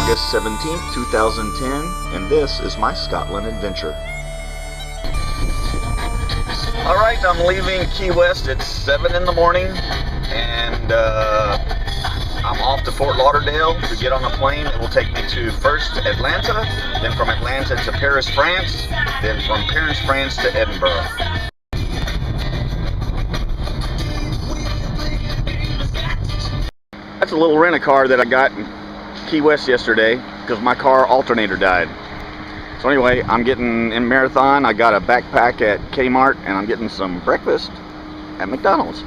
August 17th, 2010, and this is my Scotland adventure. Alright, I'm leaving Key West at 7 in the morning, and I'm off to Fort Lauderdale to get on a plane that will take me to first Atlanta, then from Atlanta to Paris, France, then from Paris, France to Edinburgh. That's a little rent-a-car that I got in Key West yesterday because my car alternator died. So anyway, I'm getting in Marathon. I got a backpack at Kmart, and I'm getting some breakfast at McDonald's.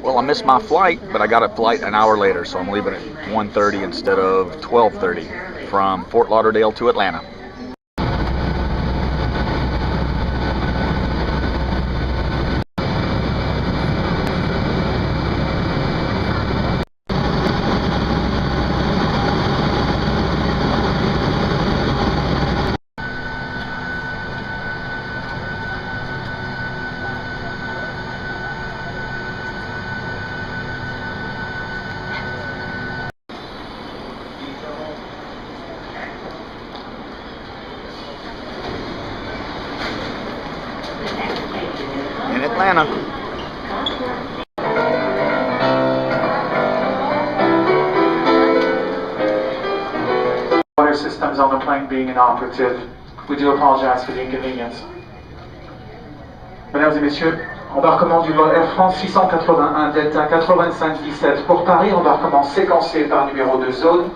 Well, I missed my flight, but I got a flight an hour later, so I'm leaving at 1:30 instead of 12:30 from Fort Lauderdale to Atlanta. In Atlanta. Water systems on the plane being inoperative. We do apologize for the inconvenience. Mesdames et messieurs, embarquement du vol Air France 681 Delta 8517 pour Paris, embarquement séquencé par numéro de zone.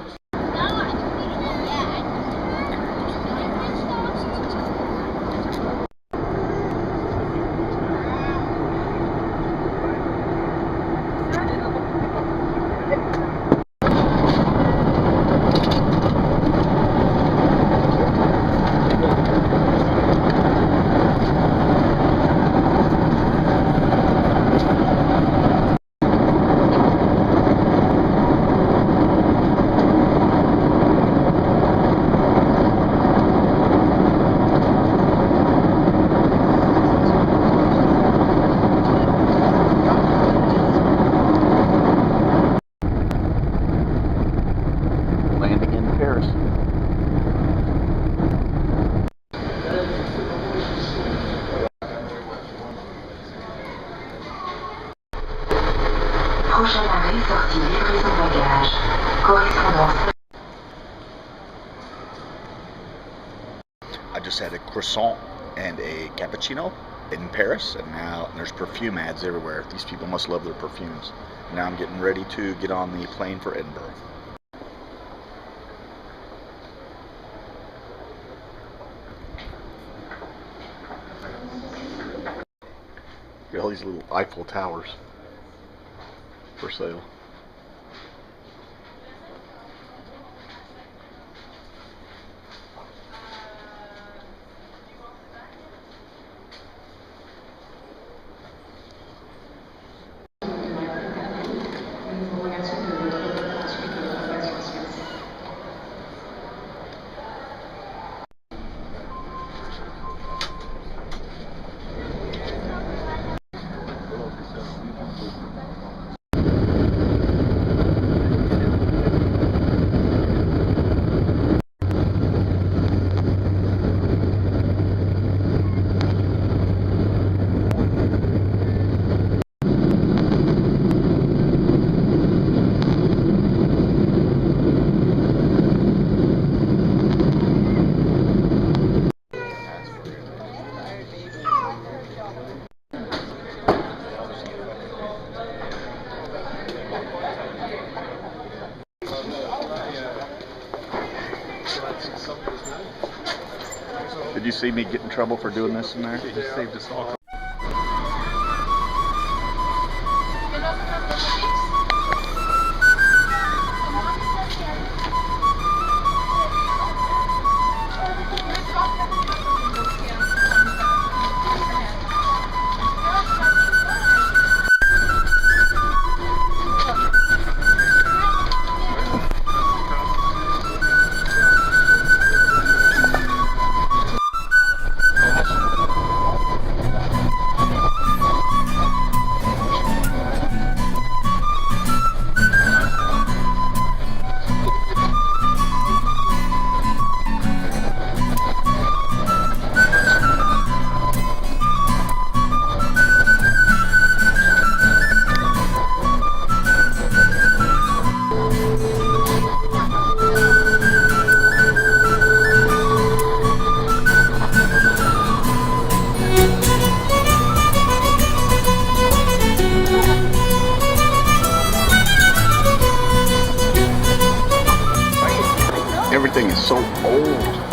Landing in Paris. Prochain arrêt, sortie livraison bagage. Correspondance. I just had a croissant and a cappuccino in Paris, and now there's perfume ads everywhere. These people must love their perfumes. Now I'm getting ready to get on the plane for Edinburgh. Got all these little Eiffel Towers for sale. Did you see me get in trouble for doing this in there? You just saved us all. so old.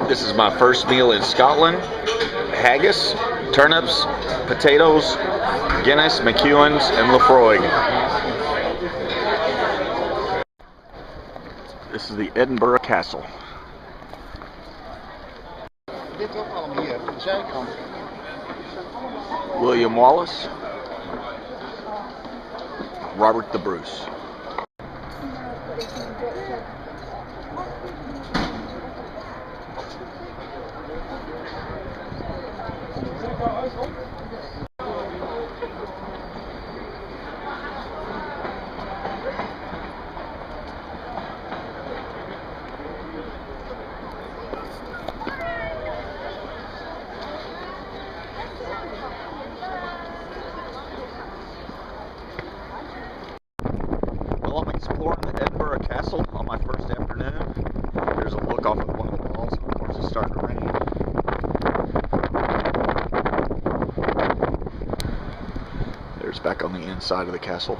This is my first meal in Scotland. Haggis, turnips, potatoes, Guinness, McEwen's, and Lefroy. This is the Edinburgh Castle. William Wallace, Robert the Bruce. Well, I'm exploring the Edinburgh Castle on my first afternoon. There's a look off of one of the walls, and of course it's starting to rain. There's back on the inside of the castle.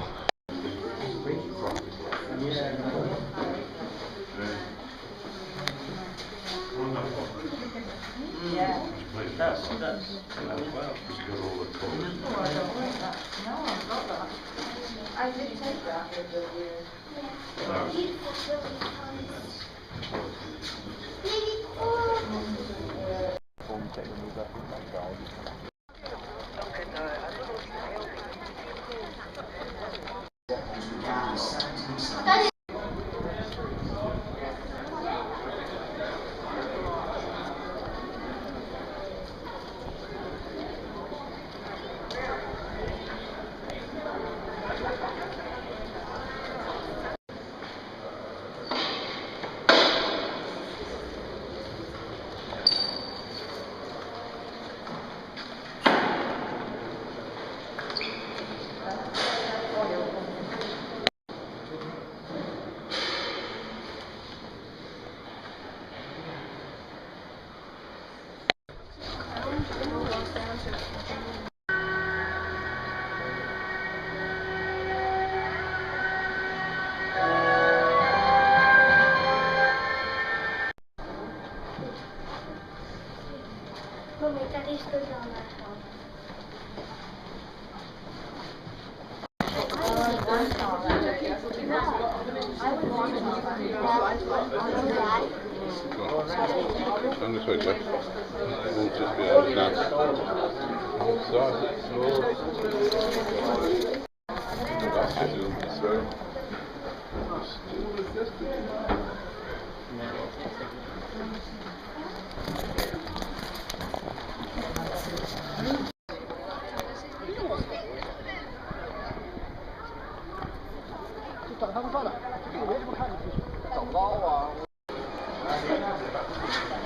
I did take that for the years. I'm this way, Jeff. We'll just be able to dance.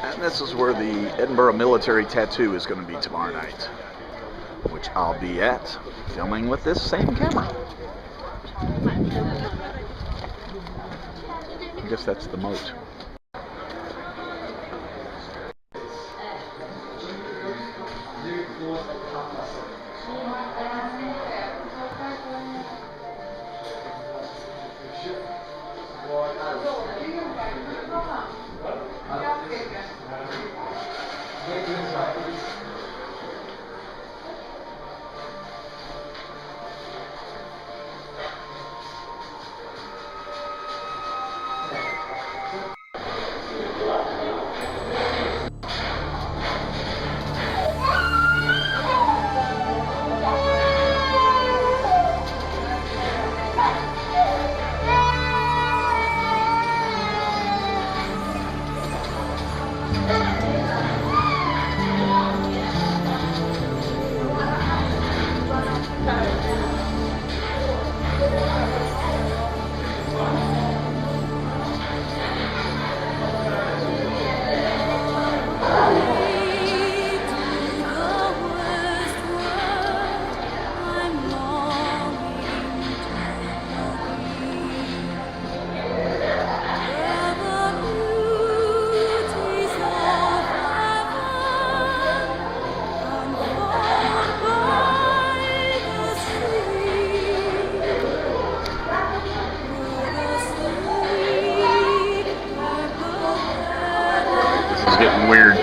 And this is where the Edinburgh Military Tattoo is going to be tomorrow night, which I'll be at, filming with this same camera. I guess that's the moat. getting weird.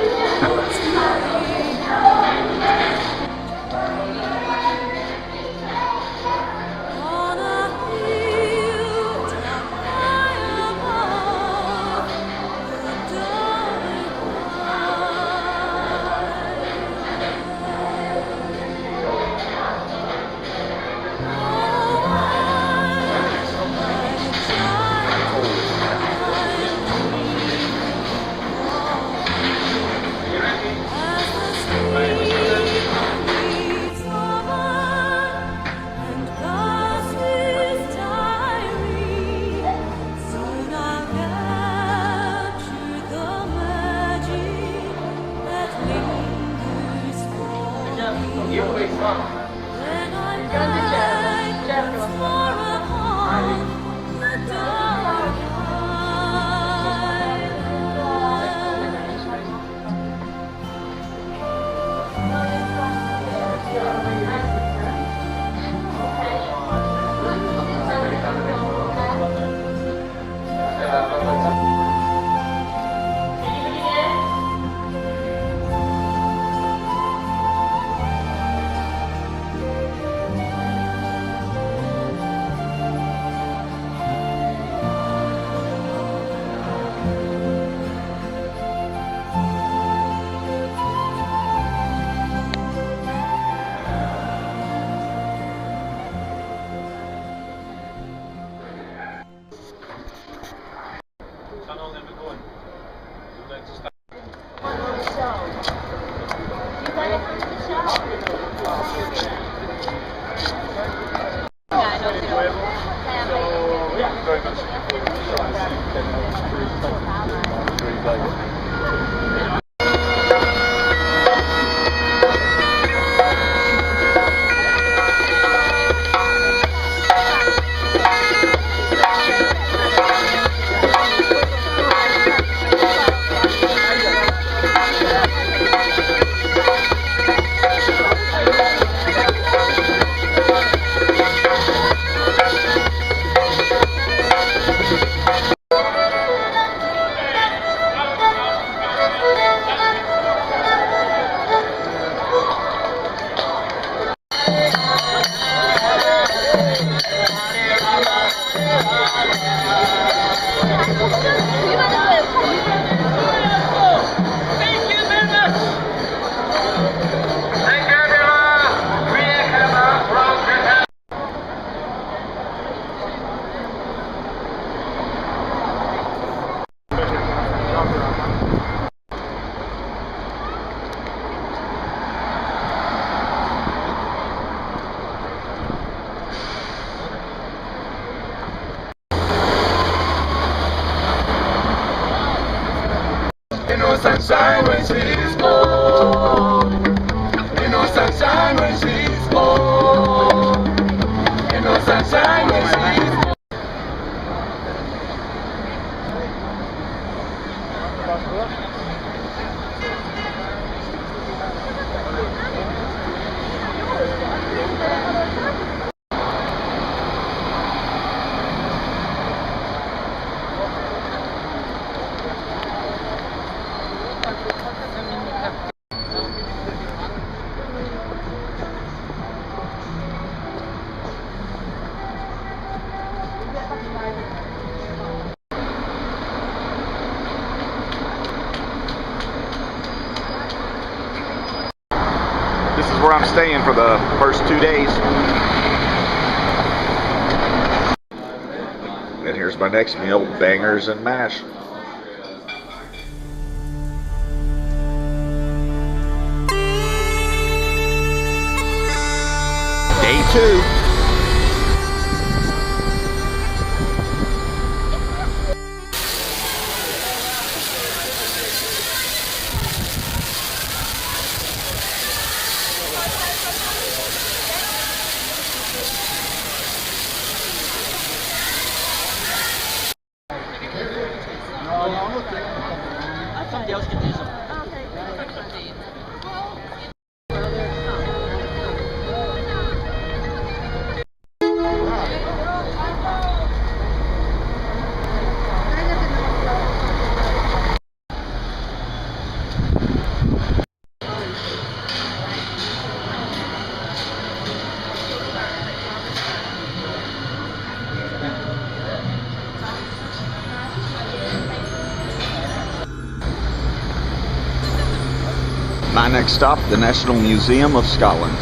Sunshine when she's gone. Ain't no sunshine when she's gone. Ain't no sunshine when she's gone. This is where I'm staying for the first 2 days. And here's my next meal, bangers and mash. Day 2. My next stop, the National Museum of Scotland.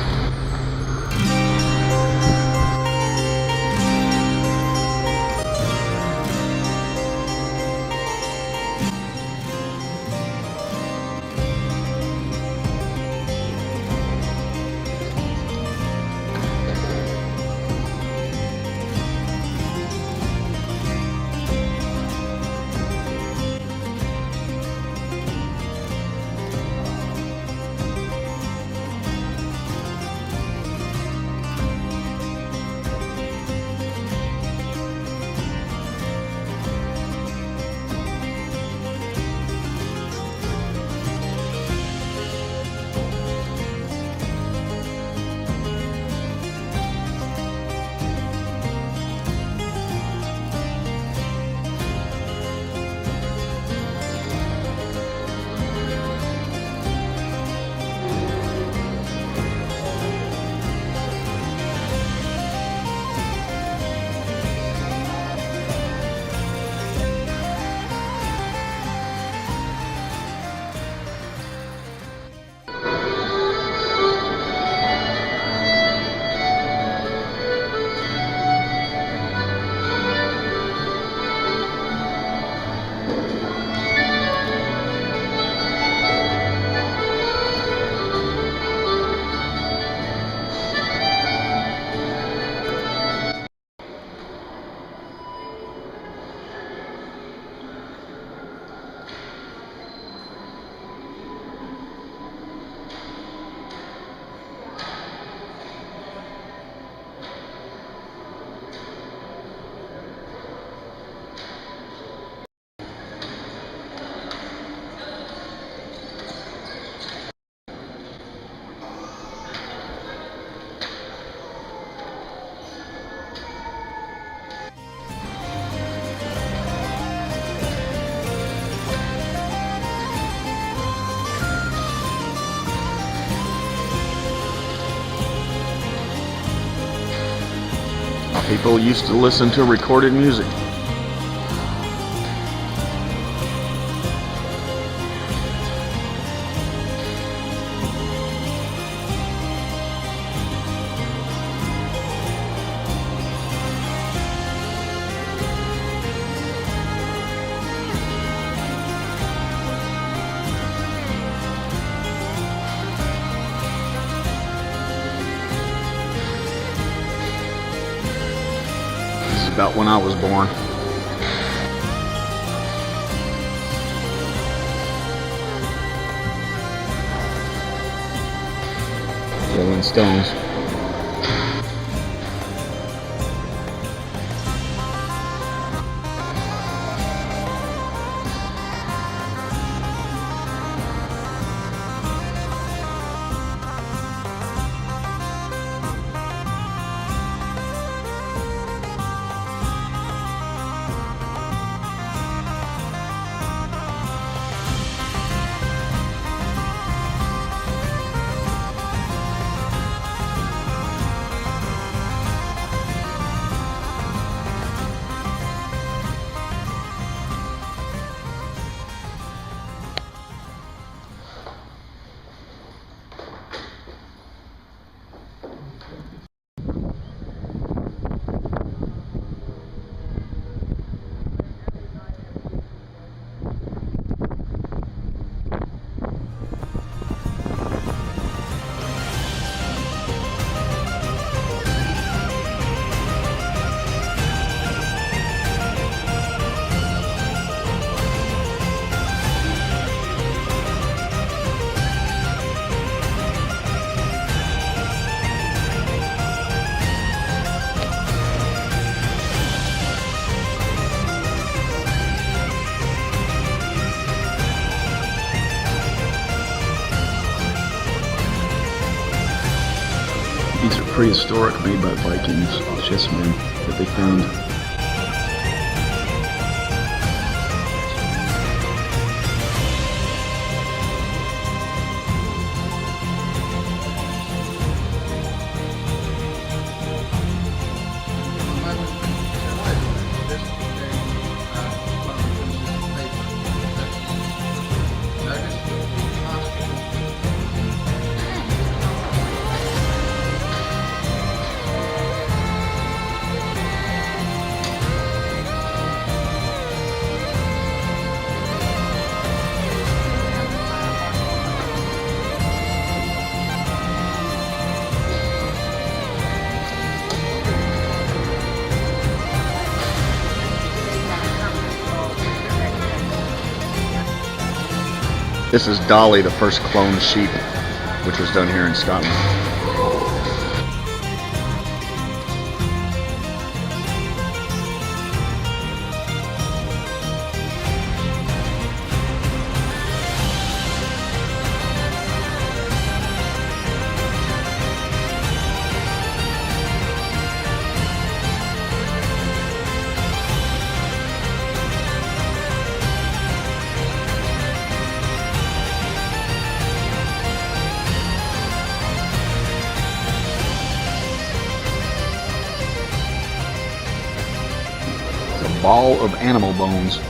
People used to listen to recorded music. About when I was born. Rolling Stones. These are prehistoric, made by Vikings, chessmen that they found. This is Dolly, the first cloned sheep, which was done here in Scotland. Ball of animal bones.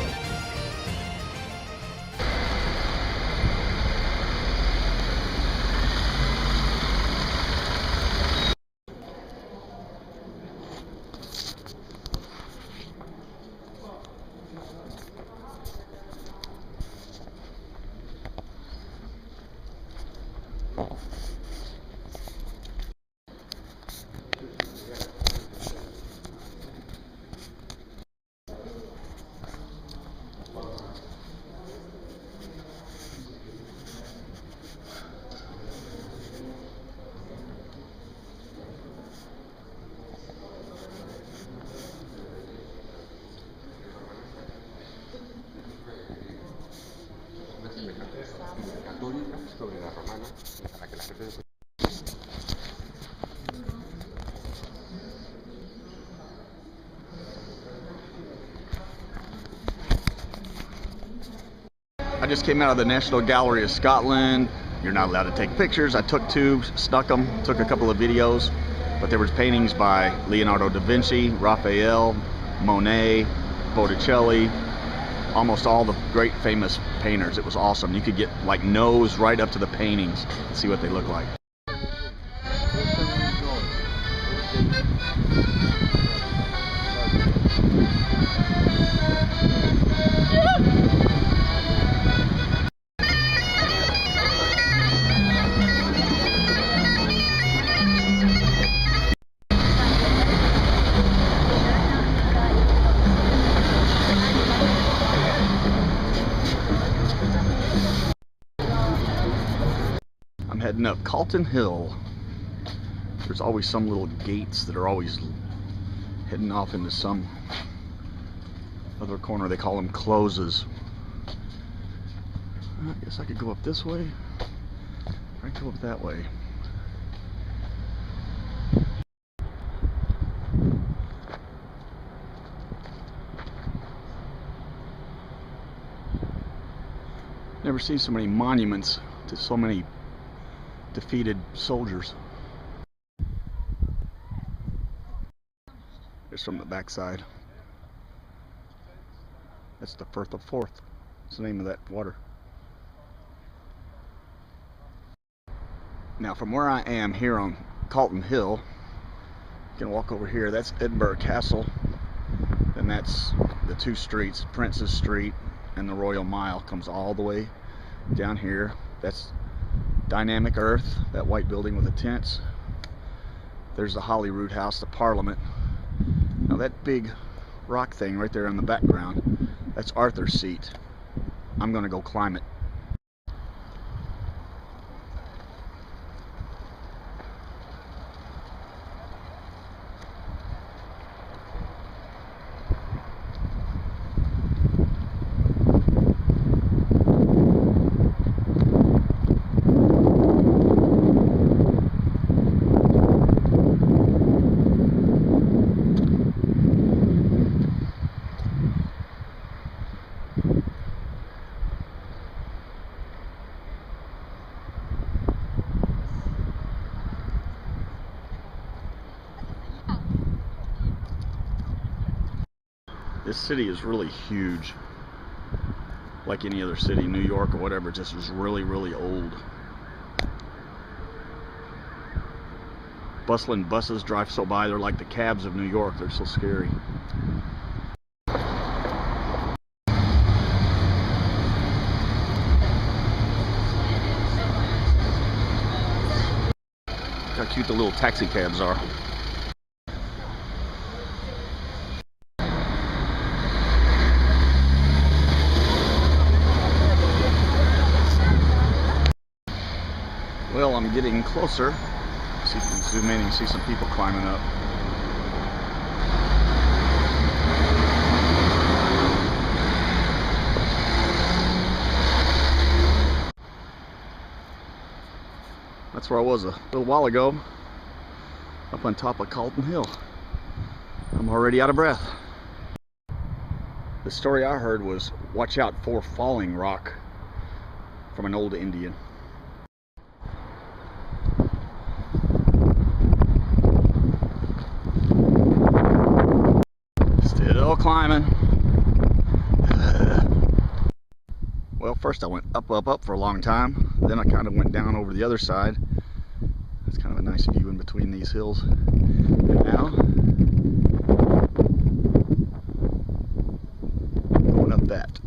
I just came out of the National Gallery of Scotland. You're not allowed to take pictures. I took two, stuck them, took a couple of videos, but there was paintings by Leonardo da Vinci, Raphael, Monet, Botticelli, almost all the great famous painters. It was awesome. You could get like nose right up to the paintings and see what they look like. I'm heading up Calton Hill. There's always some little gates that are always heading off into some other corner. They call them closes. I guess I could go up this way. I could go up that way. Never seen so many monuments to so many defeated soldiers. Here's from the backside. That's the Firth of Forth. That's the name of that water. Now from where I am here on Calton Hill, you can walk over here. That's Edinburgh Castle. Then that's the two streets, Prince's Street and the Royal Mile, comes all the way down here. That's Dynamic Earth, that white building with the tents. There's the Holyrood House, the Parliament. Now that big rock thing right there in the background, that's Arthur's Seat. I'm gonna go climb it. This city is really huge. Like any other city, New York or whatever, just is really, really old. Bustling buses drive so by, they're like the cabs of New York. They're so scary. Look how cute the little taxi cabs are. while I'm getting closer, see if you can zoom in and see some people climbing up. That's where I was a little while ago, up on top of Calton Hill. I'm already out of breath. The story I heard was, watch out for falling rock, from an old Indian. Still climbing. Well, first I went up for a long time. Then I kind of went down over the other side. It's kind of a nice view in between these hills. And now, going up that.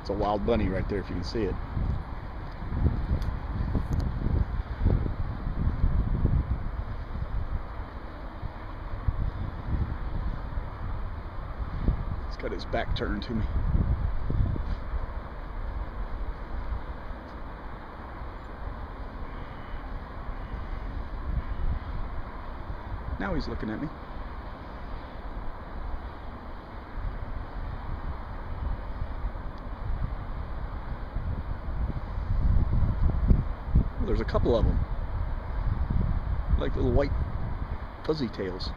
It's a wild bunny right there if you can see it. He's got his back turned to me. Now he's looking at me. Well, there's a couple of them, like little white fuzzy tails.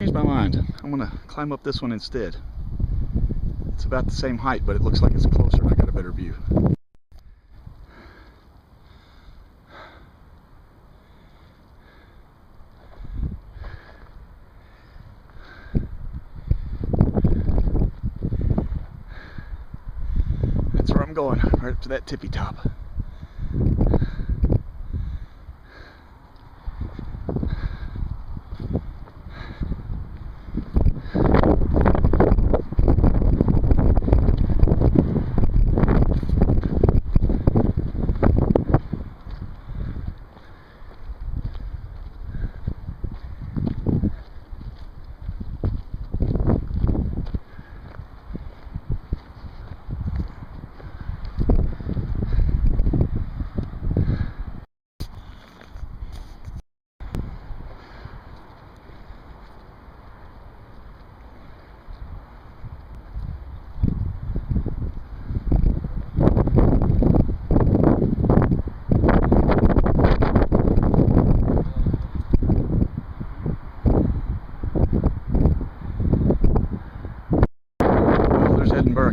Changed my mind. I'm gonna climb up this one instead. It's about the same height, but it looks like it's closer and I got a better view. That's where I'm going, right up to that tippy top.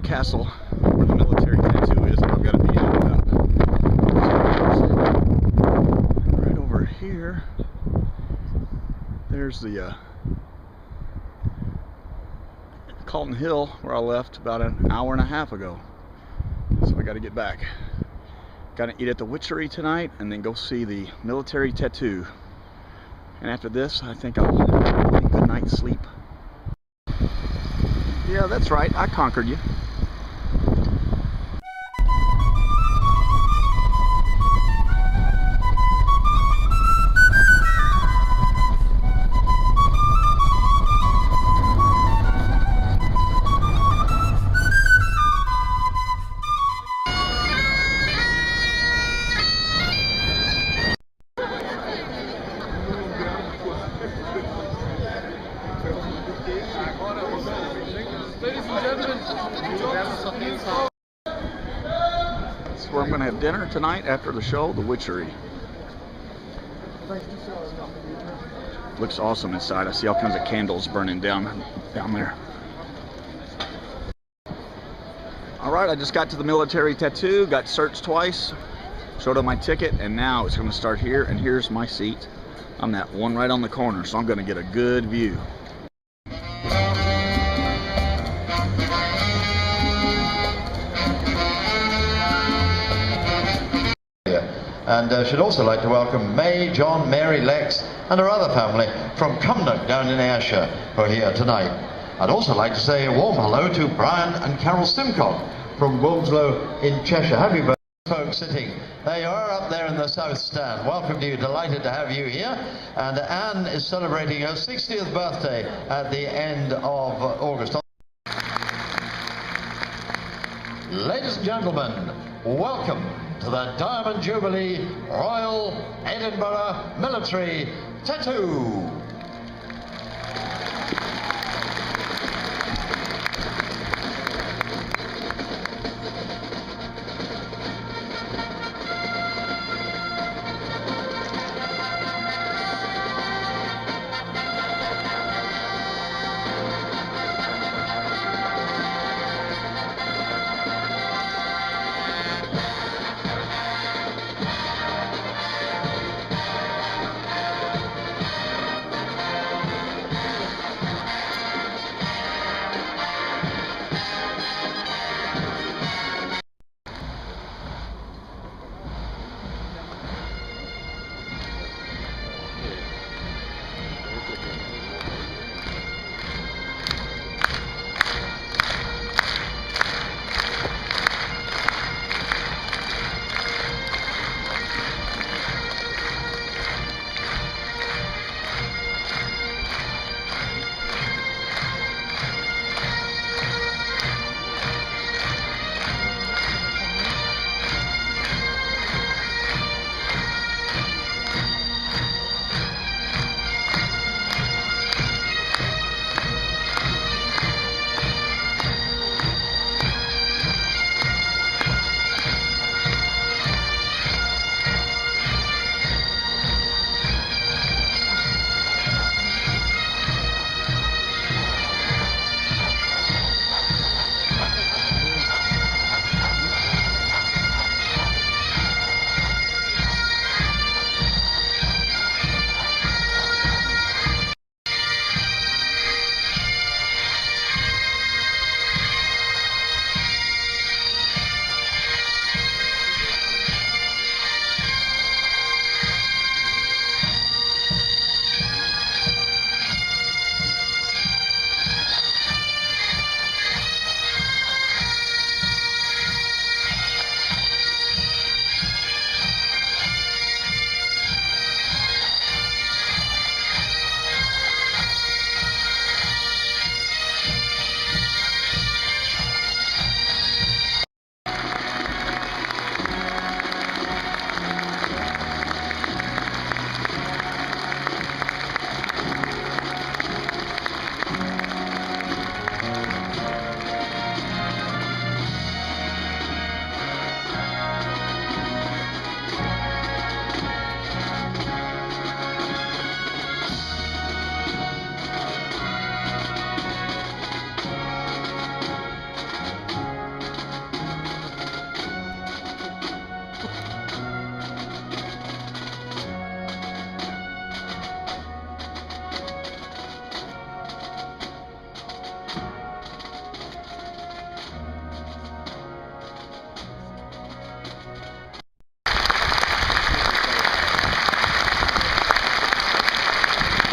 Castle, where the military tattoo is, and I've got to be in about. Right over here, there's the Calton Hill, where I left about an hour and a half ago. So I got to get back. Got to eat at the Witchery tonight, and then go see the military tattoo. And after this, I think I'll have a good night's sleep. Yeah, that's right. I conquered you. This is where I'm going to have dinner tonight after the show, the Witchery. Looks awesome inside. I see all kinds of candles burning down there. Alright, I just got to the military tattoo, got searched twice, showed up my ticket, and now it's going to start here, and here's my seat. I'm that one right on the corner, so I'm going to get a good view. And should also like to welcome May, John, Mary, Lex and her other family from Cumnock down in Ayrshire who are here tonight. I'd also like to say a warm hello to Brian and Carol Stimcock from Wilmslow in Cheshire. Happy birthday. Folks sitting, there you are up there in the south stand. Welcome to you, delighted to have you here. And Anne is celebrating her 60th birthday at the end of August. Ladies and gentlemen, welcome to the Diamond Jubilee Royal Edinburgh Military Tattoo.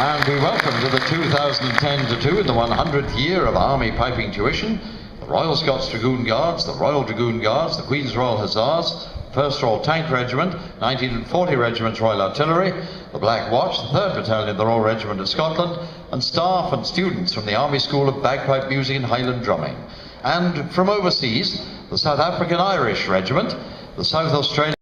And we welcome to the 2010 tattoo in the 100th year of Army piping tuition, the Royal Scots Dragoon Guards, the Royal Dragoon Guards, the Queen's Royal Hussars, 1st Royal Tank Regiment, 1940 Regiments Royal Artillery, the Black Watch, the 3rd Battalion of the Royal Regiment of Scotland, and staff and students from the Army School of Bagpipe Music and Highland Drumming. And from overseas, the South African Irish Regiment, the South Australian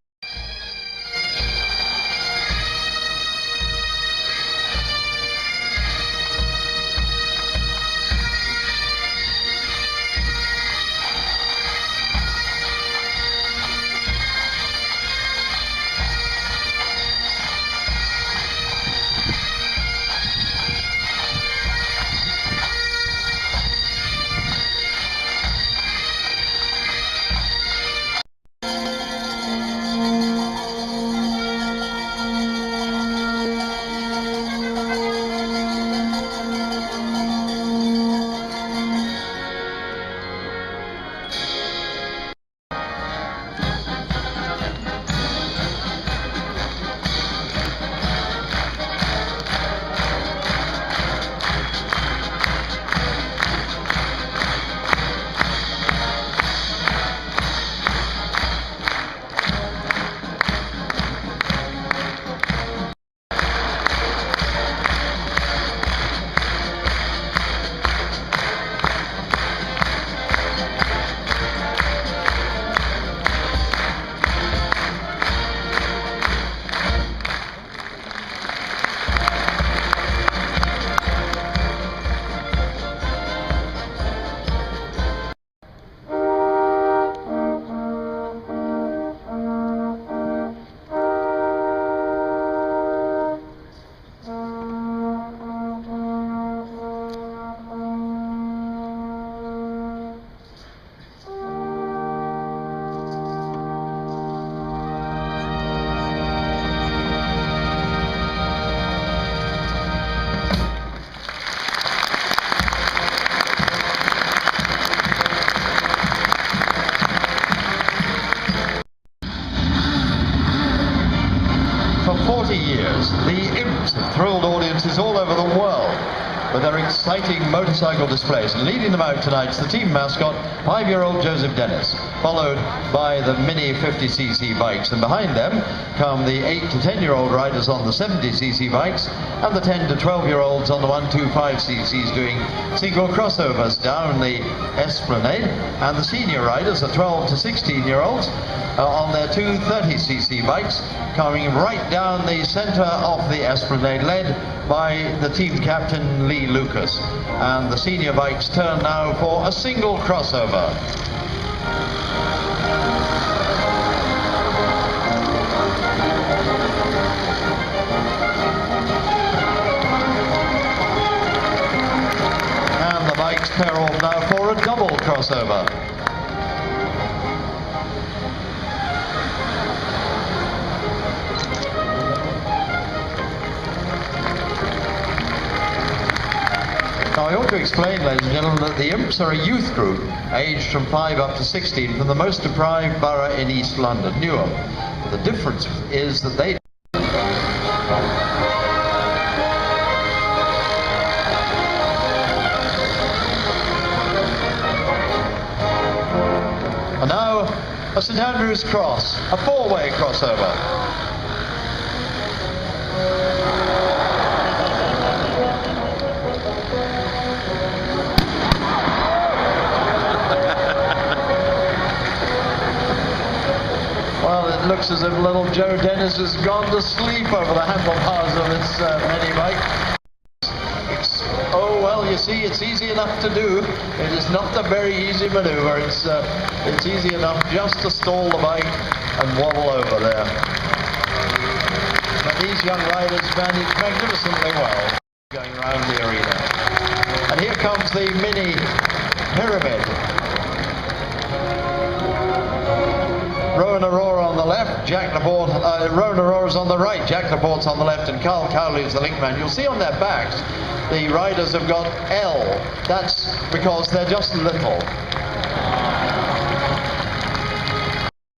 with their exciting motorcycle displays. And leading them out tonight is the team mascot, 5-year-old Joseph Dennis, followed by the mini 50cc bikes. And behind them come the 8 to 10-year-old riders on the 70cc bikes and the 10 to 12-year-olds on the 125cc's doing single crossovers down the Esplanade. And the senior riders are 12 to 16-year-olds on their 230cc bikes, coming right down the centre of the Esplanade, led by the team captain Lee Lucas. And the senior bikes turn now for a single crossover. And the bikes pair off now for a double crossover. Now, I ought to explain, ladies and gentlemen, that the Imps are a youth group aged from 5 up to 16 from the most deprived borough in East London, Newham. The difference is that they... And now, a St Andrew's Cross, a 4-way crossover. Well, it looks as if little Joe Dennis has gone to sleep over the handlebars of his mini bike. Oh, well, you see, it's easy enough to do. It is not a very easy maneuver. It's easy enough just to stall the bike and wobble over there. But these young riders manage magnificently well going around the arena. And here comes the mini pyramid. Rowan Aurora on the left, Jack Laporte, Rowan Aurora's on the right, Jack Laporte's on the left, and Carl Cowley is the link man. You'll see on their backs, the riders have got L. That's because they're just little.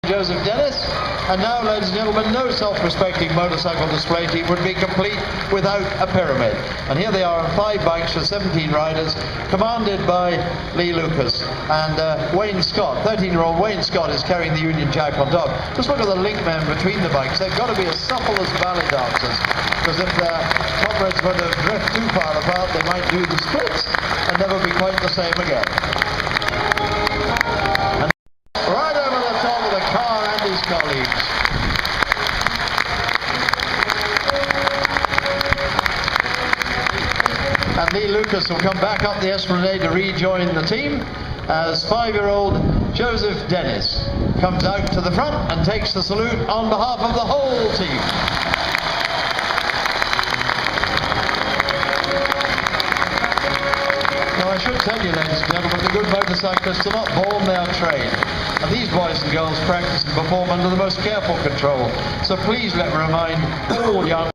Joseph Dennis, and now, ladies and gentlemen, no self-respecting motorcycle display team would be complete without a pyramid. And here they are on 5 bikes for 17 riders, commanded by Lee Lucas. And Wayne Scott, 13-year-old Wayne Scott, is carrying the Union Jack on top. Just look at the link man between the bikes. They've got to be as supple as ballet dancers, because if their comrades were to drift too far apart, they might do the splits and never be quite the same again. And right over the top of the car and his colleagues. And Lee Lucas will come back up the Esplanade to rejoin the team as 5-year-old Joseph Dennis comes out to the front and takes the salute on behalf of the whole team. Now, I should tell you, ladies and gentlemen, the good motorcyclists are not born, they are trained. And these boys and girls practice and perform under the most careful control. So please let me remind all young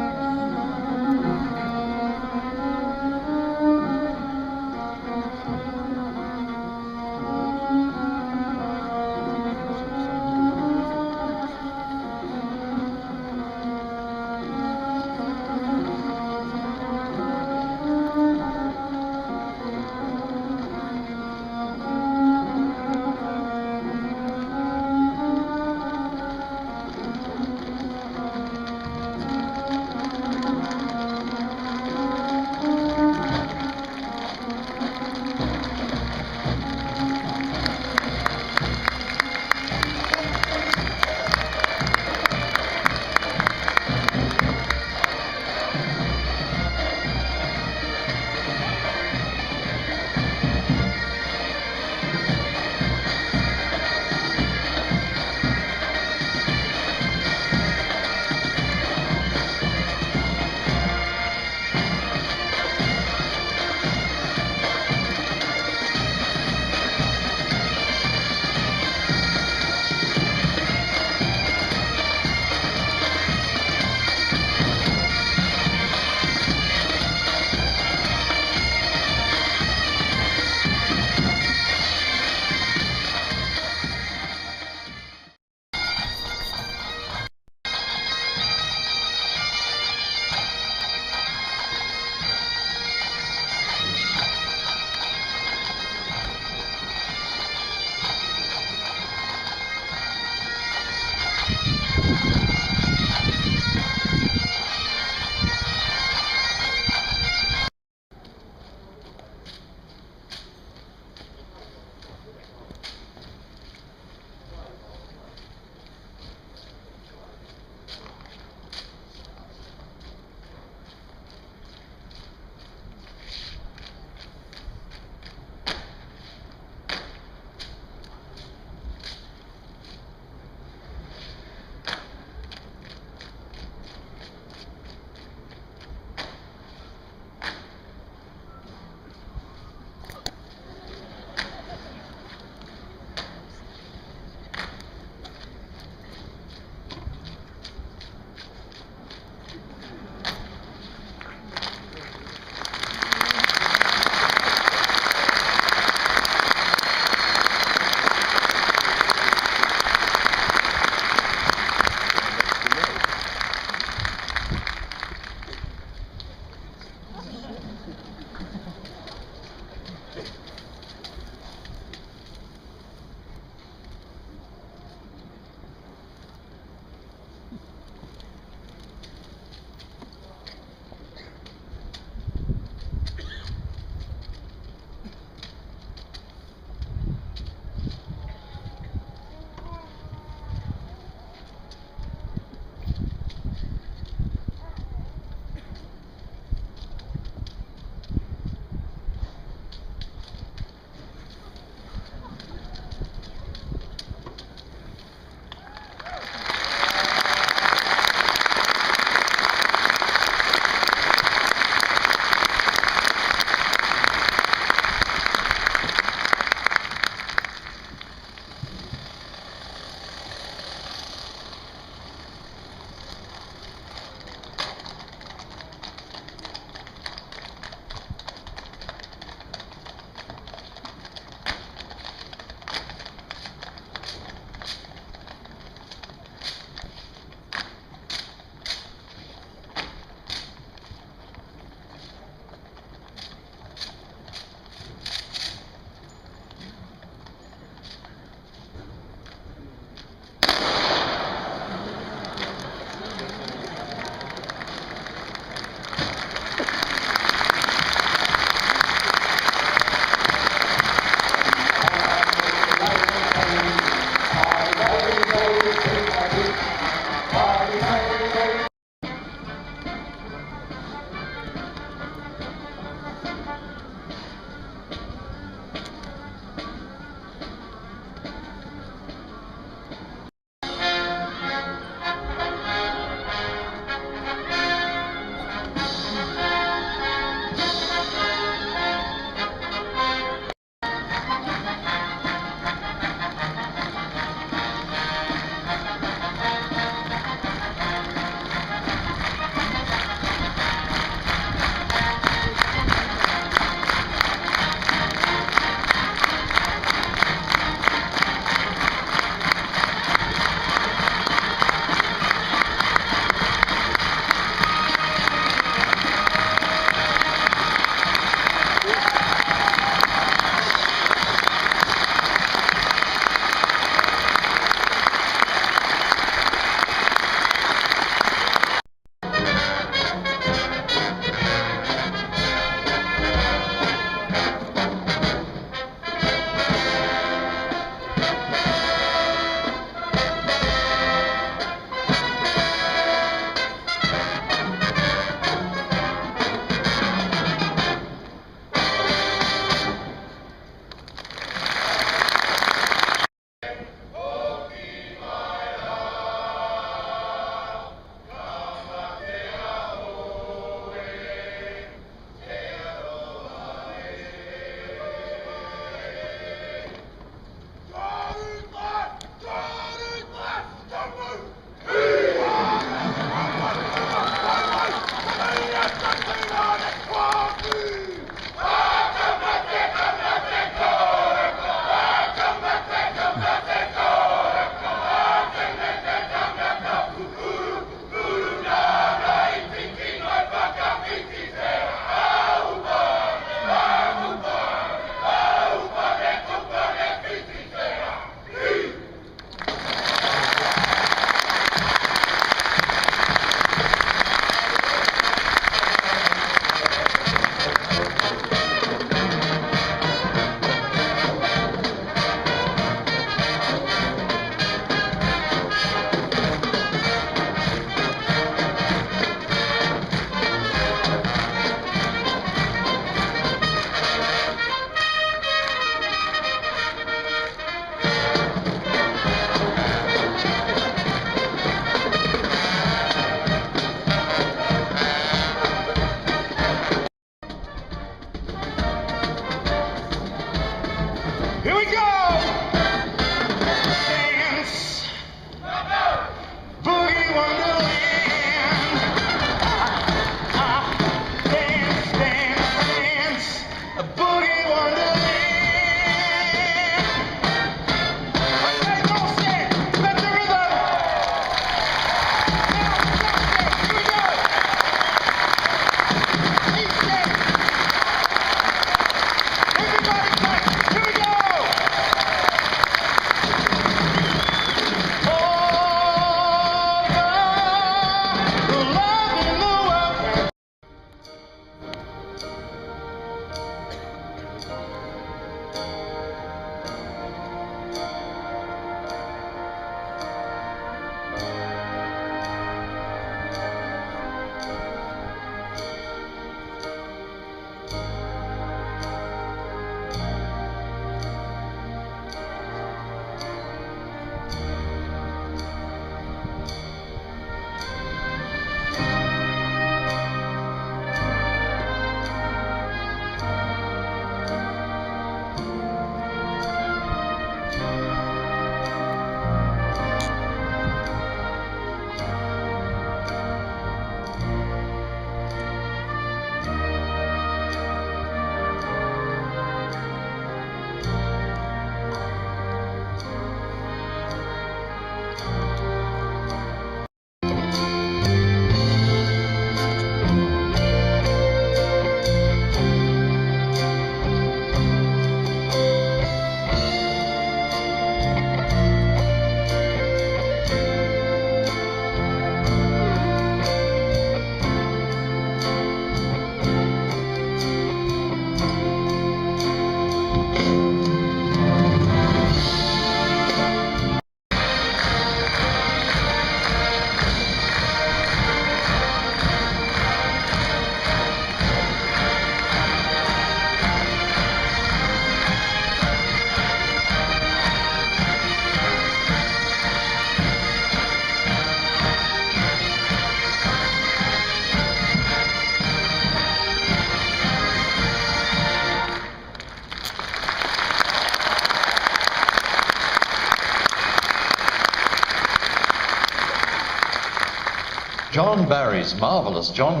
John Barry's marvellous John.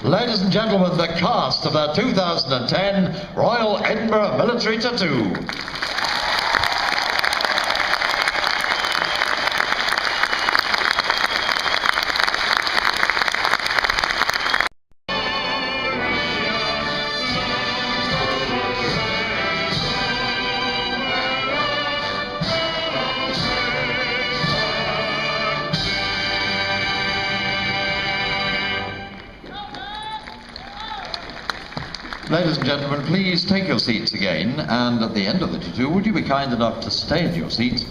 Ladies and gentlemen, the cast of the 2010 Royal Edinburgh Military Tattoo. Ladies and gentlemen, please take your seats again, and at the end of the tattoo, would you be kind enough to stay in your seats?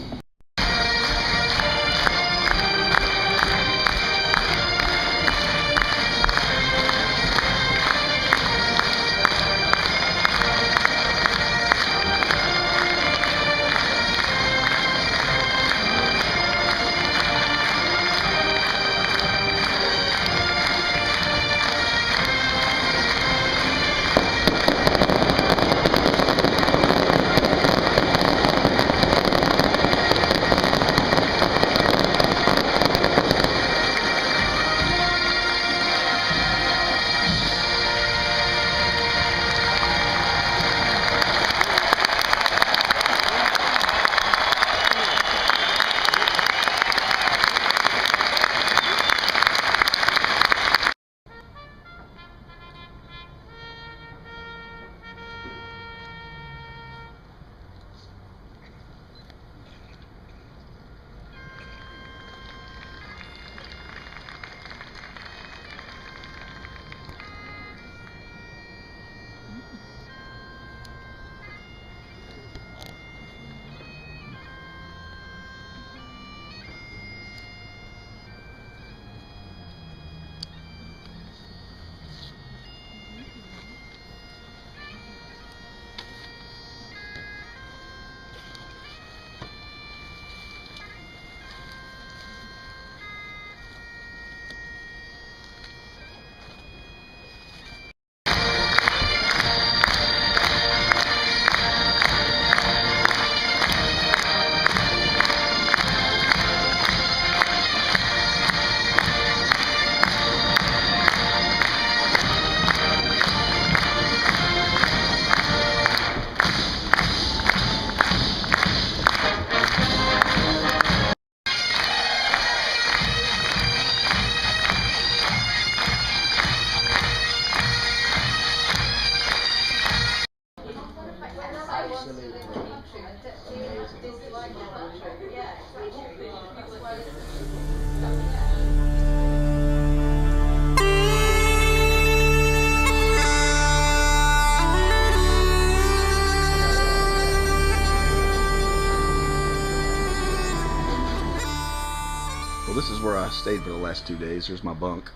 Well, this is where I stayed for the last 2 days. Here's my bunk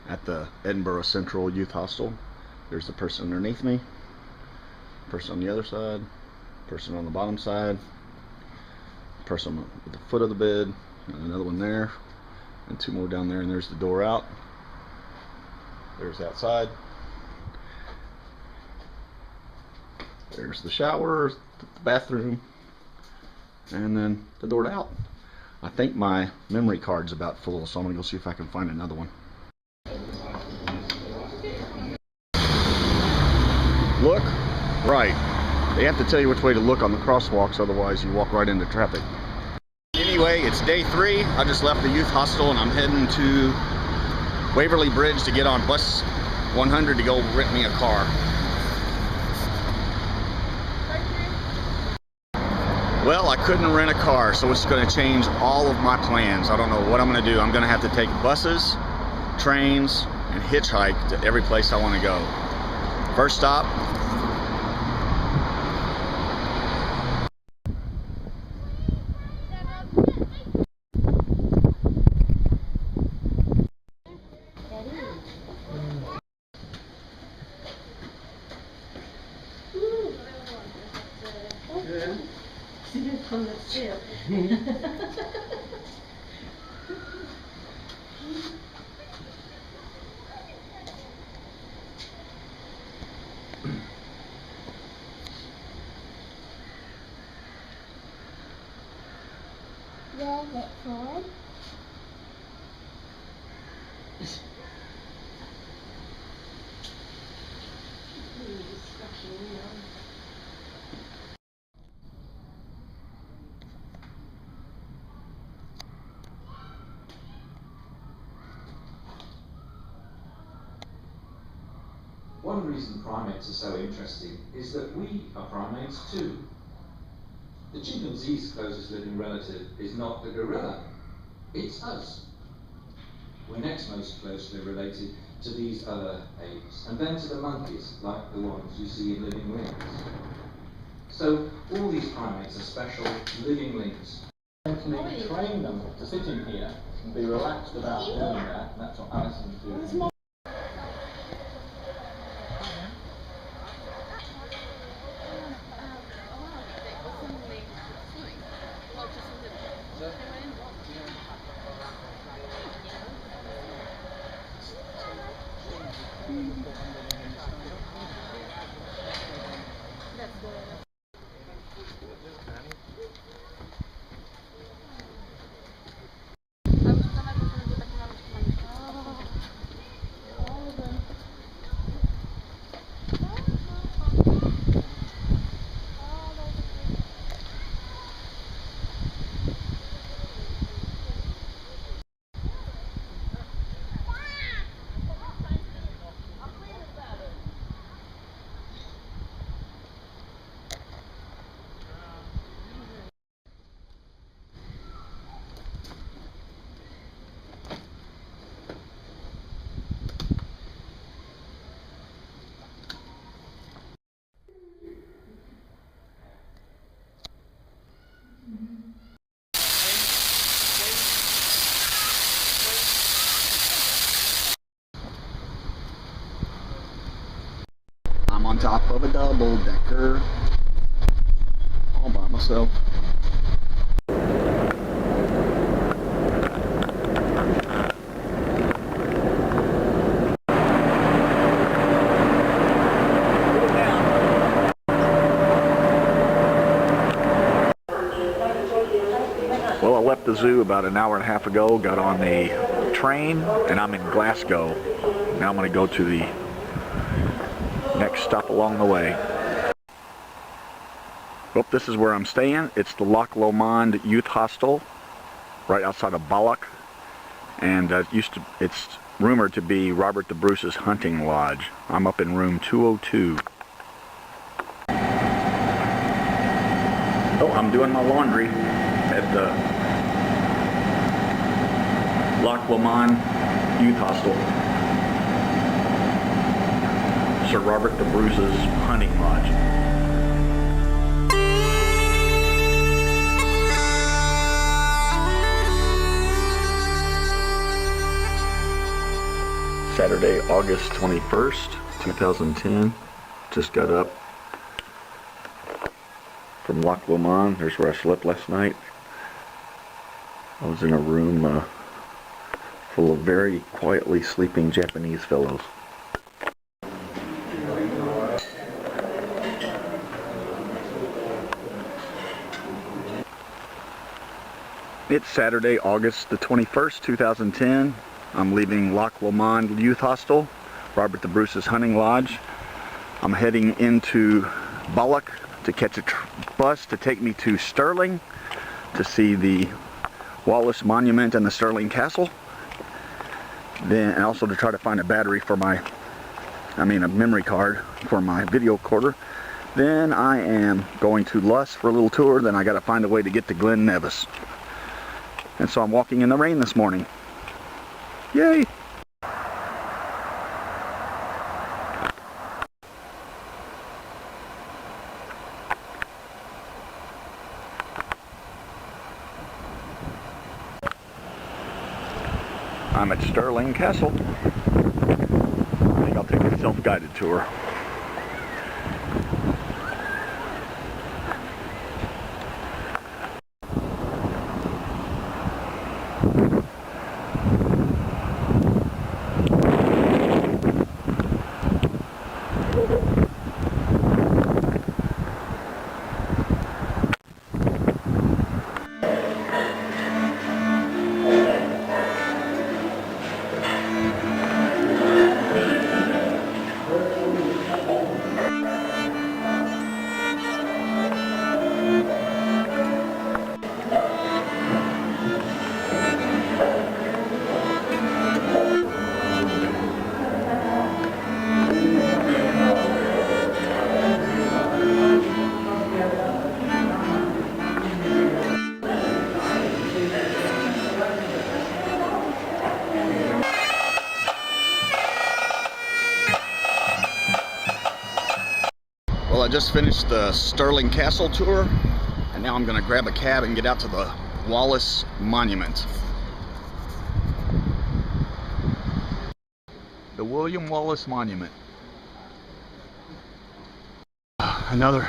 at the Edinburgh Central Youth Hostel. There's the person underneath me, person on the other side, person on the bottom side, person at the foot of the bed, and another one there, and 2 more down there, and there's the door out. There's outside. There's the shower, the bathroom, and then the door out. I think my memory card's about full, so I'm gonna go see if I can find another one. Look right. They have to tell you which way to look on the crosswalks, otherwise you walk right into traffic. Anyway, it's day 3. I just left the youth hostel and I'm heading to Waverly Bridge to get on bus 100 to go rent me a car. Well, I couldn't rent a car, so it's going to change all of my plans. I don't know what I'm going to do. I'm going to have to take buses, trains, and hitchhike to every place I want to go. First stop, Where's it for? One reason primates are so interesting is that we are primates too. The chimpanzee's closest living relative is not the gorilla, it's us. We're next most closely related to these other apes, and then to the monkeys, like the ones you see in living rings. So all these primates are special living links. To train them to sit in here and be relaxed about doing that, and that's what Alison's doing. I'm on top of a double-decker all by myself. Well, I left the zoo about an hour and a half ago, got on the train, and I'm in Glasgow. Now I'm going to go to the next stop along the way. Well, this is where I'm staying. It's the Loch Lomond Youth Hostel, right outside of Balloch, and it's rumored to be Robert the Bruce's hunting lodge. I'm up in room 202. Oh, I'm doing my laundry at the Loch Lomond Youth Hostel. Sir Robert the Bruce's hunting lodge. Saturday, August 21st, 2010. Just got up from Loch Lomond. There's where I slept last night. I was in a room full of very quietly sleeping Japanese fellows. It's Saturday, August the 21st, 2010. I'm leaving Loch Lomond Youth Hostel, Robert the Bruce's hunting lodge. I'm heading into Balloch to catch a bus to take me to Stirling to see the Wallace Monument and the Stirling Castle. Then, and also to try to find a battery for a memory card for my video recorder. Then I am going to Luss for a little tour. Then I got to find a way to get to Glen Nevis. And so I'm walking in the rain this morning. Yay! I'm at Stirling Castle. I think I'll take a self-guided tour. Well, I just finished the Stirling Castle tour, and now I'm going to grab a cab and get out to the Wallace Monument. The William Wallace Monument. Another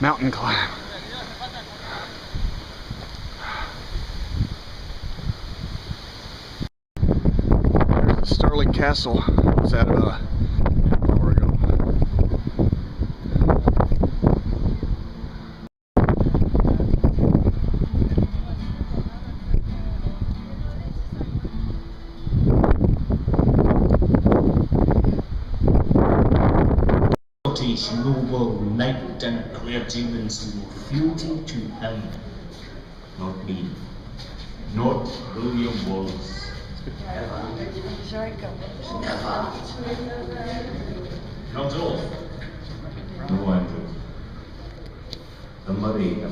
mountain climb. There's the Stirling Castle. It's at about an hour ago. Noble knight and clergyman's refusing to hang. Not me. Not William Wallace. Never. Never. Not all. No, Andrew. The Murray.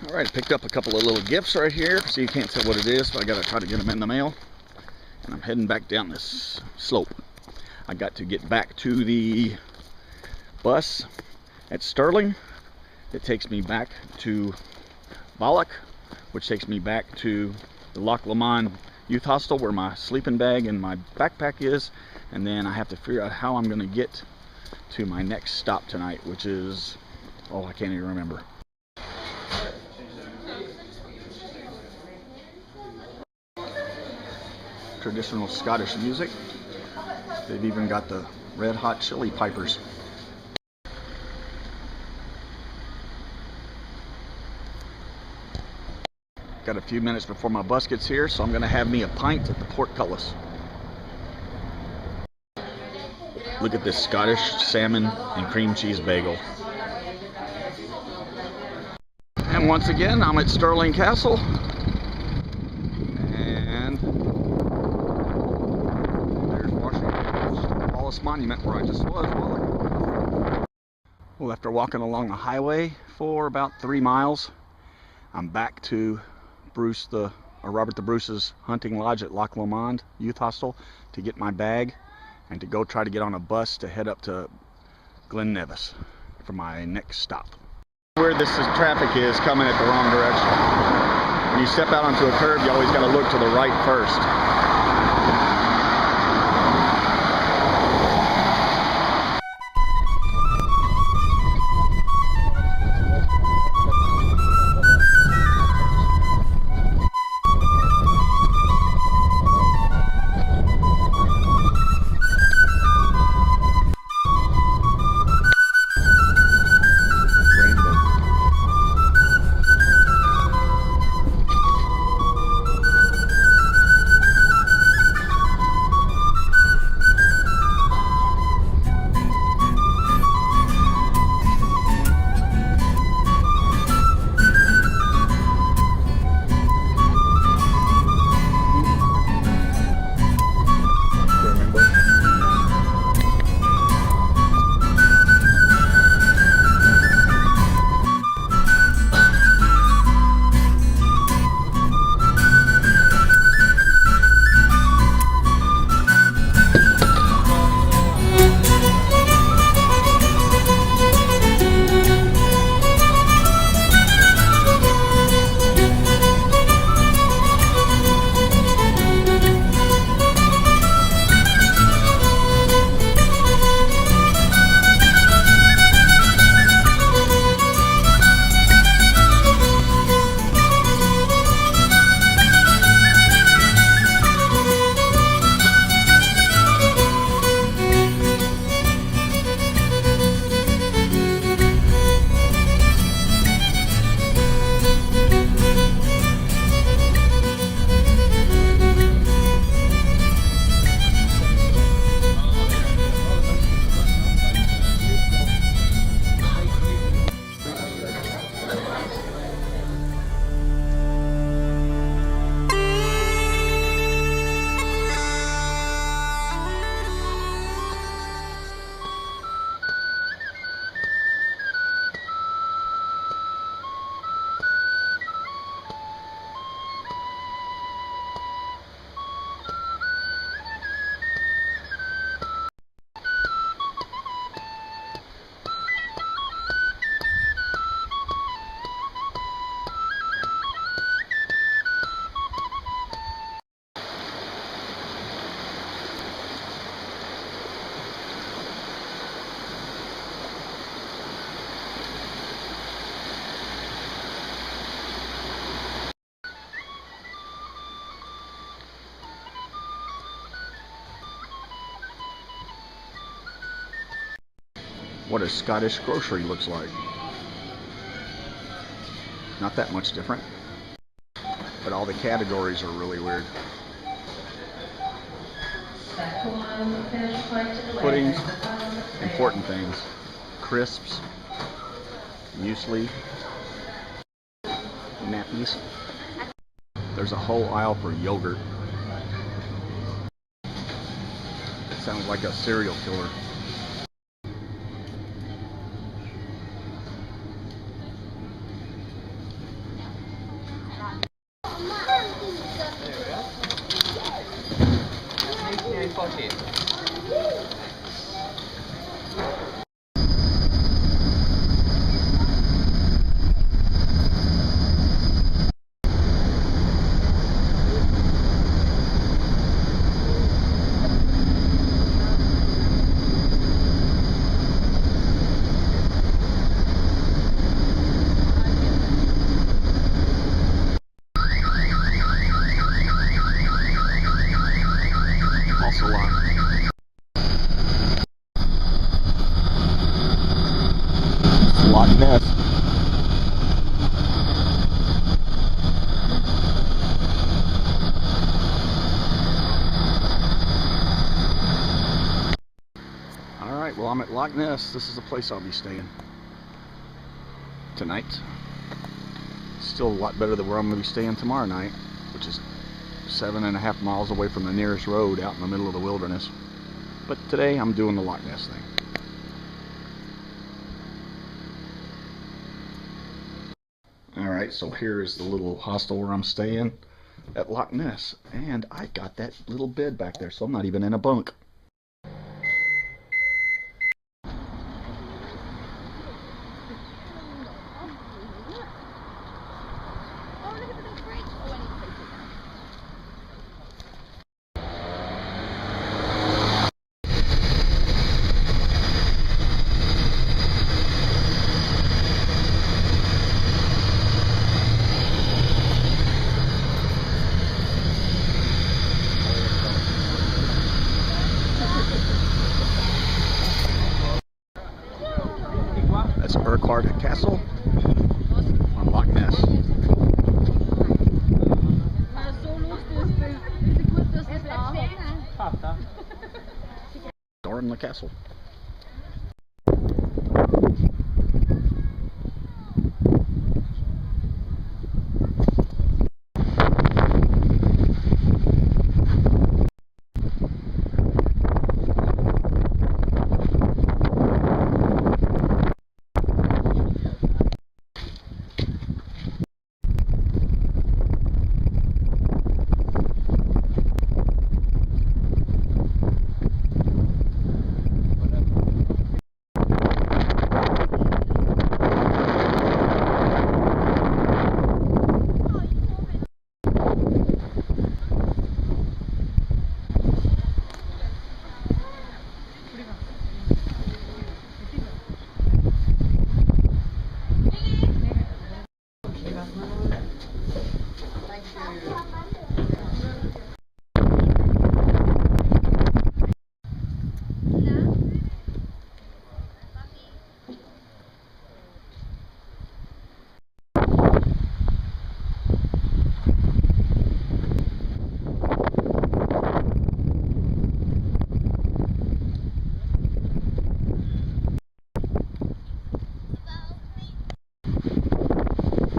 Alright, I picked up a couple of little gifts right here, so you can't tell what it is, but I gotta try to get them in the mail. And I'm heading back down this slope. I got to get back to the bus at Stirling. It takes me back to Balloch, which takes me back to the Loch Lomond Youth Hostel where my sleeping bag and my backpack is. And then I have to figure out how I'm gonna get to my next stop tonight, which is, oh, I can't even remember. Traditional Scottish music. They've even got the Red Hot Chili Pipers. Got a few minutes before my bus gets here, so I'm going to have me a pint at the portcullis. Look at this Scottish salmon and cream cheese bagel. And once again, I'm at Stirling Castle. monument where I just was a while ago. Well, after walking along the highway for about 3 miles, I'm back to Robert the Bruce's hunting lodge at Loch Lomond Youth Hostel to get my bag and to go try to get on a bus to head up to Glen Nevis for my next stop. Where this traffic is coming at the wrong direction. When you step out onto a curb, you always got to look to the right first. What a Scottish grocery looks like. Not that much different, but all the categories are really weird. Puddings, important things, crisps, muesli, nappies. There's a whole aisle for yogurt. It sounds like a serial killer. Loch Ness. Alright, well I'm at Loch Ness. This is the place I'll be staying tonight. Still a lot better than where I'm going to be staying tomorrow night, which is 7.5 miles away from the nearest road out in the middle of the wilderness. But today I'm doing the Loch Ness thing. Alright, so here is the little hostel where I'm staying at Loch Ness. And I got that little bed back there, so I'm not even in a bunk. That's Urquhart Castle on Loch Ness. Door in the castle.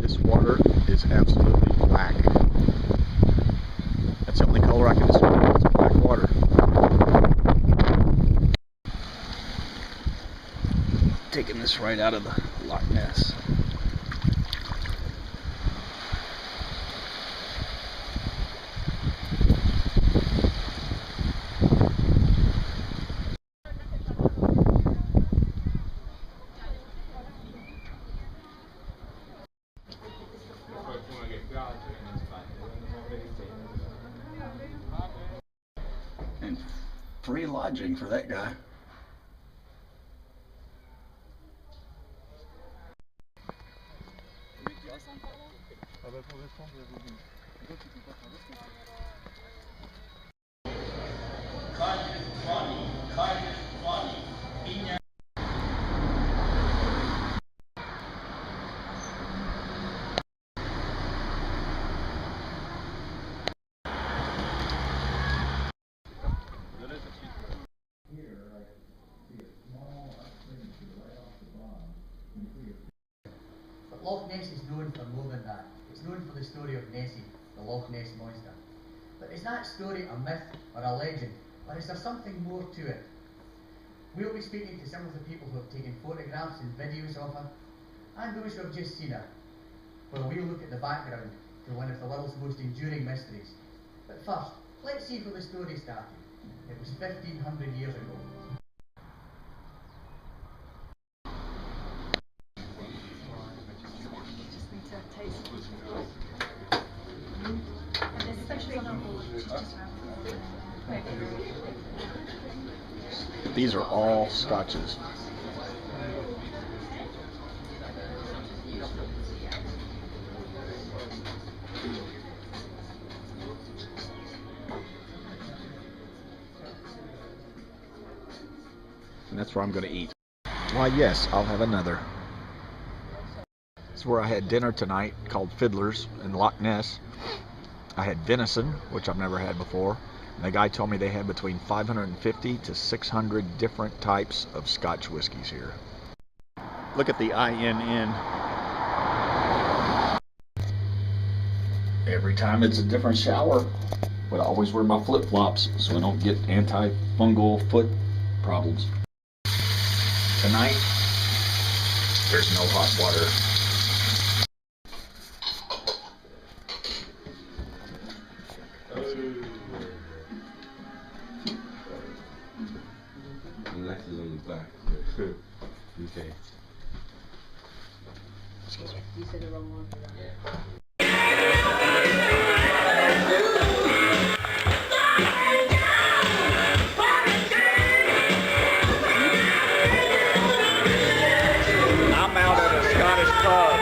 This water is absolutely black. That's the only color I can describe. It's black water. Taking this right out of the Loch Ness. And free lodging for that guy. But Loch Ness is known for more than that. It's known for the story of Nessie, the Loch Ness Monster. But is that story a myth or a legend, or is there something more to it? We'll be speaking to some of the people who have taken photographs and videos of her, and those who have just seen her, where we'll look at the background to one of the world's most enduring mysteries. But first, let's see where the story started. It was 1500 years ago. These are all scotches. And that's where I'm going to eat. Why, yes, I'll have another. This is where I had dinner tonight, called Fiddler's in Loch Ness. I had venison, which I've never had before. And the guy told me they had between 550 to 600 different types of Scotch whiskies here. Look at the INN. Every time it's a different shower. but I always wear my flip-flops so I don't get anti-fungal foot problems. Tonight, there's no hot water. Letters on the back. Okay. Excuse me. You said the wrong one for that. Yeah. I'm out at a Scottish pub.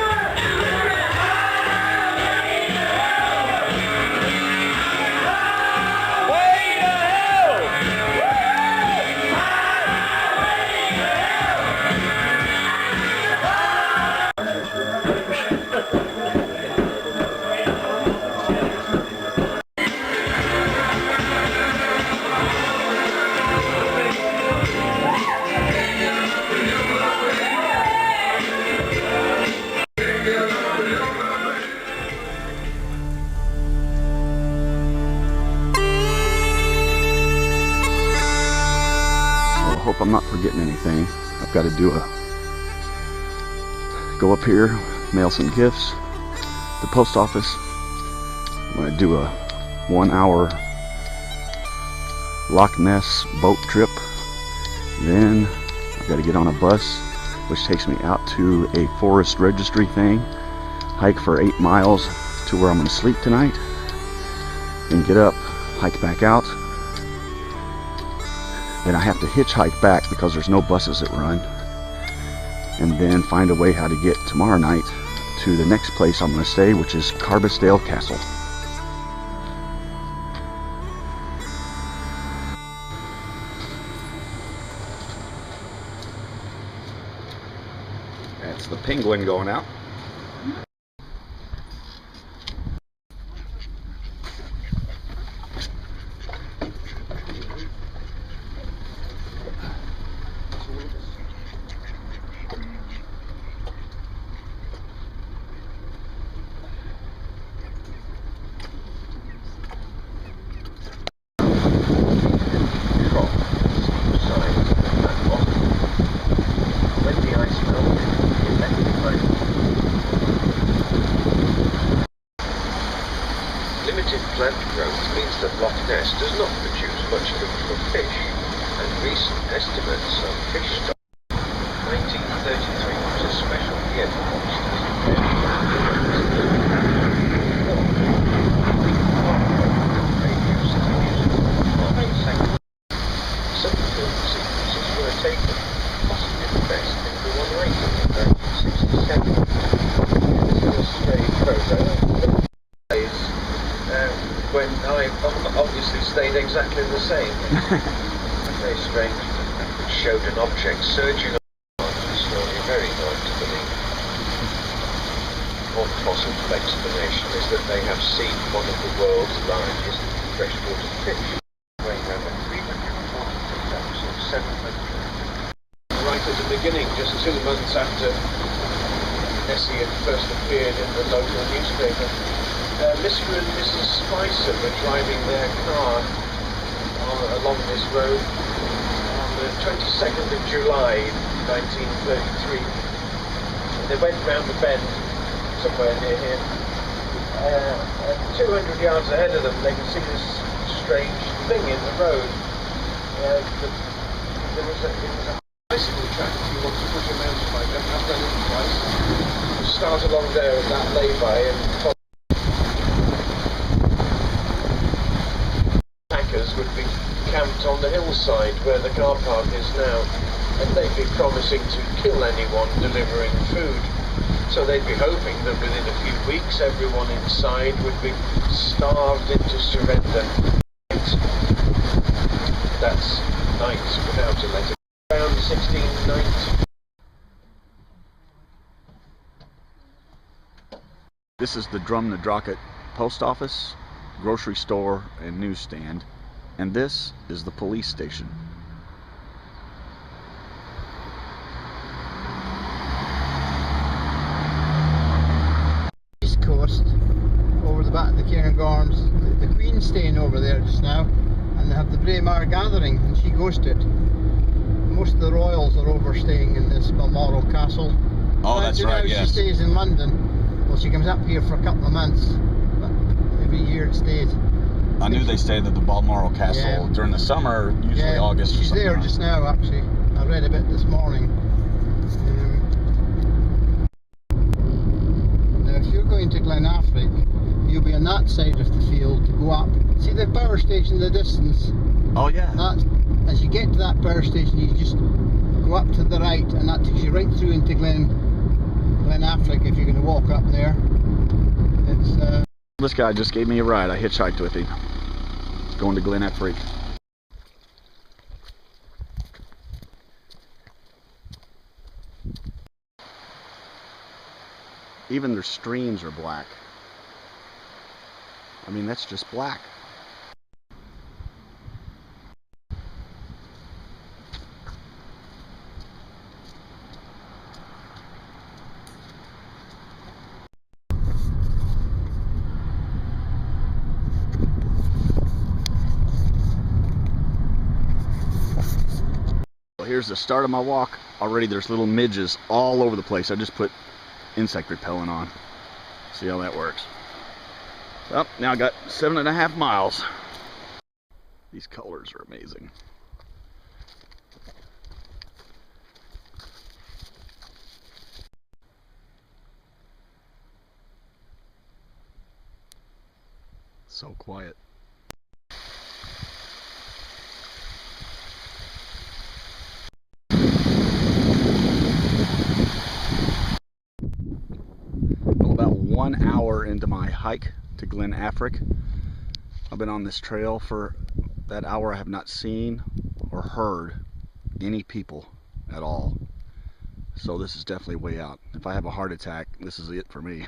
I hope I'm not forgetting anything. I've got to go up here, mail some gifts to the post office. I'm going to do a 1-hour Loch Ness boat trip. Then I've got to get on a bus which takes me out to a forest registry thing, hike for 8 miles to where I'm going to sleep tonight, then get up, hike back out. Then I have to hitchhike back because there's no buses that run, and then find a way how to get tomorrow night to the next place I'm going to stay, which is Carbisdale Castle. That's the Penguin going out. Limited plant growth means that Loch Ness does not produce much food for fish, and recent estimates of fish stock. 1933 was a special year for oysters. Some film sequences were taken, possibly the best in the one rating in 1967. This is a strange photo. When I obviously stayed exactly the same. Very strange. It showed an object surging on the story, very hard to believe. One possible explanation is that they have seen one of the world's largest freshwater fish, weighing over 343,700. Right at the beginning, just 2 months after Nessie had first appeared in the local newspaper, Mr. and Mrs. Spicer were driving their car along this road on the 22nd of July 1933. They went round the bend somewhere near here. 200 yards ahead of them they could see this strange thing in the road. It was a bicycle track if you want to push a mountain bike. I've done it twice. You start along there at that lay-by and follow. Would be camped on the hillside where the car park is now, and they'd be promising to kill anyone delivering food. So they'd be hoping that within a few weeks everyone inside would be starved into surrender. That's night without a letter. Around 1690. This is the Drumnadrochit post office, grocery store, and newsstand. And this is the police station. East coast, over the back of the Cairngorms. The Queen's staying over there just now, and they have the Braemar gathering, and she ghosted. Most of the royals are overstaying in this Balmoral Castle. Oh, that's right, yes. She stays in London. Well, she comes up here for a couple of months, but every year it stays. I knew they stayed at the Balmoral Castle during the summer, usually August or she's something. There just now, actually. I read a bit this morning. Now, if you're going to Glenafric, you'll be on that side of the field to go up. See the power station in the distance? Oh, yeah. As you get to that power station, you just go up to the right, and that takes you right through into Glenafric if you're going to walk up there. It's This guy just gave me a ride. I hitchhiked with him. Going to Glenafric. Even their streams are black. I mean, that's just black. Here's the start of my walk. Already there's little midges all over the place. I just put insect repellent on. See how that works. Well, now I got 7.5 miles. These colors are amazing. So quiet. About 1 hour into my hike to Glenafric. I've been on this trail for that hour. I have not seen or heard any people at all. So this is definitely way out. If I have a heart attack, this is it for me.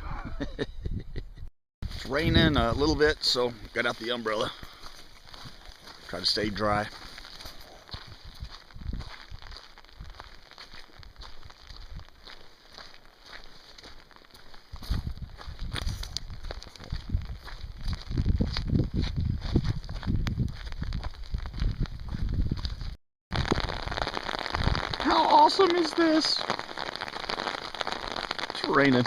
It's raining a little bit, so got out the umbrella. Try to stay dry. How awesome is this? It's raining.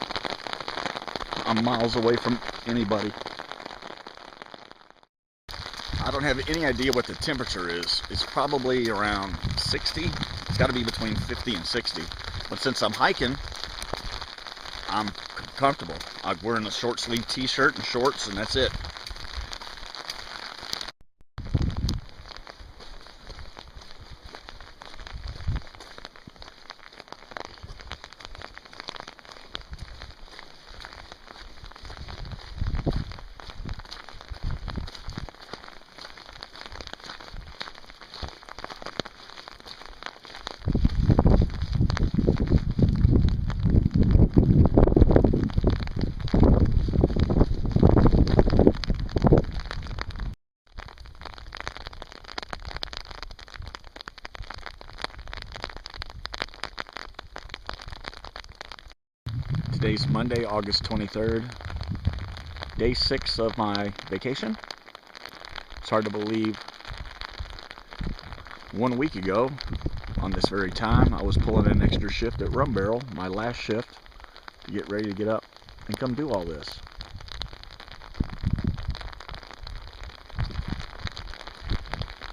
I'm miles away from anybody. I don't have any idea what the temperature is. It's probably around 60. It's got to be between 50 and 60. But since I'm hiking, I'm comfortable. I'm wearing a short sleeve t-shirt and shorts, and that's it. Today's Monday, August 23rd, day 6 of my vacation. It's hard to believe 1 week ago, on this very time, I was pulling an extra shift at Rum Barrel, my last shift, to get ready to get up and come do all this.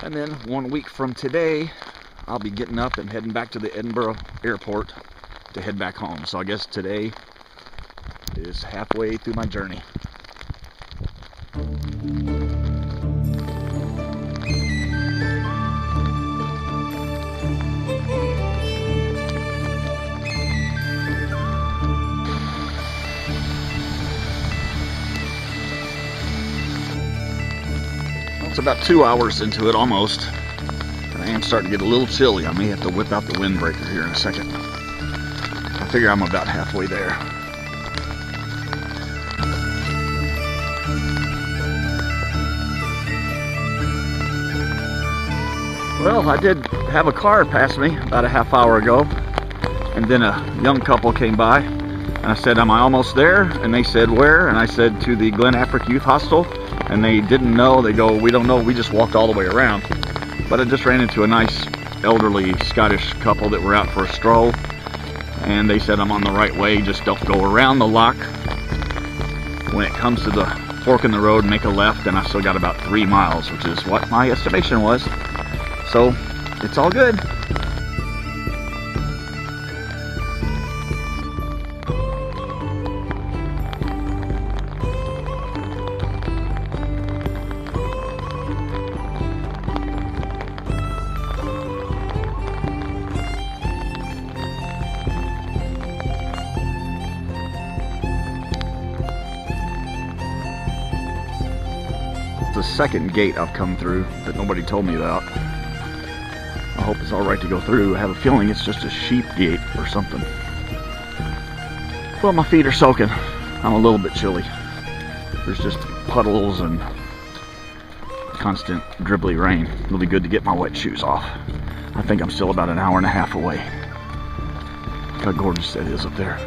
And then 1 week from today, I'll be getting up and heading back to the Edinburgh airport to head back home. So I guess today is halfway through my journey. It's about 2 hours into it almost, and I am starting to get a little chilly. I may have to whip out the windbreaker here in a second. I figure I'm about halfway there. Well, I did have a car pass me about a half hour ago, and then a young couple came by, And I said, am I almost there? And they said, where? And I said, to the Glen Afric Youth Hostel. And they didn't know. They go, we don't know. We just walked all the way around. But I just ran into a nice elderly Scottish couple that were out for a stroll. And they said, I'm on the right way. Just don't go around the lock. When it comes to the fork in the road, make a left. And I still got about 3 miles, which is what my estimation was. So it's all good. The second gate I've come through that nobody told me about. I hope it's alright to go through. I have a feeling it's just a sheep gate or something. Well, my feet are soaking. I'm a little bit chilly. There's just puddles and constant dribbly rain. It'll be good to get my wet shoes off. I think I'm still about an hour and a half away. Look how gorgeous that is up there.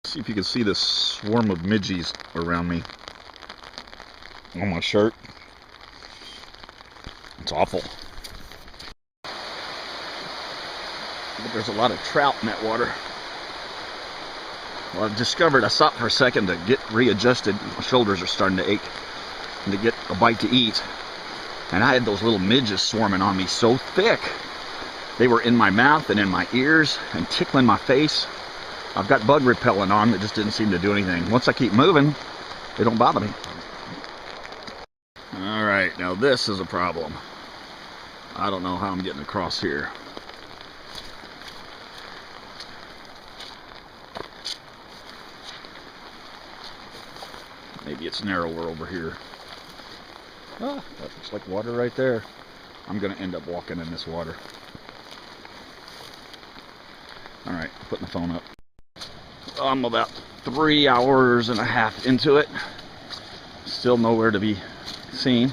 See if you can see this swarm of midges around me on my shirt. It's awful. But there's a lot of trout in that water. Well, I've discovered, I stopped for a second to get readjusted. My shoulders are starting to ache and to get a bite to eat. And I had those little midges swarming on me so thick. They were in my mouth and in my ears and tickling my face. I've got bug repellent on that just didn't seem to do anything. Once I keep moving, they don't bother me. Alright, now this is a problem. I don't know how I'm getting across here. Maybe it's narrower over here. Ah, that looks like water right there. I'm going to end up walking in this water. Alright, putting the phone up. I'm about 3 hours and a half into it. Still nowhere to be seen.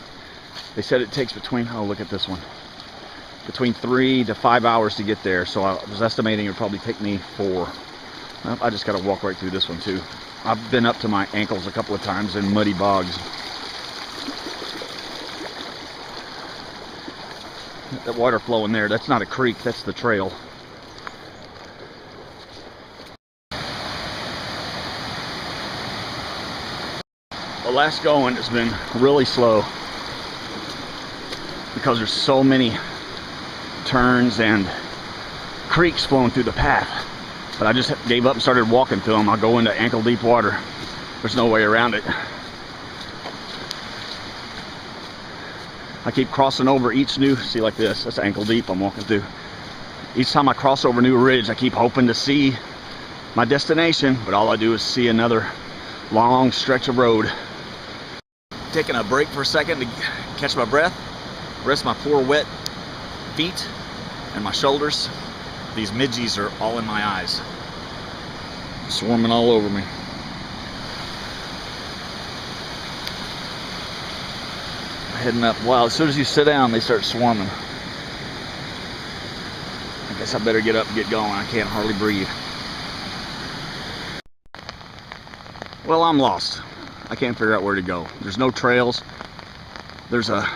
They said it takes between, oh look at this one, between 3 to 5 hours to get there. So I was estimating it would probably take me 4. Well, I just got to walk right through this one too. I've been up to my ankles a couple of times in muddy bogs. That water flowing there, that's not a creek, that's the trail. The last going has been really slow because there's so many turns and creeks flowing through the path. But I just gave up and started walking through them. I'll go into ankle deep water. There's no way around it. I keep crossing over each new, see like this, that's ankle deep I'm walking through. Each time I cross over a new ridge, I keep hoping to see my destination, but all I do is see another long stretch of road. Taking a break for a second to catch my breath, rest my poor wet feet and my shoulders. These midges are all in my eyes, swarming all over me. Heading up. Wow, as soon as you sit down, they start swarming. I guess I better get up and get going. I can't hardly breathe. Well, I'm lost. I can't figure out where to go. There's no trails. There's a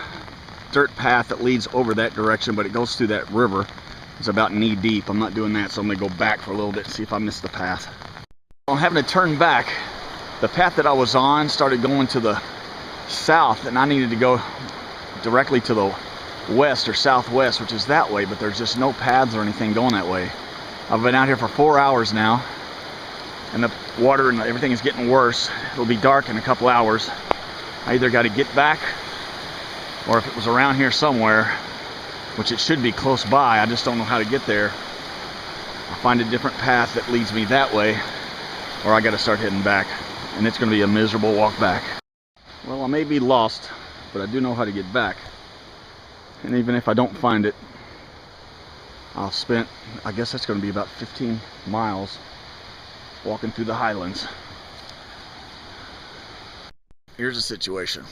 dirt path that leads over that direction, but it goes through that river. It's about knee deep. I'm not doing that, so I'm gonna go back for a little bit and see if I missed the path. I'm having to turn back. The path that I was on started going to the south, and I needed to go directly to the west or southwest, which is that way, but there's just no paths or anything going that way. I've been out here for 4 hours now, and the water and everything is getting worse. It'll be dark in a couple hours. I either got to get back, or if it was around here somewhere, which it should be close by, I just don't know how to get there, I'll find a different path that leads me that way, or I got to start heading back, and it's going to be a miserable walk back. Well, I may be lost, but I do know how to get back. And even if I don't find it, I'll spend, I guess that's going to be about 15 miles walking through the Highlands. Here's the situation.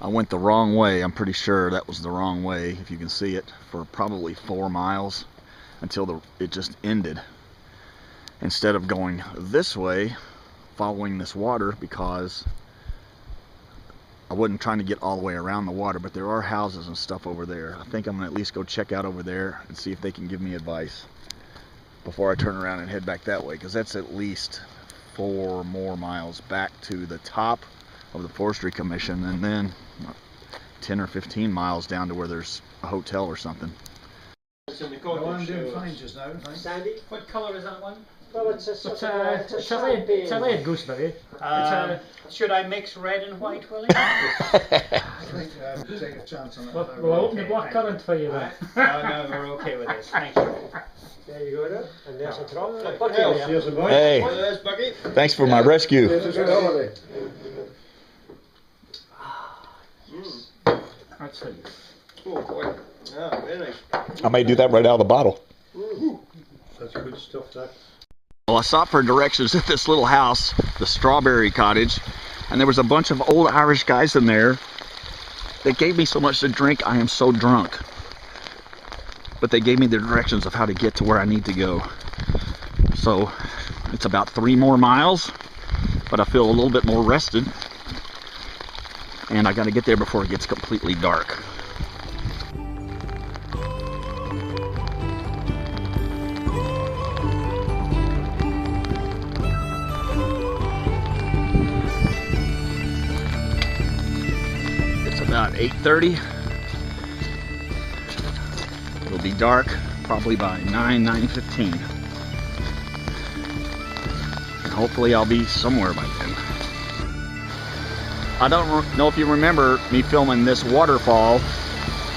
I went the wrong way. I'm pretty sure that was the wrong way, if you can see it, for probably 4 miles until it just ended. Instead of going this way, following this water, because I wasn't trying to get all the way around the water, but there are houses and stuff over there. I think I'm gonna at least go check out over there and see if they can give me advice before I turn around and head back that way, because that's at least 4 more miles back to the top of the Forestry Commission, and then 10 or 15 miles down to where there's a hotel or something. No, I'm doing fine just now. Sandy? What colour is that one? Well, it's a red gooseberry. Should I mix red and white, Willie? I think take a chance on it. We'll open the black currant for you then. No, we're okay with this. Thank you. There you go, there. And there's a drop. Here's a boy. Hey, There's Bucky. thanks for my rescue. Here's a good holiday. That's it. Oh boy. Yeah, very nice. I may do that right out of the bottle. That's good stuff, that. Well, I stopped for directions at this little house, the Strawberry Cottage, and there was a bunch of old Irish guys in there that gave me so much to drink, I am so drunk. But they gave me the directions of how to get to where I need to go. So, it's about 3 more miles, but I feel a little bit more rested. And I gotta get there before it gets completely dark. About 8:30. It'll be dark probably by 9:15. And hopefully I'll be somewhere by then. I don't know if you remember me filming this waterfall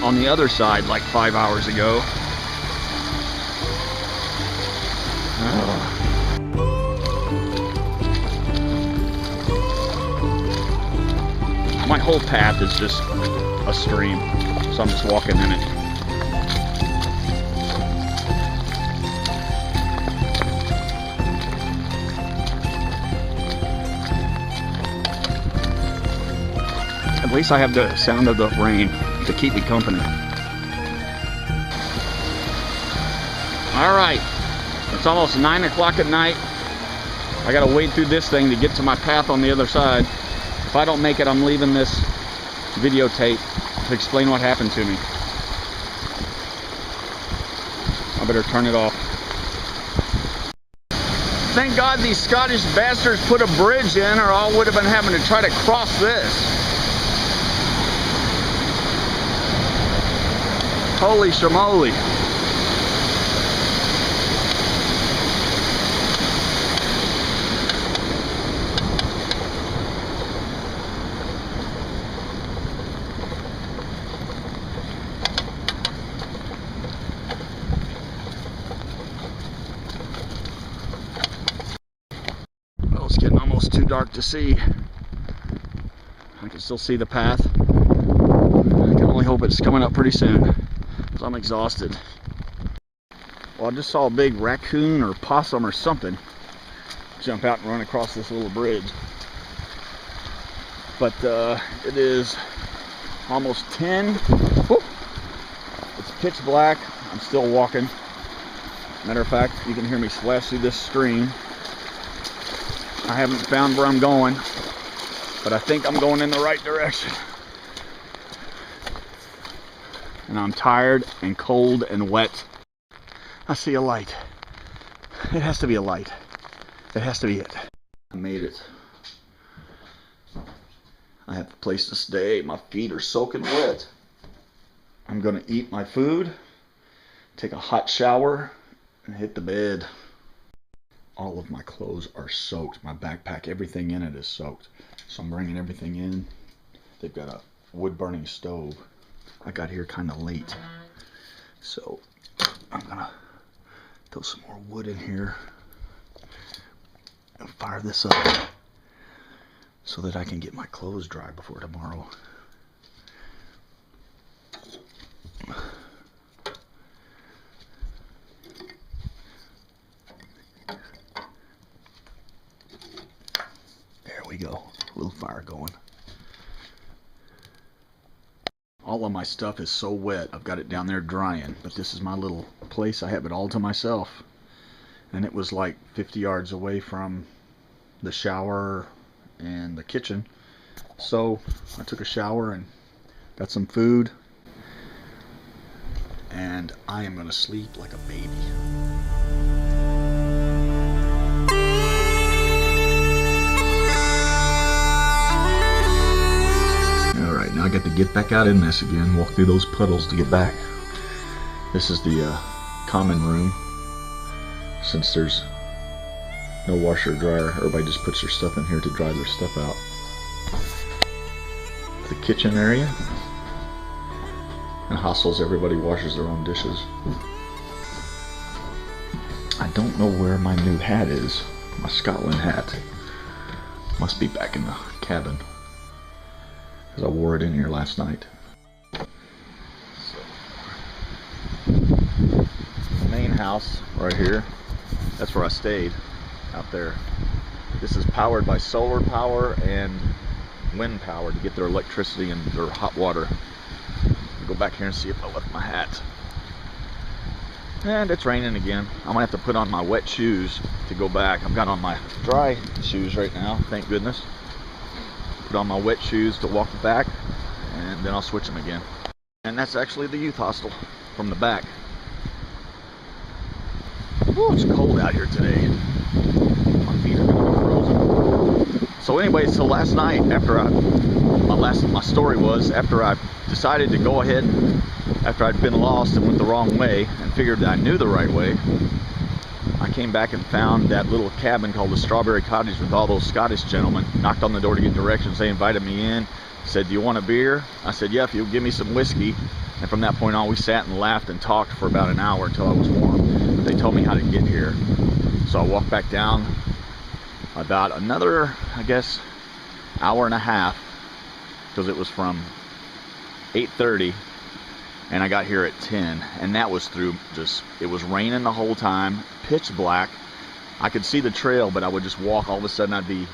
on the other side like 5 hours ago. My whole path is just a stream, so I'm just walking in it. At least I have the sound of the rain to keep me company. All right, it's almost 9 o'clock at night. I gotta wade through this thing to get to my path on the other side. If I don't make it, I'm leaving this videotape to explain what happened to me. I better turn it off. Thank God these Scottish bastards put a bridge in, or I would have been having to try to cross this. Holy shamoly. It's getting almost too dark to see. I can still see the path. I can only hope it's coming up pretty soon, because I'm exhausted. Well, I just saw a big raccoon or possum or something jump out and run across this little bridge. But it is almost 10. Woo! It's pitch black. I'm still walking. Matter of fact, you can hear me splash through this stream. I haven't found where I'm going, but I think I'm going in the right direction. And I'm tired and cold and wet. I see a light. It has to be a light. It has to be it. I made it. I have a place to stay. My feet are soaking wet. I'm gonna eat my food, take a hot shower, and hit the bed. All of my clothes are soaked. My backpack, everything in it is soaked. So I'm bringing everything in. They've got a wood burning stove. I got here kind of late. So I'm gonna throw some more wood in here and fire this up so that I can get my clothes dry before tomorrow. There we go, a little fire going. All of my stuff is so wet, I've got it down there drying, but this is my little place. I have it all to myself. And it was like 50 yards away from the shower and the kitchen. So I took a shower and got some food. And I am gonna sleep like a baby. Alright, now I got to get back out in this again, walk through those puddles to get back. This is the common room. Since there's no washer or dryer, everybody just puts their stuff in here to dry their stuff out. The kitchen area. In hostels, everybody washes their own dishes. I don't know where my new hat is. My Scotland hat. Must be back in the cabin, because I wore it in here last night. So, the main house right here. That's where I stayed, out there. This is powered by solar power and wind power to get their electricity and their hot water. I'll go back here and see if I left my hat. And it's raining again. I'm gonna have to put on my wet shoes to go back. I've got on my dry shoes right now, thank goodness. Put on my wet shoes to walk back, and then I'll switch them again. And that's actually the youth hostel from the back. Woo, it's cold out here today. My feet are gonna be frozen. So anyway, so last night, after my story was, after I decided to go ahead, after I'd been lost and went the wrong way and figured that I knew the right way, I came back and found that little cabin called the Strawberry Cottage with all those Scottish gentlemen. Knocked on the door to get directions. They invited me in, said, "Do you want a beer?" I said, "Yeah, if you'll give me some whiskey." And from that point on, we sat and laughed and talked for about an hour until I was warm. But they told me how to get here. So I walked back down about another, I guess, hour and a half, because it was from 8:30 and I got here at 10, and that was through just, it was raining the whole time, pitch black. I could see the trail, but I would just walk, all of a sudden I'd be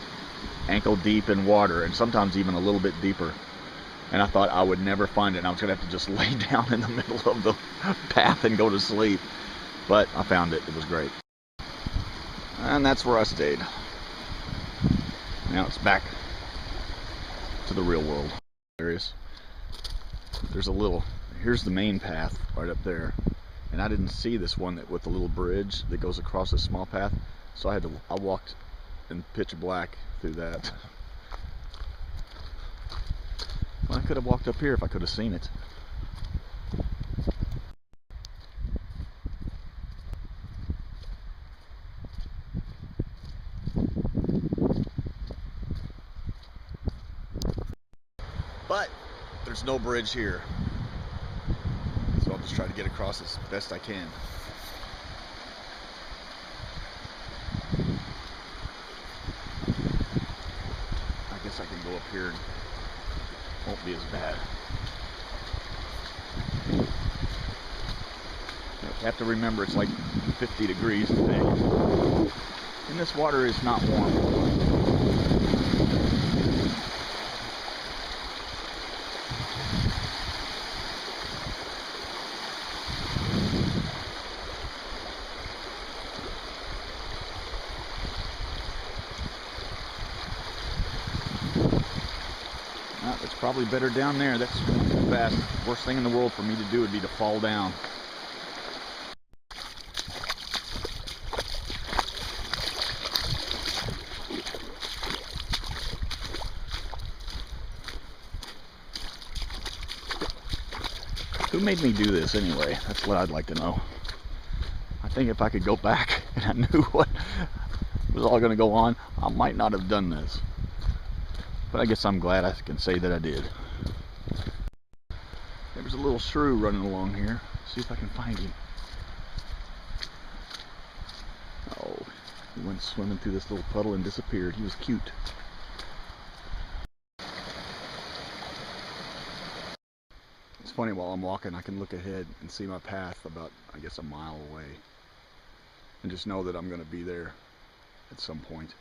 ankle deep in water, and sometimes even a little bit deeper. And I thought I would never find it, and I was gonna have to just lay down in the middle of the path and go to sleep. But I found it. It was great. And that's where I stayed. Now it's back to the real world. There's a little, here's the main path right up there. And I didn't see this one with the little bridge that goes across this small path. So I walked in pitch black through that. Well, I could have walked up here if I could have seen it. But there's no bridge here, so I'll just try to get across as best I can. I guess I can go up here and it won't be as bad. You have to remember it's like 50 degrees today, and this water is not warm. It's probably better down there. That's going too fast. Worst thing in the world for me to do would be to fall down. Who made me do this anyway? That's what I'd like to know. I think if I could go back and I knew what was all going to go on, I might not have done this. But I guess I'm glad I can say that I did. There's a little shrew running along here. See if I can find him. Oh, he went swimming through this little puddle and disappeared. He was cute. It's funny, while I'm walking, I can look ahead and see my path about, I guess, a mile away. And just know that I'm going to be there at some point.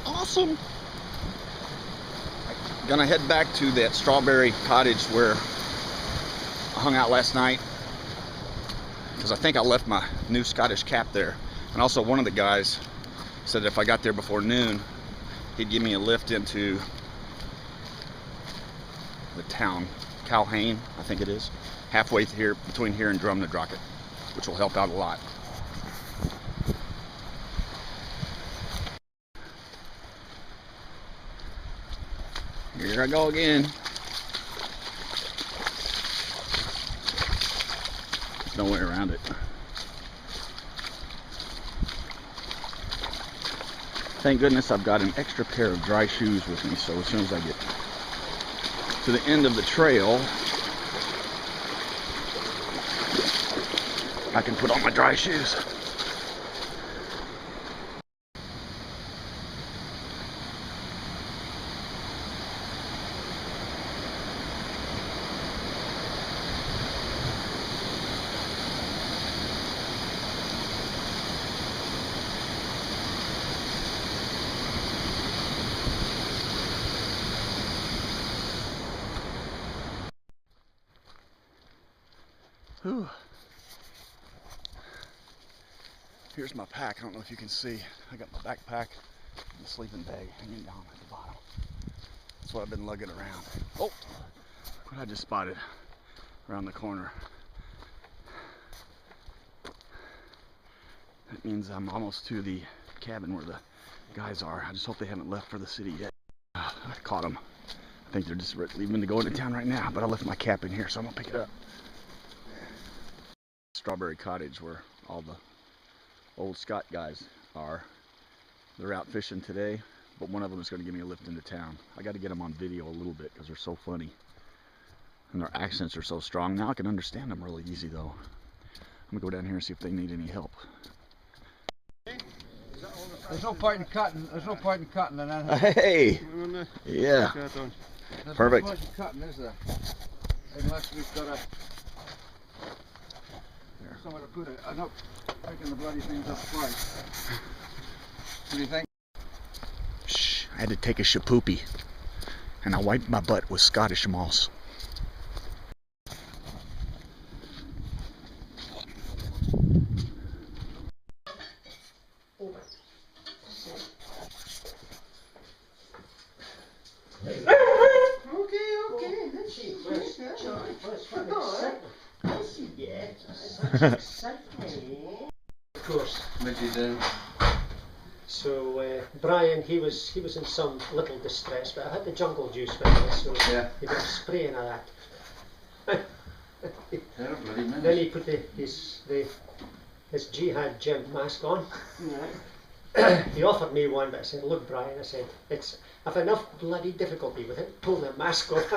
Awesome. Gonna head back to that strawberry cottage where I hung out last night, because I think I left my new Scottish cap there. And also, one of the guys said that if I got there before noon, he'd give me a lift into the town, Calhane, I think it is, halfway here between here and Drumnadrocket, which will help out a lot. Here I go again. There's no way around it. Thank goodness I've got an extra pair of dry shoes with me, so as soon as I get to the end of the trail, I can put on my dry shoes. Whew. Here's my pack. I don't know if you can see. I got my backpack and the sleeping bag hanging down at the bottom. That's what I've been lugging around. Oh, what I just spotted around the corner. That means I'm almost to the cabin where the guys are. I just hope they haven't left for the city yet. I caught them. I think they're just leaving to go into town right now, but I left my cap in here, so I'm gonna pick it up. Strawberry Cottage, where all the old Scott guys are. They're out fishing today, but one of them is going to give me a lift into town. I got to get them on video a little bit because they're so funny and their accents are so strong. Now I can understand them really easy though. I'm gonna go down here and see if they need any help. There's no point in cutting. There's no point in cutting and then. Hey, yeah, perfect. There's no point in cutting, is there? Unless we've got a somewhere to put it. I'm not picking the bloody things up twice. What do you think? Shh, I had to take a shapoopy and I wiped my butt with Scottish moss. Of course. What did you do? So Brian, he was in some little distress, but I had the jungle juice with me, so yeah. he got a spraying of that. Then he put his jihad gym mask on. Right. He offered me one, but I said, "Look, Brian," I said, "I've enough bloody difficulty with it. Pull the mask off."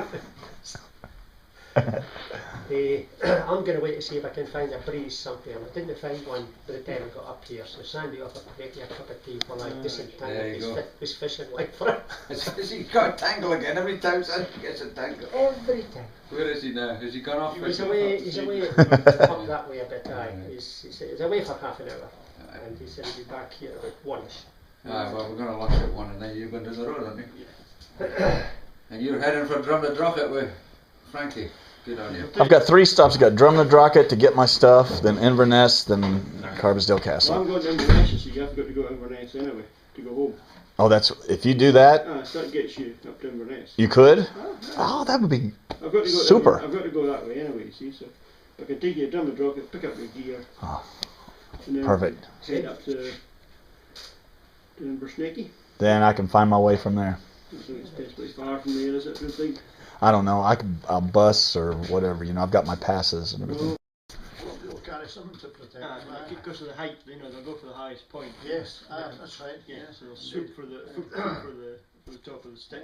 I'm going to wait to see if I can find a breeze somewhere. I didn't find one by the time I got up here, so Sandy offered to make me a cup of tea while I disentangled his fishing line for it. Has he got a tangle again every time Sandy gets a tangle? Every time. Where is he now? Has he gone off? He's away up that way a bit, he's away for half an hour, and he said he'd be back here about 1ish. Well, we're going to lunch at 1 and then you're going to the road, aren't you? And you're heading for Drumnadrochit with Frankie. Good on you. I've got 3 stops. I've got Drumnadrochit to get my stuff, then Inverness, then Carbisdale Castle. Well, I'm going to Inverness, so you've got to go to Inverness anyway, to go home. Oh, that's, if you do that, So that gets you up to Inverness. you could? Oh, that would be super. I've got to go that way anyway, you see, so I can take you to Drumnadrochit, pick up your gear. And then Perfect. head up to Inversnakie. Then I can find my way from there. So it's basically far from there, is it, do you think? I don't know. I'll bus or whatever. You know, I've got my passes and everything. We'll carry something to protect. Because of the height, you know, they'll go for the highest point. Yes, that's right. Yeah, so they'll shoot for the top of the stick.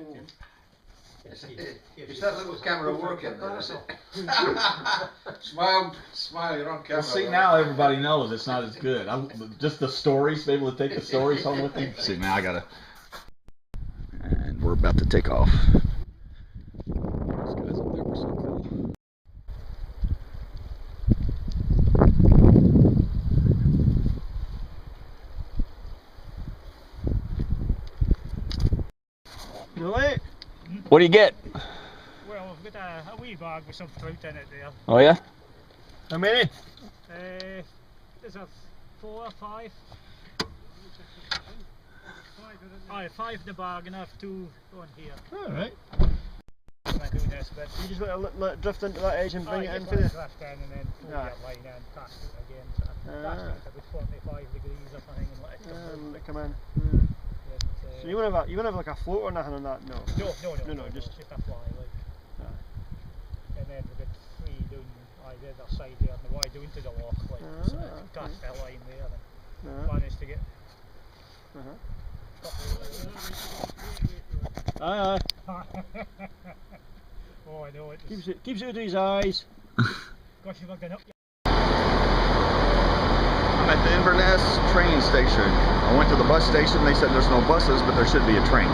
Is that little camera working there, is it? Smile, you're on camera. Well, see, now everybody knows it's not as good. Just the stories, be able to take the stories home with me. See, now I gotta. And we're about to take off. Those guys up there were so cool. What do you get? Well, I've got a wee bag with some fruit in it there. Oh yeah? How many? There's a 4 or 5. 5 in the bag and I have 2 on here. Alright. Do this bit. You just want to let it drift into that edge and bring it in for the the... drift in and then pull your line in and cast it again. So cast it about 45 degrees or something and let it come in. So you won't have like a float or nothing on that? No, just a fly like. And then we've got 3 down the other side there and the way down to the lock like. So cast that line there and managed to get. Aye. Oh, I know it. Keeps it to his eyes. Gosh, you've gone up. I'm at the Inverness train station. I went to the bus station. They said there's no buses, but there should be a train.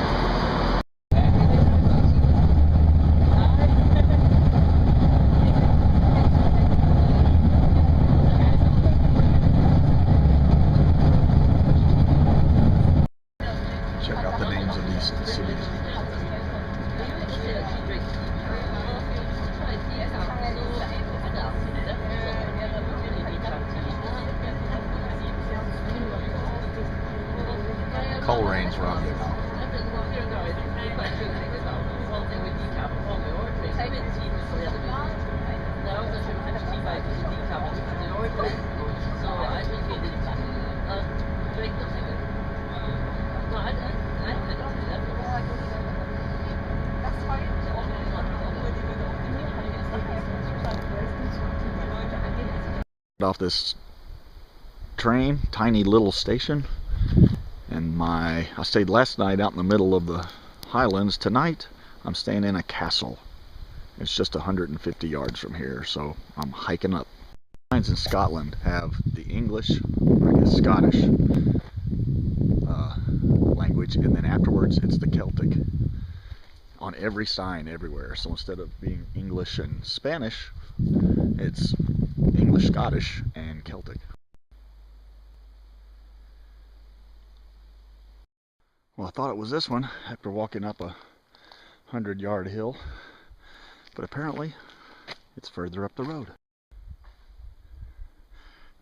Check out the names of these cities. Colerane's around here now. Off this train, tiny little station, and I stayed last night out in the middle of the Highlands. Tonight I'm staying in a castle. It's just 150 yards from here, so I'm hiking up. Lines in Scotland have the English, or I guess Scottish language, and then afterwards it's the Celtic on every sign everywhere. So instead of being English and Spanish, it's English, Scottish, and Celtic. Well, I thought it was this one after walking up a 100-yard hill, but apparently it's further up the road.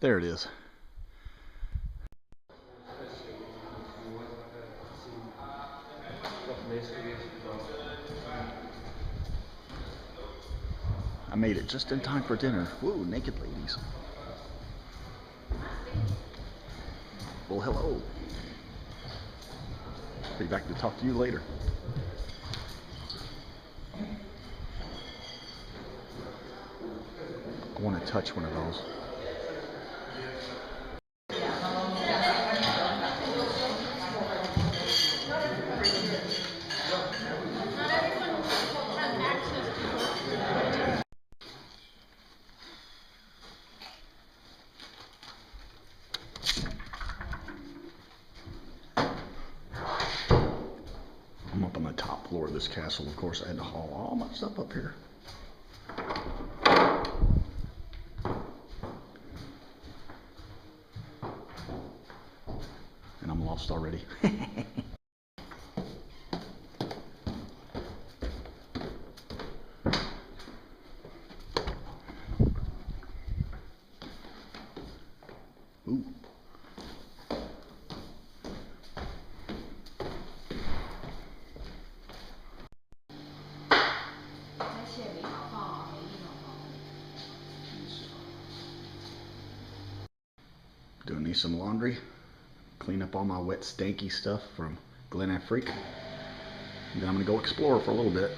There it is. I made it just in time for dinner. Woo, naked ladies. Well, hello. Be back to talk to you later. I want to touch one of those. top floor of this castle. Of course, I had to haul all my stuff up here. And I'm lost already. Ooh. Doing me some laundry, clean up all my wet stanky stuff from Glen Afrique, and then I'm gonna go explore for a little bit.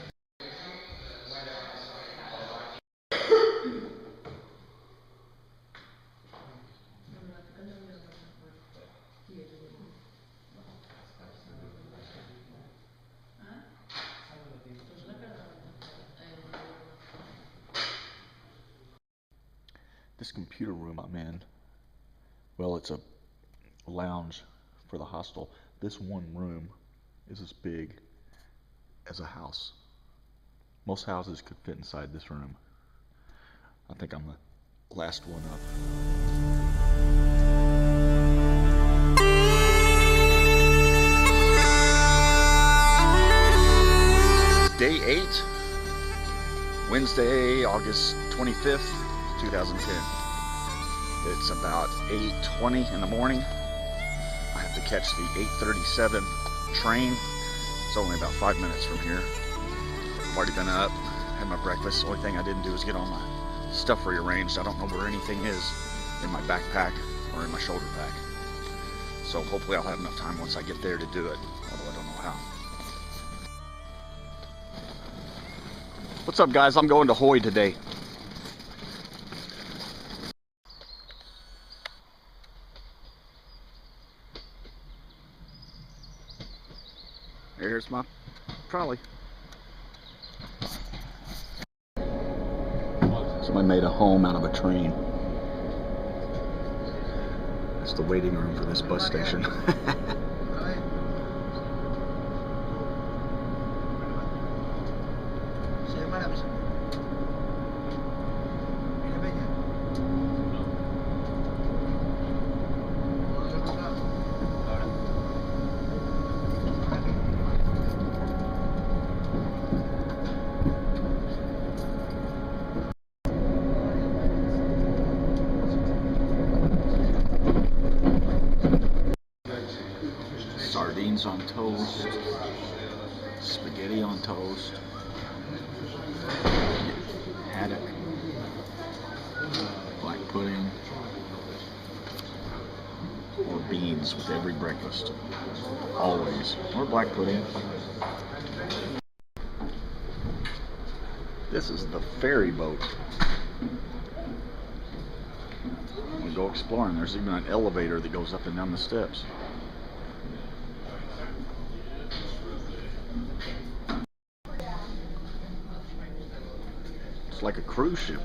This computer room I'm in, well, it's a lounge for the hostel. This one room is as big as a house. Most houses could fit inside this room. I think I'm the last one up. Day 8, Wednesday, August 25th, 2010. It's about 8:20 in the morning. I have to catch the 8:37 train. It's only about 5 minutes from here. I've already been up, had my breakfast. The only thing I didn't do is get all my stuff rearranged. I don't know where anything is in my backpack or in my shoulder pack. So hopefully I'll have enough time once I get there to do it, although I don't know how. What's up, guys? I'm going to Hoy today. Here's my trolley. Somebody made a home out of a train. It's the waiting room for this bus station. Sardines on toast, spaghetti on toast, haddock, black pudding, or beans with every breakfast, always, or black pudding. This is the ferry boat. We go exploring. There's even an elevator that goes up and down the steps. It's like a cruise ship.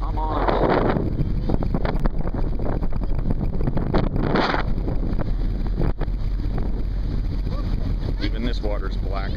I'm on a boat. Even this water's black.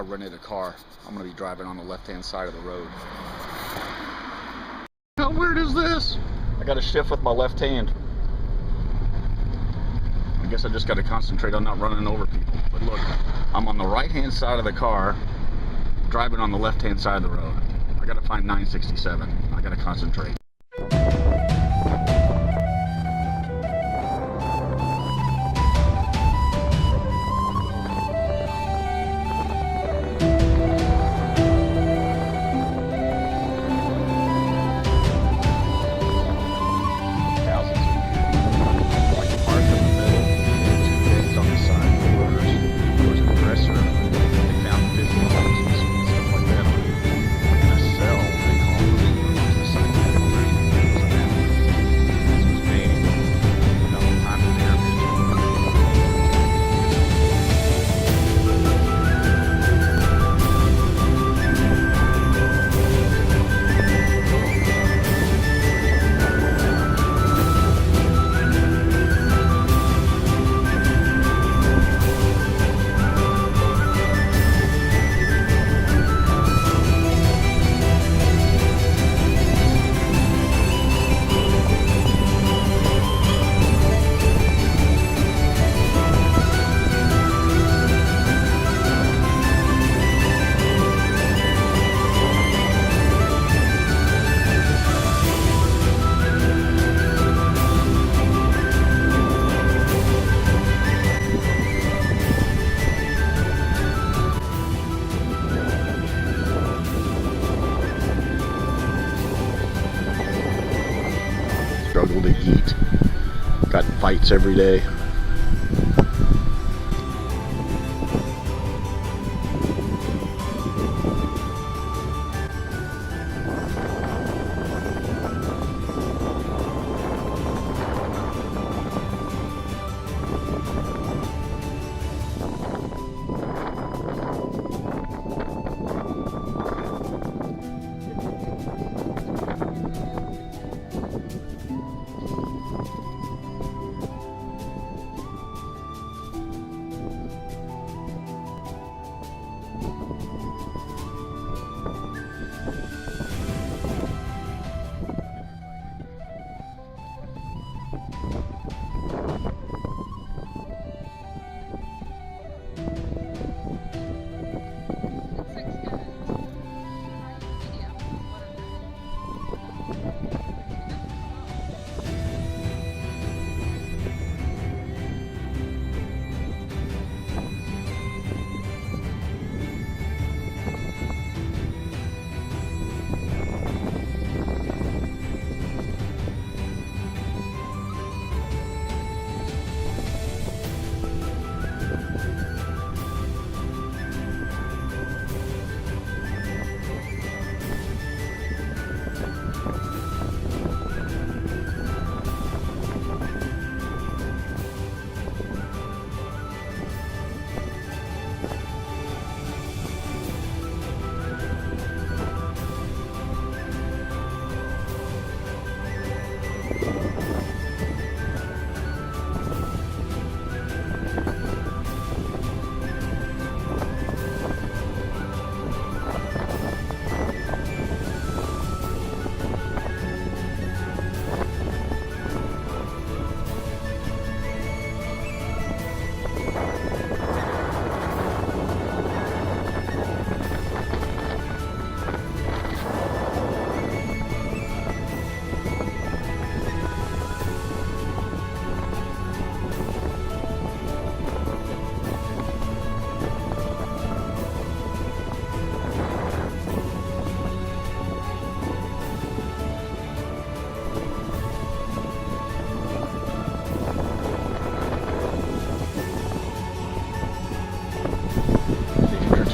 rented a car. I'm going to be driving on the left-hand side of the road. How weird is this? I got to shift with my left hand. I guess I just got to concentrate on not running over people. But look, I'm on the right-hand side of the car, driving on the left-hand side of the road. I got to find 967. I got to concentrate. Struggle to eat. Got fights every day.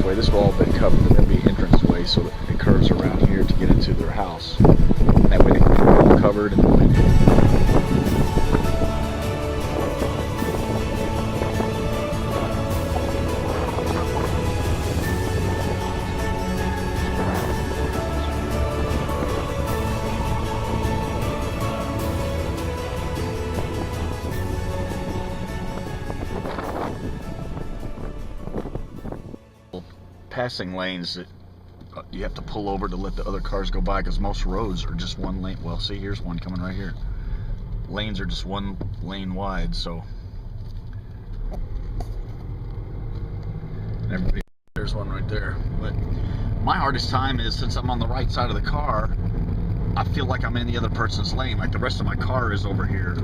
This will all have been covered, but there'll be an entranceway so that it curves around here to get into their house. That way they can be all covered and lighted. passing lanes that you have to pull over to let the other cars go by, because most roads are just one lane. Well, see, here's one coming right here. Lanes are just one lane wide, so everybody, there's one right there. But my hardest time is, since I'm on the right side of the car, I feel like I'm in the other person's lane, like the rest of my car is over here.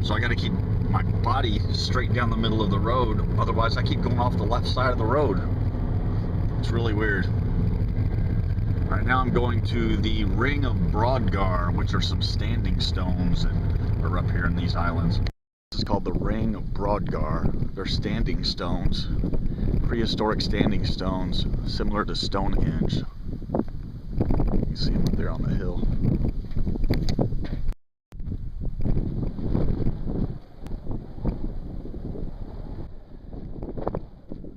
So I got to keep my body straight down the middle of the road, otherwise I keep going off the left side of the road. It's really weird. Alright, now I'm going to the Ring of Brodgar, which are some standing stones that are up here in these islands. This is called the Ring of Brodgar. They're standing stones, prehistoric standing stones, similar to Stonehenge. You can see them up there on the hill.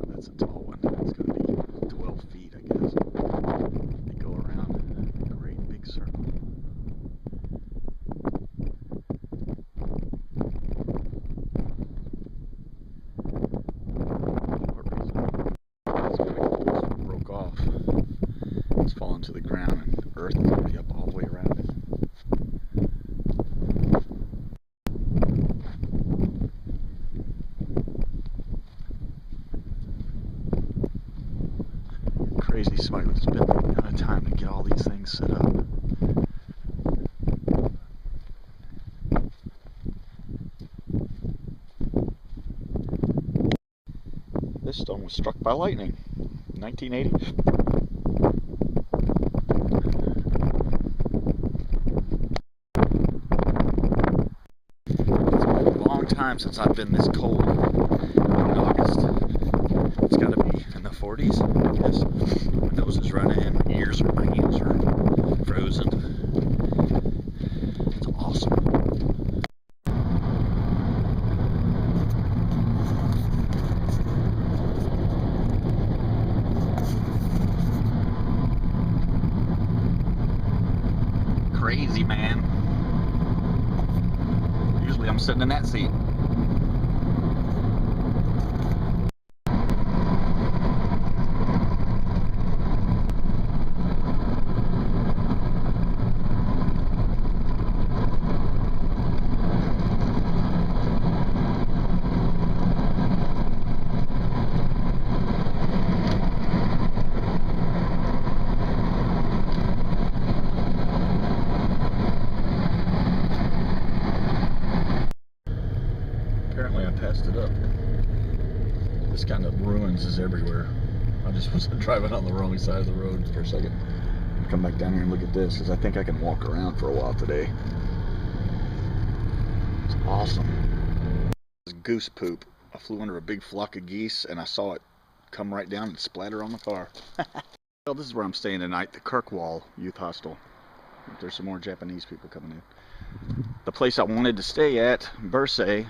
That's a tall one. It's going to be 12 feet, I guess. They go around a great big circle. Broke off. It's fallen to the ground, and earth is going to be up all the way around it. Crazy somebody would spend the amount of time to get all these things set up. This stone was struck by lightning in 1980. It's been a long time since I've been this cold in August. It's got to be in the 40s, I guess. My nose is running, my ears or my hands are frozen. It's awesome. Crazy, man. Usually I'm sitting in that seat. Apparently I passed it up. This kind of ruins is everywhere. I just was driving on the wrong side of the road for a second. I'll come back down here and look at this, because I think I can walk around for a while today. It's awesome. This is goose poop. I flew under a big flock of geese and I saw it come right down and splatter on the car. Well, this is where I'm staying tonight, the Kirkwall Youth Hostel. There's some more Japanese people coming in. The place I wanted to stay at, Bursay,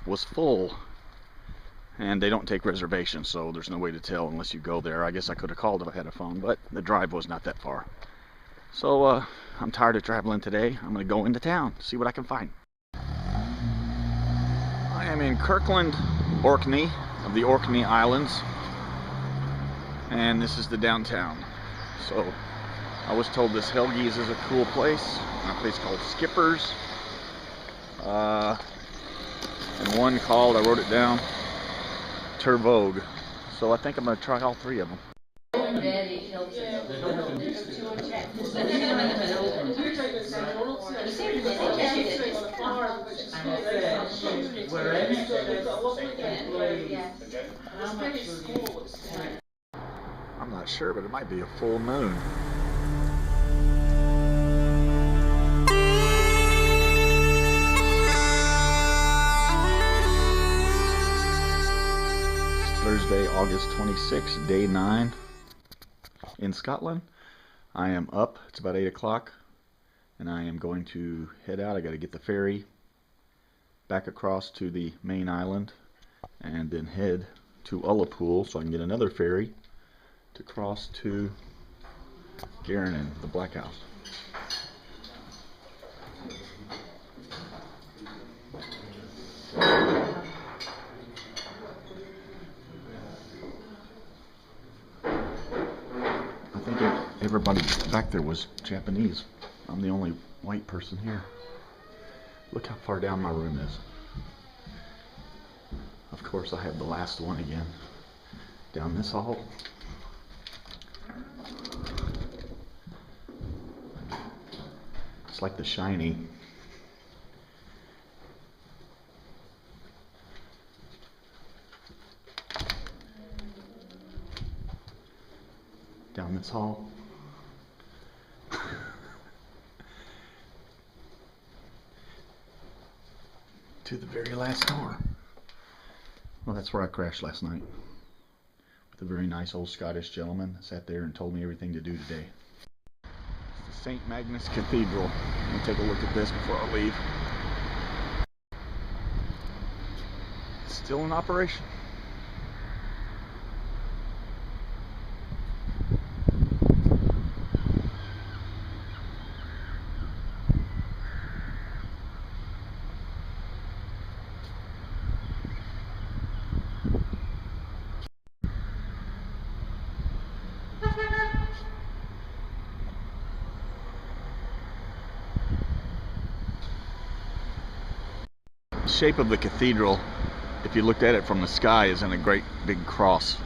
was full, and they don't take reservations, so there's no way to tell unless you go there. I guess I could have called if I had a phone, but the drive was not that far. So I'm tired of traveling today. I'm going to go into town, see what I can find. I am in Kirkland, Orkney, of the Orkney Islands, and this is the downtown. So I was told this Helgies is a cool place, a place called Skipper's. And one called, I wrote it down, Tervogue. So I think I'm going to try all three of them. I'm not sure, but it might be a full moon. Thursday, August 26th, day 9 in Scotland. I am up, it's about 8 o'clock, and I am going to head out. I got to get the ferry back across to the main island and then head to Ullapool so I can get another ferry to cross to Garranan, the Black House. Everybody back there was Japanese. I'm the only white person here. Look how far down my room is. Of course, I have the last one again. Down this hall. It's like The Shining. Down this hall. To the very last door. Well, that's where I crashed last night. With a very nice old Scottish gentleman that sat there and told me everything to do today. It's the St. Magnus Cathedral. Let me take a look at this before I leave. It's still in operation. The shape of the cathedral, if you looked at it from the sky, is in a great big cross.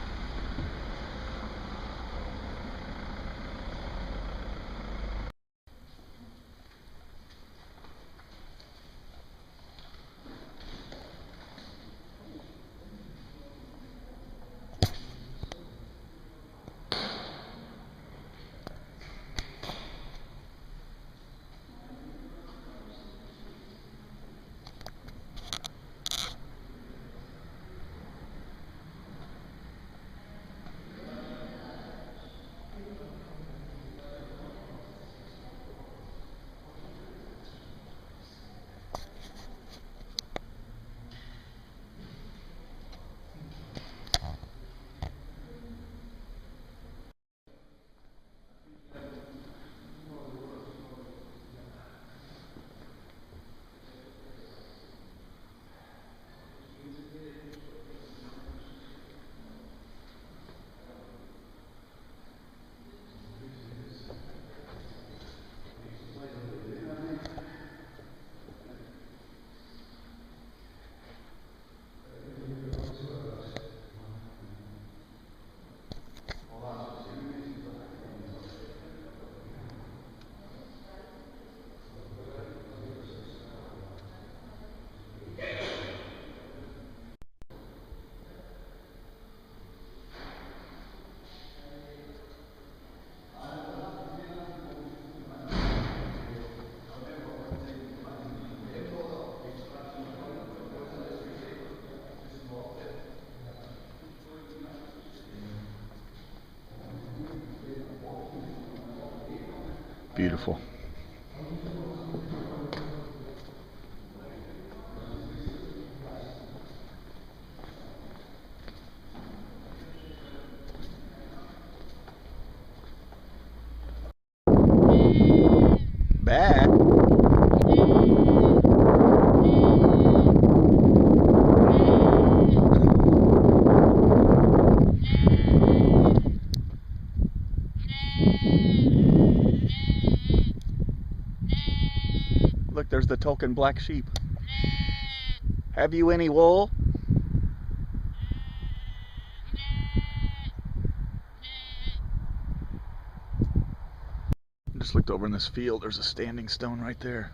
Beautiful. Back. Look, there's the token black sheep. Have you any wool? Just looked over in this field. There's a standing stone right there.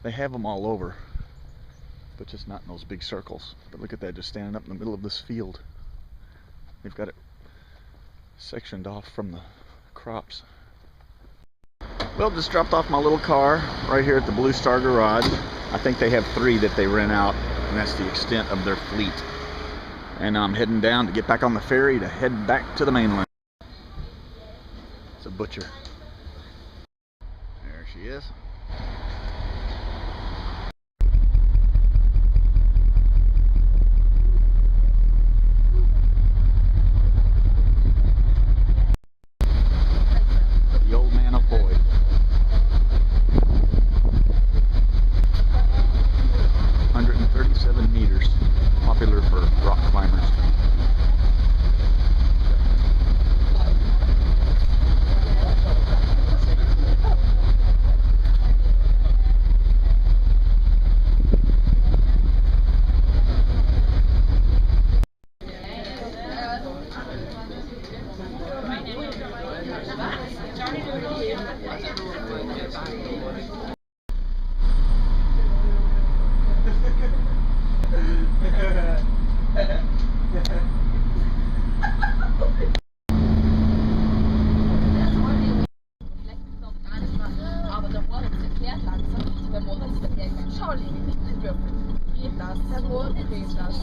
They have them all over, but just not in those big circles. But look at that, just standing up in the middle of this field. They've got it sectioned off from the crops. Well, just dropped off my little car right here at the Blue Star Garage. I think they have 3 that they rent out, and that's the extent of their fleet. And I'm heading down to get back on the ferry to head back to the mainland. It's a butcher. There she is. The old man of Boyd. Meters, popular for rock climbers. Aber der Moritz erklärt langsam, der Moritz ist der irgendwann Schauling, nicht den Würfel. Geht das? Der Moritz ist das.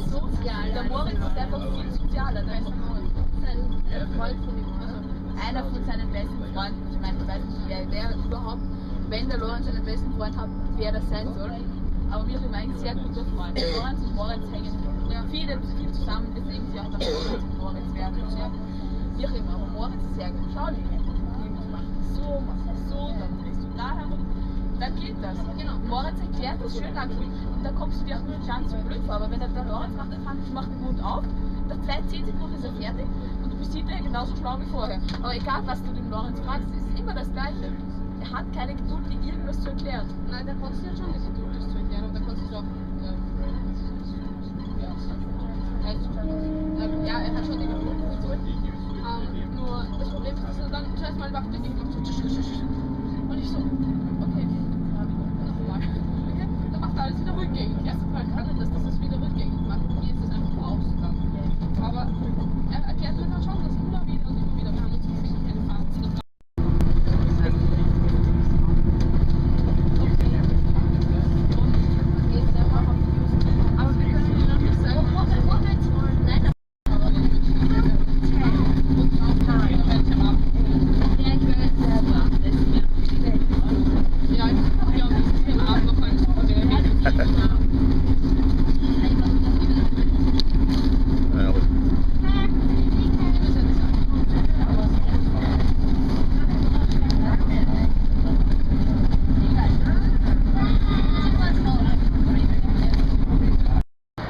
Der Moritz ist einfach viel sozialer. Der Moritz ist ein Freund von ihm, also einer von seinen besten Freunden. Ich meine, ich weiß nicht, wer überhaupt, wenn der Lorenz einen besten Freund hat, wer das sein soll. Aber wir sind eigentlich sehr guter Freund. Lorenz und Moritz hängen viel zusammen, deswegen sie auch der Moritz und Moritz werden. Ja. Wie auch immer, aber Moritz ist sehr gut. Schaulinie. Mach das so, dann drehst du da herum. Dann geht das. Genau. Moritz erklärt das schön langsam. Und da kommst du dir auch nicht ganz so blöd vor. Aber wenn der Lorenz macht, macht den Mund auf, nach 10 Sekunden ist er fertig und du bist hinterher genauso schlau wie vorher. Aber egal, was du dem Lorenz fragst, ist immer das Gleiche. Er hat keine Geduld, dir irgendwas zu erklären. Nein, der kannst du ja schon die Geduld, das zu erklären. Und da kannst du es auch. Ja, er hat schon die Geduld. Nur das Problem ist, dass er dann zuerst mal macht und ich so, okay, nochmal. Okay, dann macht er alles wieder rückgängig. Im ersten Fall kann er das, dass er es wieder rückgängig macht. Hier ist es einfach aus. Aber er erklärt mir dann schon, dass immer wieder und immer wieder, wir haben uns wirklich keine Fahrt. Aber wir können ihn noch nicht sagen.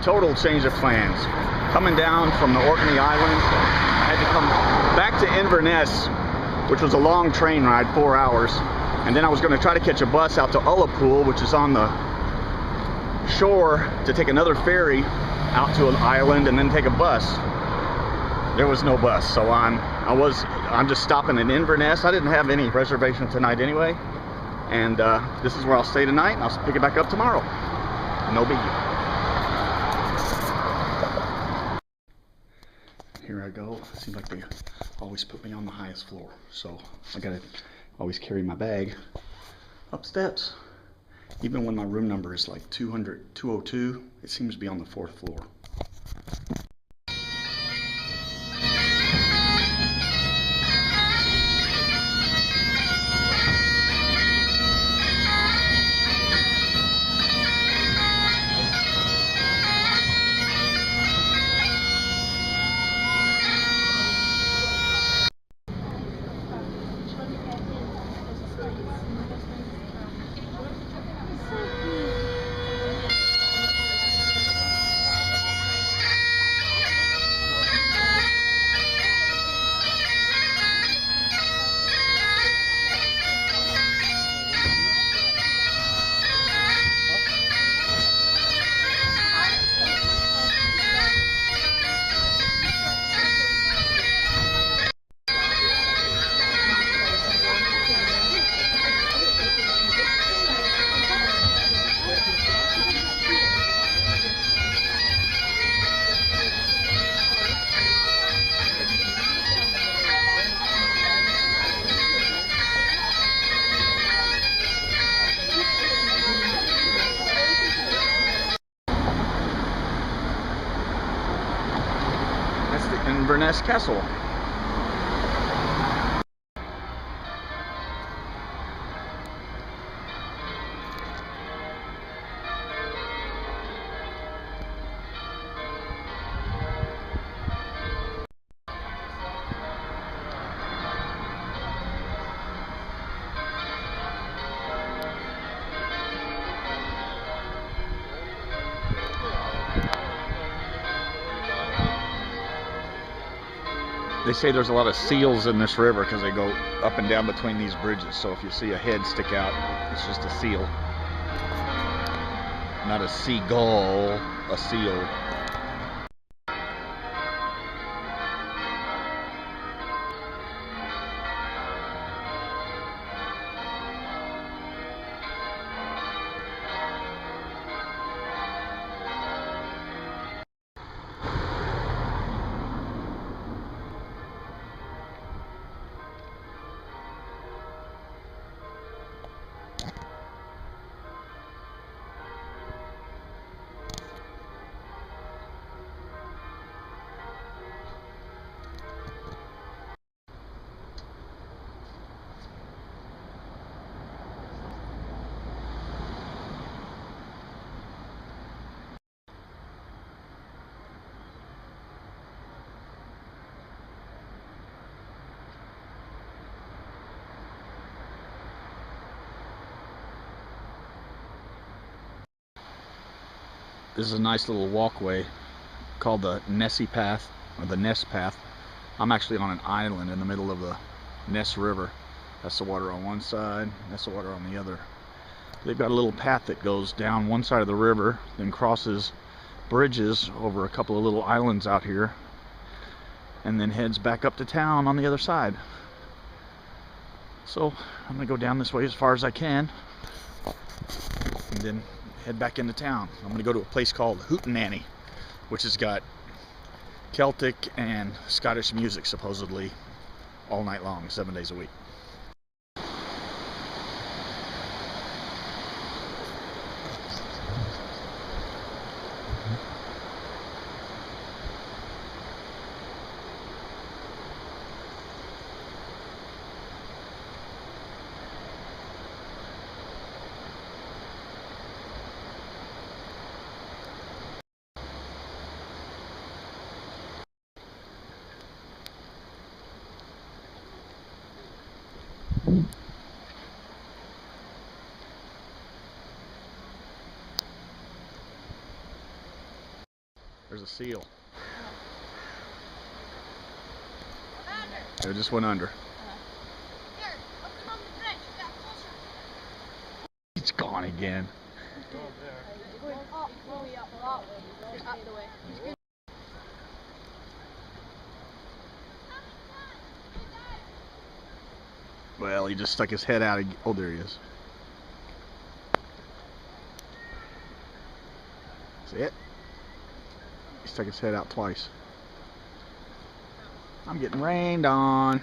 Total change of plans. Coming down from the Orkney Islands, I had to come back to Inverness, which was a long train ride, 4 hours. And then I was going to try to catch a bus out to Ullapool, which is on the shore, to take another ferry out to an island and then take a bus. There was no bus, so I'm just stopping in Inverness. I didn't have any reservation tonight anyway, and this is where I'll stay tonight, and I'll pick it back up tomorrow. No biggie. Here I go. It seems like they always put me on the highest floor, so I gotta always carry my bag up steps. Even when my room number is like 202, it seems to be on the 4th floor. Inverness Castle. They say there's a lot of seals in this river because they go up and down between these bridges. So if you see a head stick out, it's just a seal. Not a seagull, a seal. This is a nice little walkway called the Nessie Path, or the Ness Path. I'm actually on an island in the middle of the Ness River. That's the water on one side, that's the water on the other. They've got a little path that goes down one side of the river, then crosses bridges over a couple of little islands out here, and then heads back up to town on the other side. So I'm gonna go down this way as far as I can, and then head back into town. I'm gonna go to a place called Hootenanny, which has got Celtic and Scottish music supposedly all night long, 7 days a week. There's a seal. It just went under. It's gone again. Well, he just stuck his head out. Oh, there he is. See it? He stuck his head out twice. I'm getting rained on.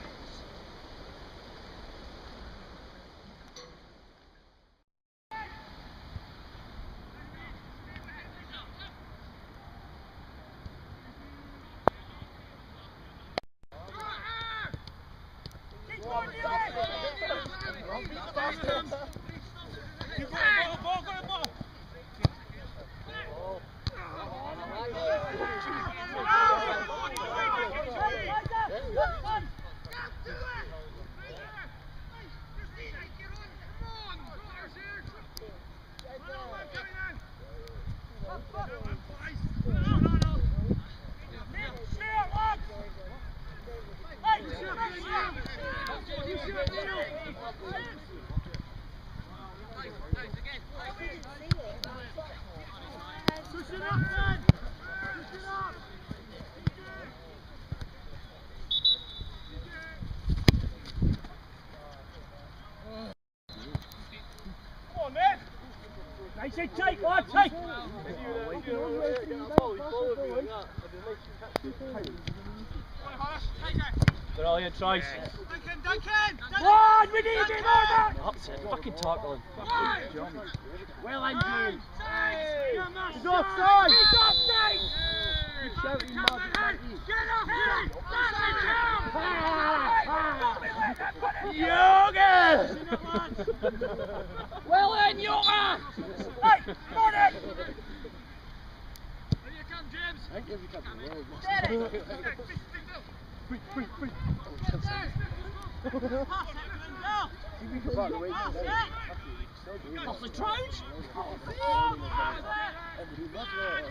Take one, take! Brilliant choice. One, we need it more! That's it, fucking tackling. Well, Andrew. He's offside! He's offside! Good shouting, Mark. Yoga! Well then, Yoga! Hey, come on in! Here you come, James! I give you a couple of words. Quick. Off the trout?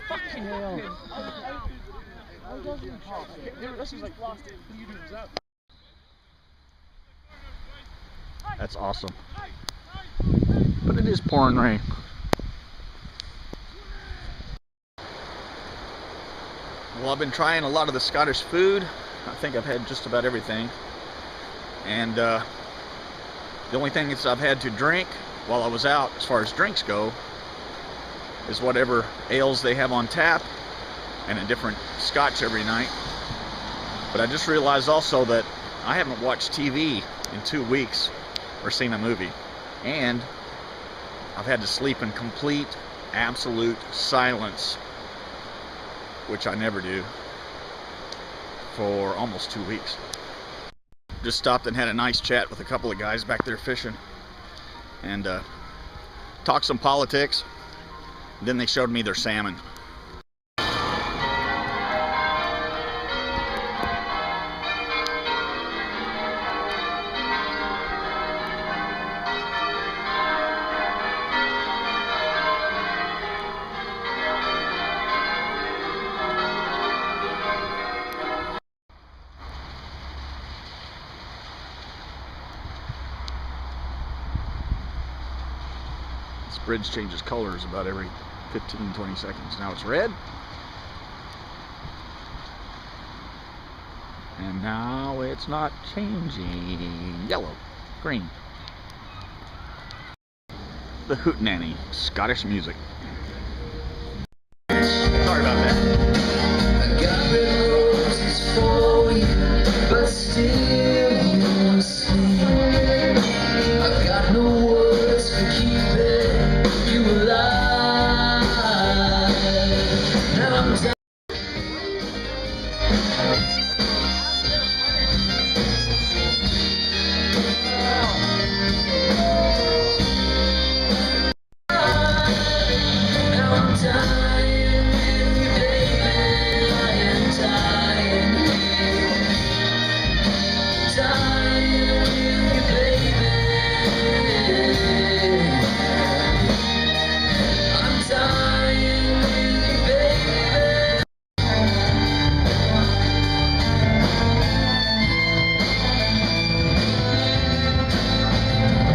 Fucking hell. This is like last 3 rooms out. That's awesome. But it is pouring rain. Well, I've been trying a lot of the Scottish food. I think I've had just about everything. And the only thing that I've had to drink while I was out, as far as drinks go, is whatever ales they have on tap and a different scotch every night. But I just realized also that I haven't watched TV in 2 weeks or seen a movie. And I've had to sleep in complete, absolute silence, which I never do, for almost 2 weeks. Just stopped and had a nice chat with a couple of guys back there fishing, and talked some politics. Then they showed me their salmon. This bridge changes colors about every 15-20 seconds. Now it's red. And now it's not changing. Yellow, green. The Hootenanny, Scottish music. Sorry about that. I got red roses for you, but still you won't sleep. I've got no words for keeping you alive. Now I'm down. Now I'm dying with you, baby. I am dying here. Dying with you, baby. I'm dying with you, baby.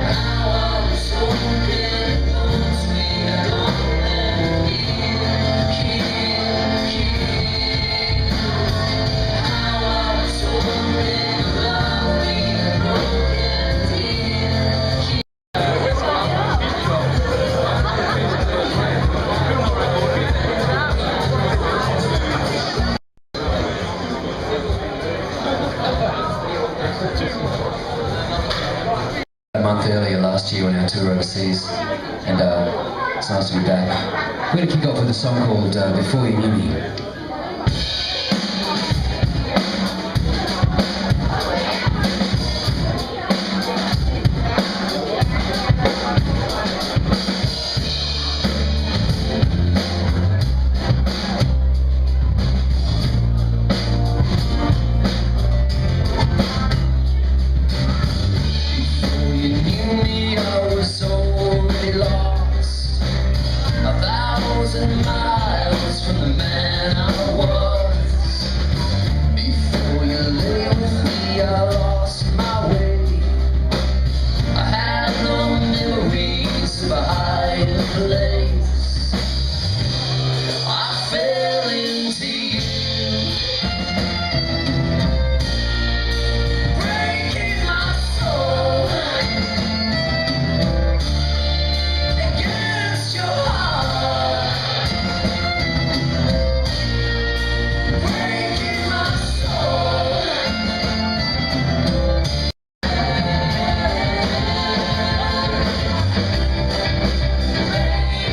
How I was hoping once we had gone and here. How I was hoping love me broken here. A month earlier last year on our tour overseas, and it's nice to be back. We're going to kick off with a song called Before You Knew Me. Before you knew me, I was already lost. 1,000 miles from the man I was. Before you lay with me, I lost my way. I had no memories of a hiding place. I fell into you, breaking my soul against your heart, breaking my soul. Breaking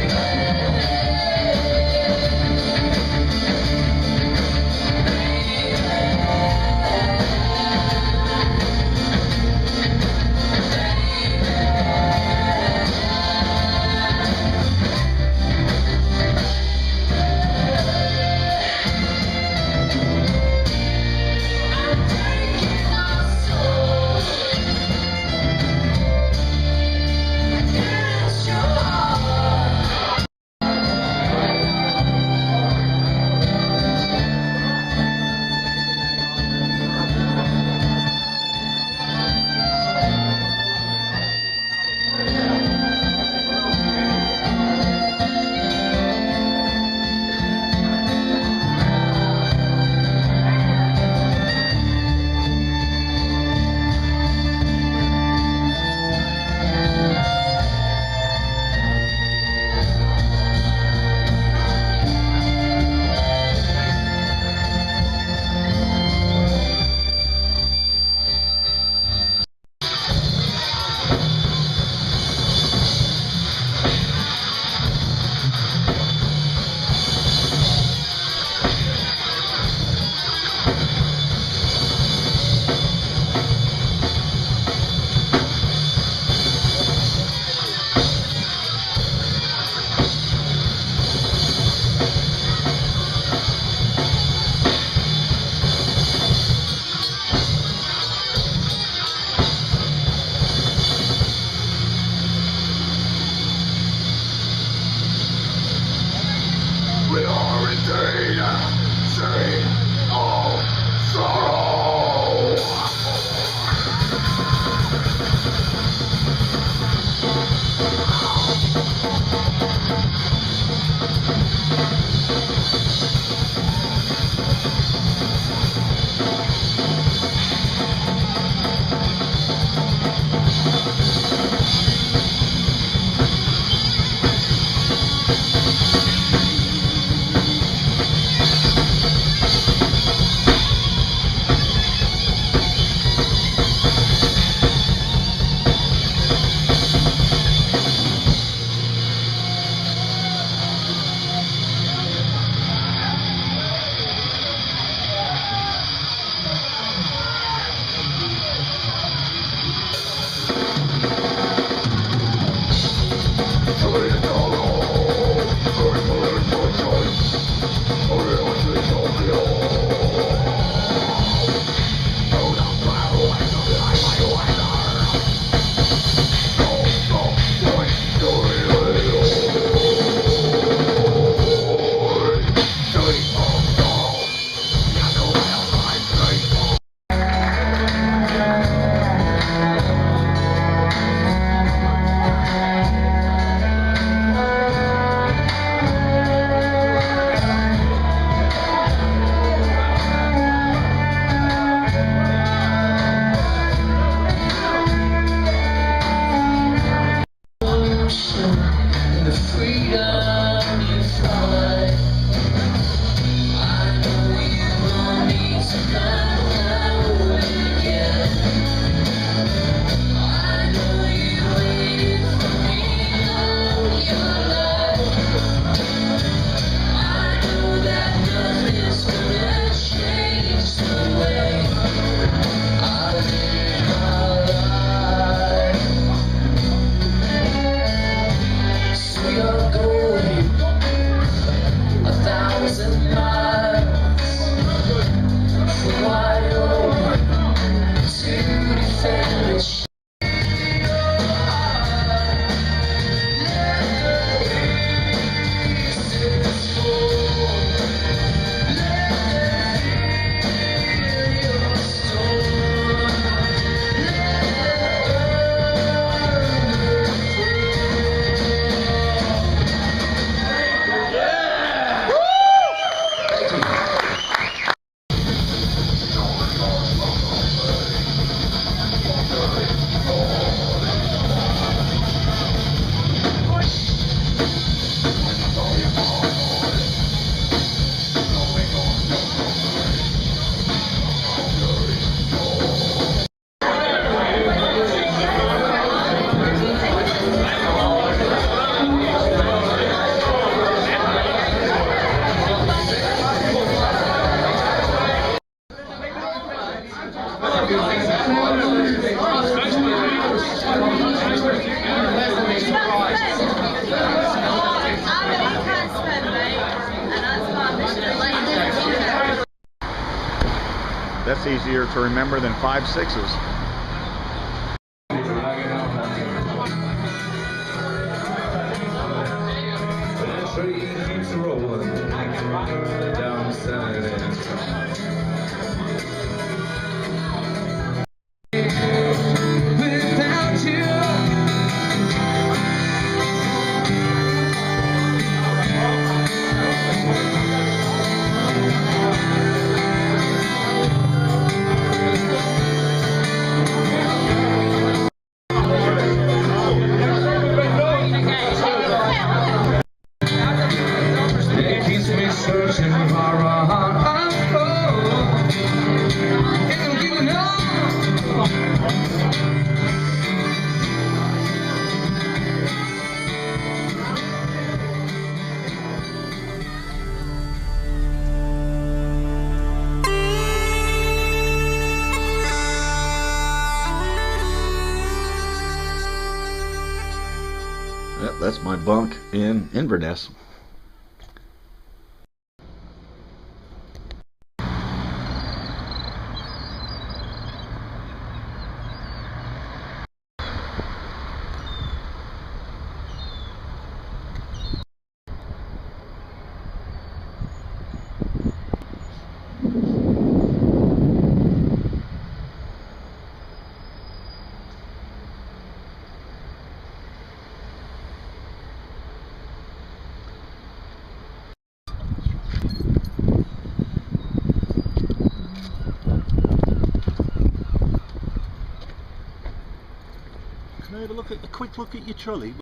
That's easier to remember than 5 6s. Keeps rolling down Saturday. Without you, it keeps me searching for a heart of gold. Can't give it up. Yep, that's my bunk in Inverness. Can I have a quick look at your trolley?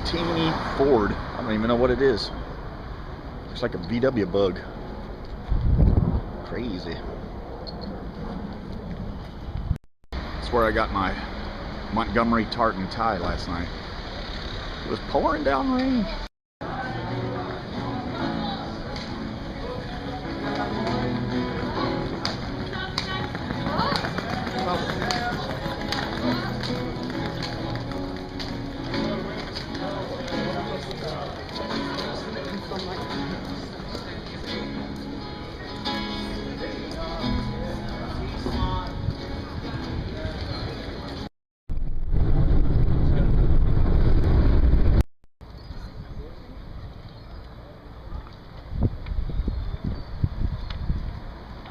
Teeny Ford. I don't even know what it is. Looks like a VW bug. Crazy. That's where I got my Montgomery tartan tie last night. It was pouring down rain.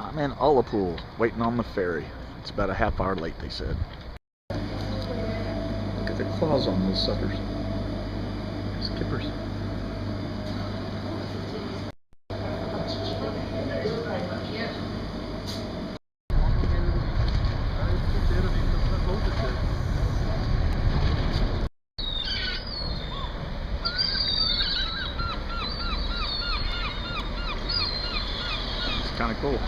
I'm in Ullapool, waiting on the ferry. It's about a half hour late, they said. Look at the claws on those suckers. Skippers. It's kind of cool.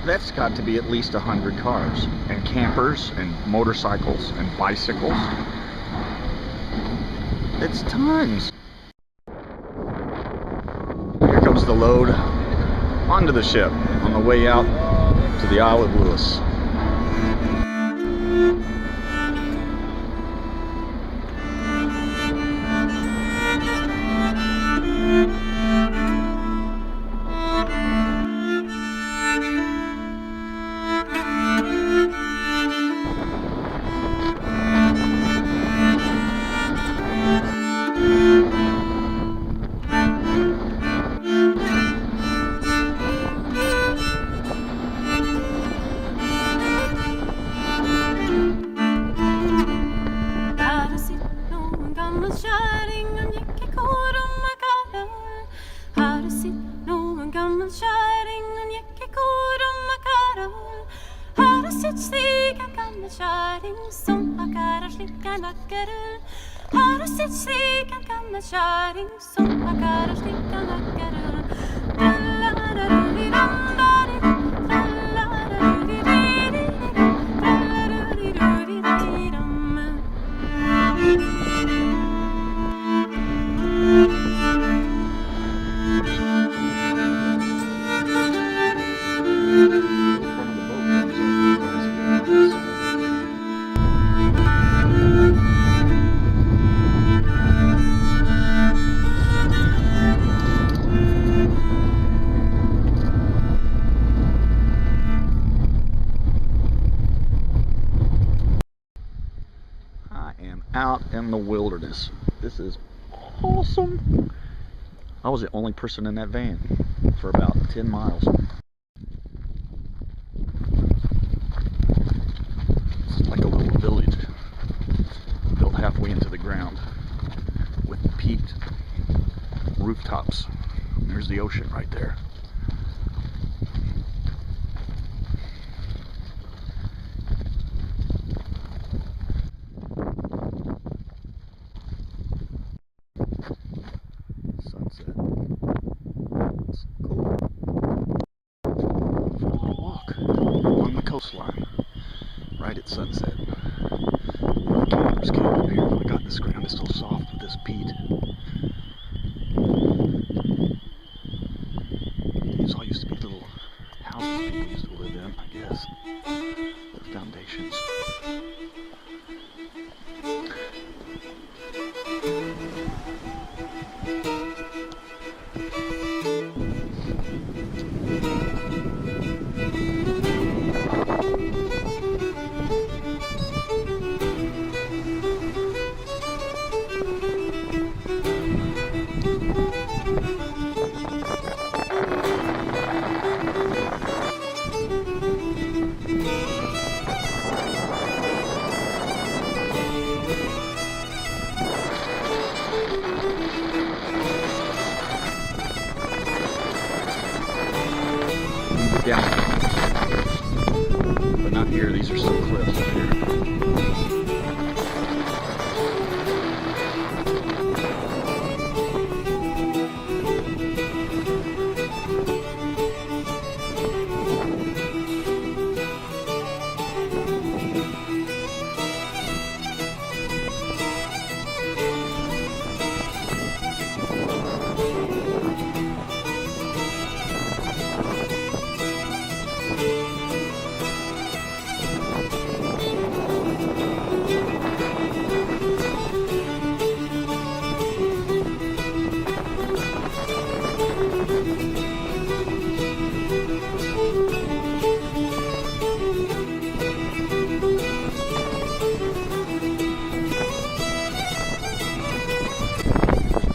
That's got to be at least 100 cars, and campers, and motorcycles, and bicycles. It's tons. Here comes the load onto the ship on the way out to the Isle of Lewis. vackra slickan vackra. Har du sett slickan gammal kärring som vackra slickan vackra? Out in the wilderness. This is awesome. I was the only person in that van for about 10 miles. It's like a little village built halfway into the ground with peaked rooftops. There's the ocean right there. Sunset. It's cool. For a little walk along the coastline, right at sunset. The campers came over here. Oh my God, this ground is so soft with this peat. These all used to be little houses people used to live in, I guess. The foundations. Down, but not here. These are some cliffs up here.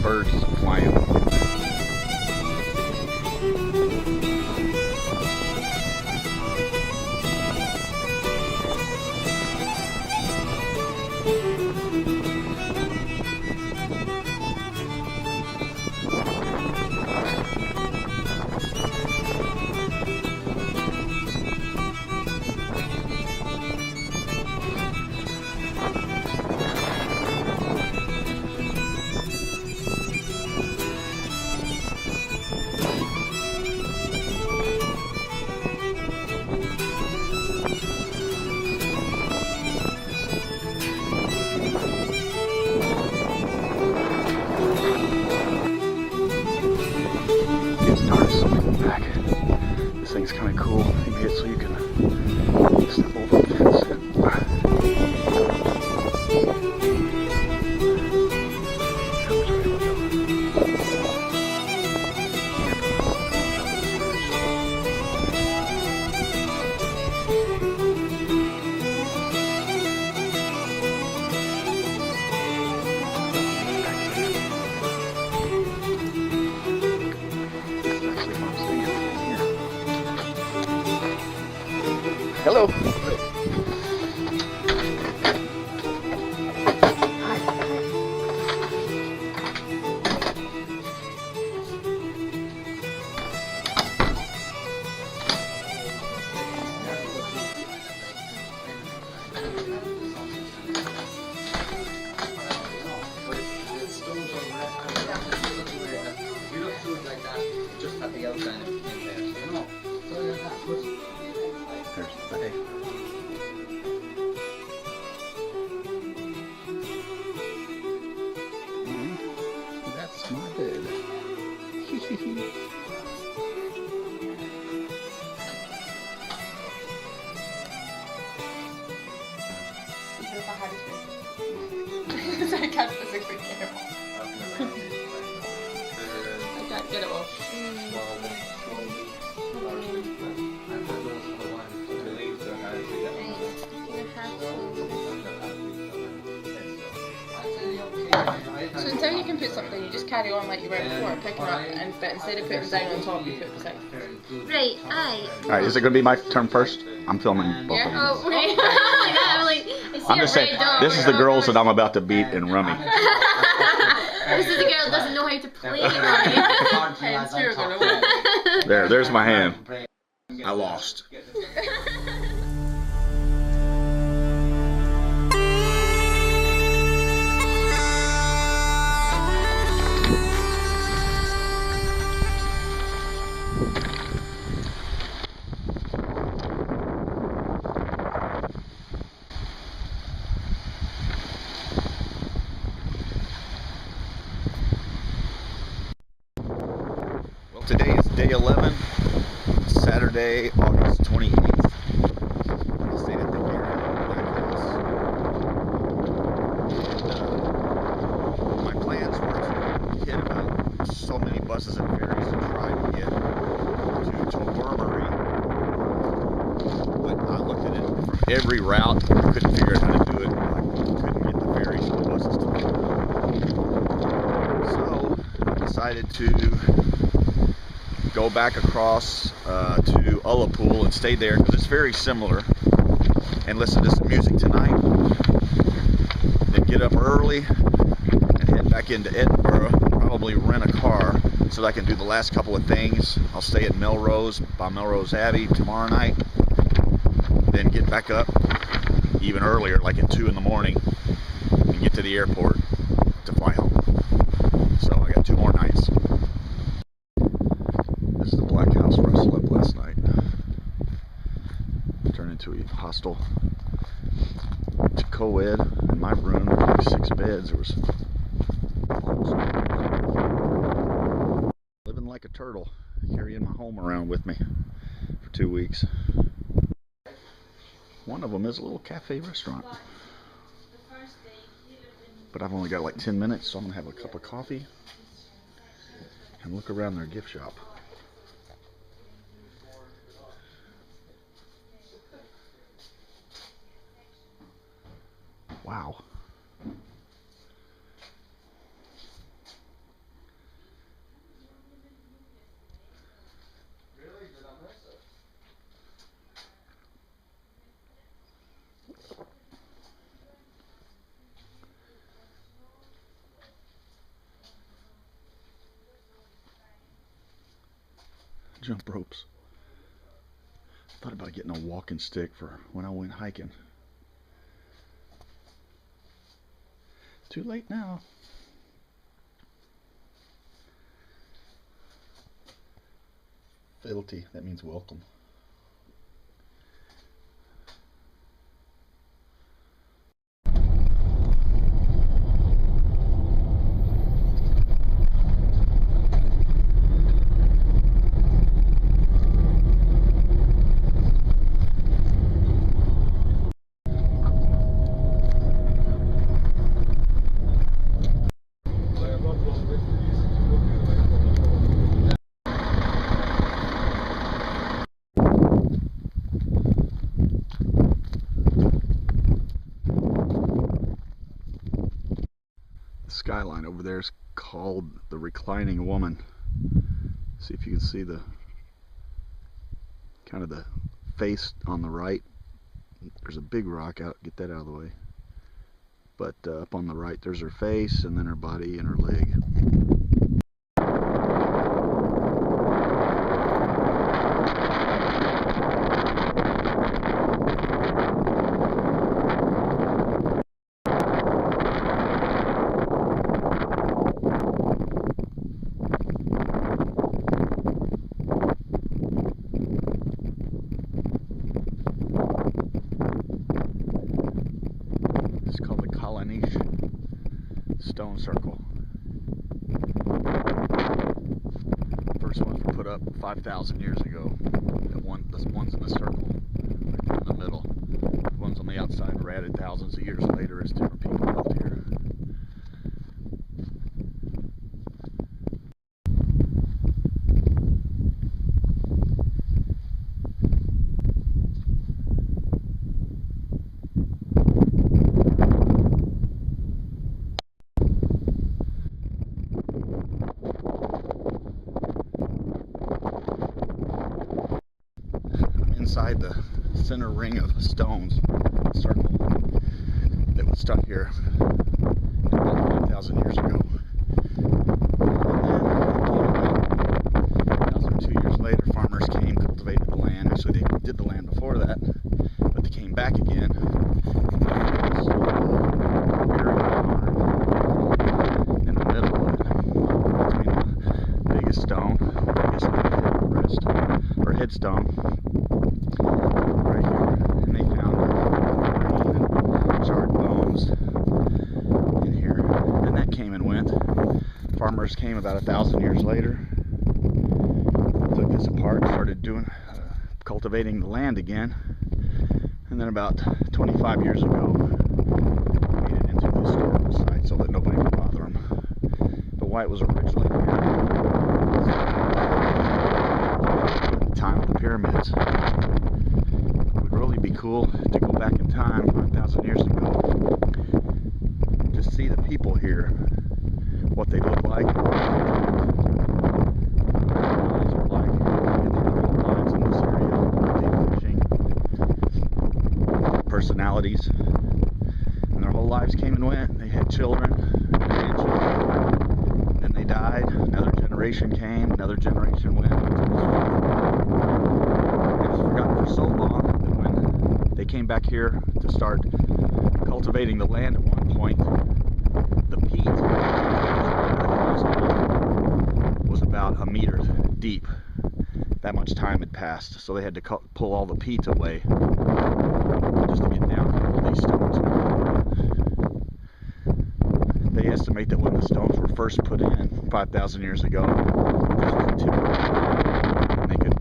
Birds flying. This thing's kind of cool. He made it so you can step over the fence. Hello. Hi. but if I had to. Because I can't physically get it off. I can't get it off. So until you can put something, you just carry on like you were before, picking up, but instead of putting down on top, you put beside. Right, aye. Alright, is it going to be my turn first? I'm filming both of you. Oh, right. I'm like, I see I'm a just red saying, dot. this is the girls that I'm about to beat in rummy. This is the girl that doesn't know how to play rummy. Hence, you're gonna win. There's my hand. I lost. Well, today is day 11, Saturday, August 28th. I stayed at the and my plans were to hit about so many buses and ferries to try to get to Tobermory. But I looked at it from every route, couldn't figure out how to do it. I couldn't get the ferries and the buses to So I decided to go back across to Ullapool and stay there because it's very similar, and listen to some music tonight, then get up early and head back into Edinburgh, probably rent a car so that I can do the last couple of things. I'll stay at Melrose by Melrose Abbey tomorrow night, then get back up even earlier, like at 2 in the morning, and get to the airport to fly home. So I got 2 more nights. This is the Black House where I slept last night. Turned into a hostel. It's co-ed in my room, like 6 beds. There was almost living like a turtle, carrying my home around with me for 2 weeks. One of them is a little cafe restaurant. But I've only got like 10 minutes, so I'm gonna have a cup of coffee and look around their gift shop. Wow. Jump ropes. Thought about getting a walking stick for when I went hiking. Too late now. Fidelity, that means welcome. Skyline over there is called the Reclining Woman. See if you can see the kind of the face on the right. There's a big rock out, get that out of the way. But up on the right there's her face, and then her body and her leg. Stone circle. First ones were put up 5,000 years ago. The ones in the circle, right there in the middle. The ones on the outside were added thousands of years later as different people lived here. Inside the center ring of stones, circle, that was stuck here about 5,000 years ago. And then 1,002 years later, farmers came, cultivated the land. Actually, they did the land before that, but they came back again. In the middle of it, between the biggest stone, I guess the rest, or headstone. Right here, and they found charred bones in here, and that came and went. Farmers came about 1,000 years later, took this apart, started doing cultivating the land again, and then about 25 years ago made it into the historical site so that nobody would bother them. But why it was originally here at the time of the pyramids. Be cool to go back in time 5,000 years ago, to see the people here, what they look like, what their lives are like, their lives in this area, personalities, and their whole lives came and went. They had children, grandchildren, and then they died. Another generation came, another generation went. They just forgotten for so long. They came back here to start cultivating the land at one point. The peat was about a meter deep. That much time had passed, so they had to pull all the peat away just to get down to all these stones. They estimate that when the stones were first put in 5,000 years ago, this was a typical, and they could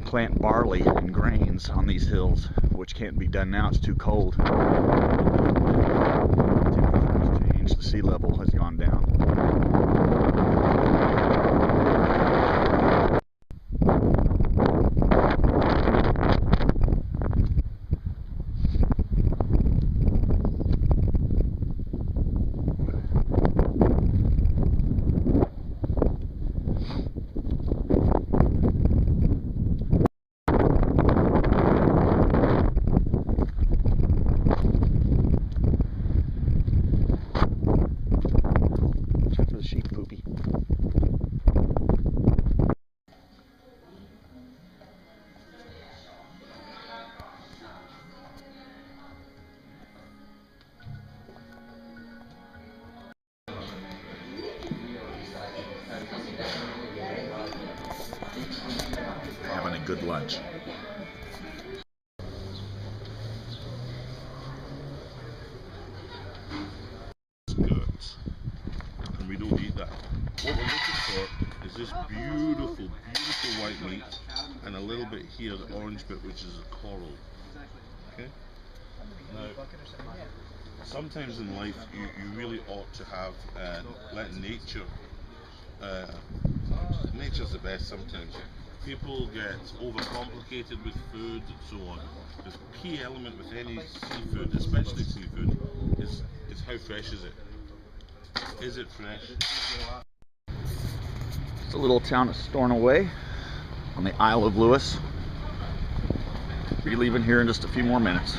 plant barley and grains on these hills, which can't be done now. It's too cold. The temperature has changed. The sea level has gone down. Having a good lunch. Skirts, and we don't eat that. What we're looking for is this beautiful, beautiful white meat, and a little bit here, the orange bit, which is a coral. Okay. Now, sometimes in life, you really ought to have let nature. Nature's the best sometimes. People get overcomplicated with food and so on. The key element with any seafood, especially seafood, is how fresh is it? Is it fresh? It's a little town of Stornoway on the Isle of Lewis. We'll be leaving here in just a few more minutes.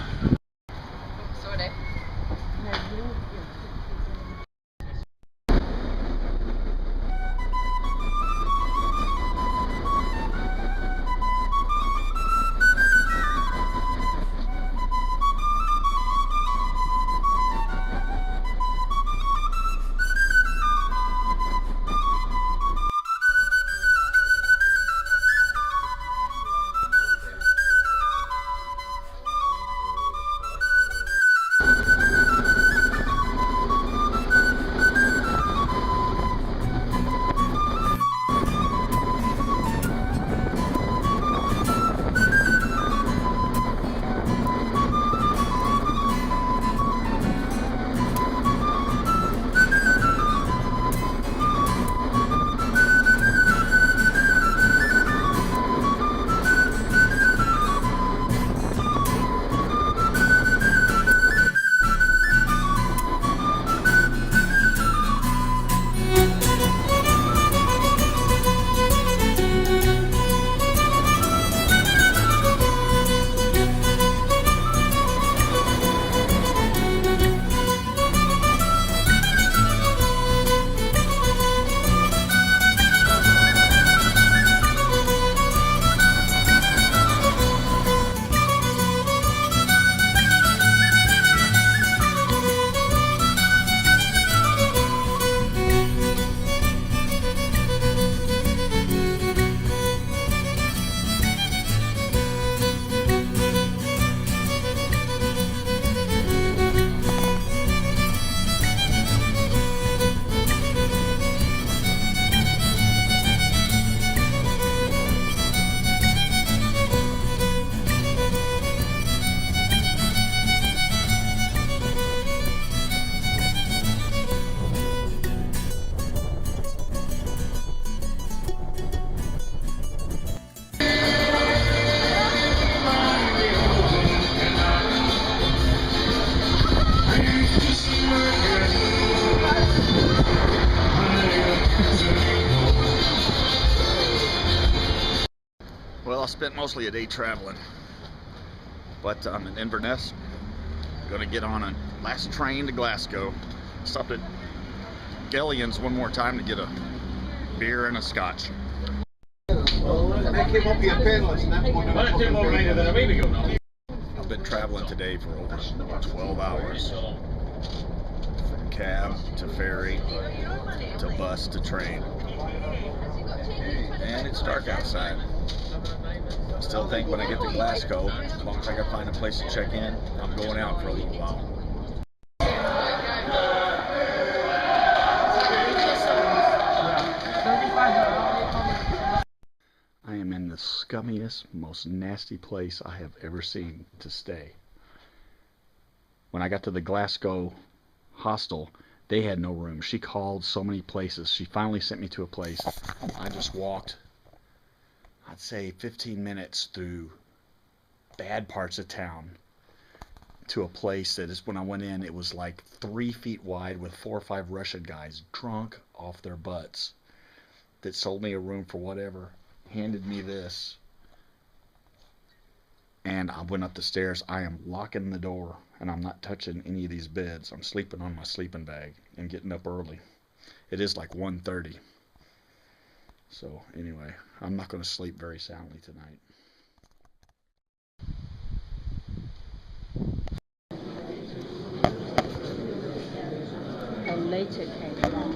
spent mostly a day traveling, but I'm in Inverness. Gonna get on a last train to Glasgow. Stopped at Gillian's one more time to get a beer and a scotch. They came up here penniless and I've been traveling today for over 12 hours. From cab to ferry to bus to train. And it's dark outside. I still think when I get to Glasgow, as long as I can find a place to check in, I'm going out for a little while. I am in the scummiest, most nasty place I have ever seen to stay. When I got to the Glasgow hostel, they had no room. She called so many places. She finally sent me to a place. I just walked, I'd say 15 minutes through bad parts of town to a place that is, when I went in, it was like 3 feet wide with 4 or 5 Russian guys drunk off their butts that sold me a room for whatever, handed me this, and I went up the stairs. I am locking the door and I'm not touching any of these beds. I'm sleeping on my sleeping bag and getting up early. It is like 1:30. So anyway, I'm not going to sleep very soundly tonight. How late it came down.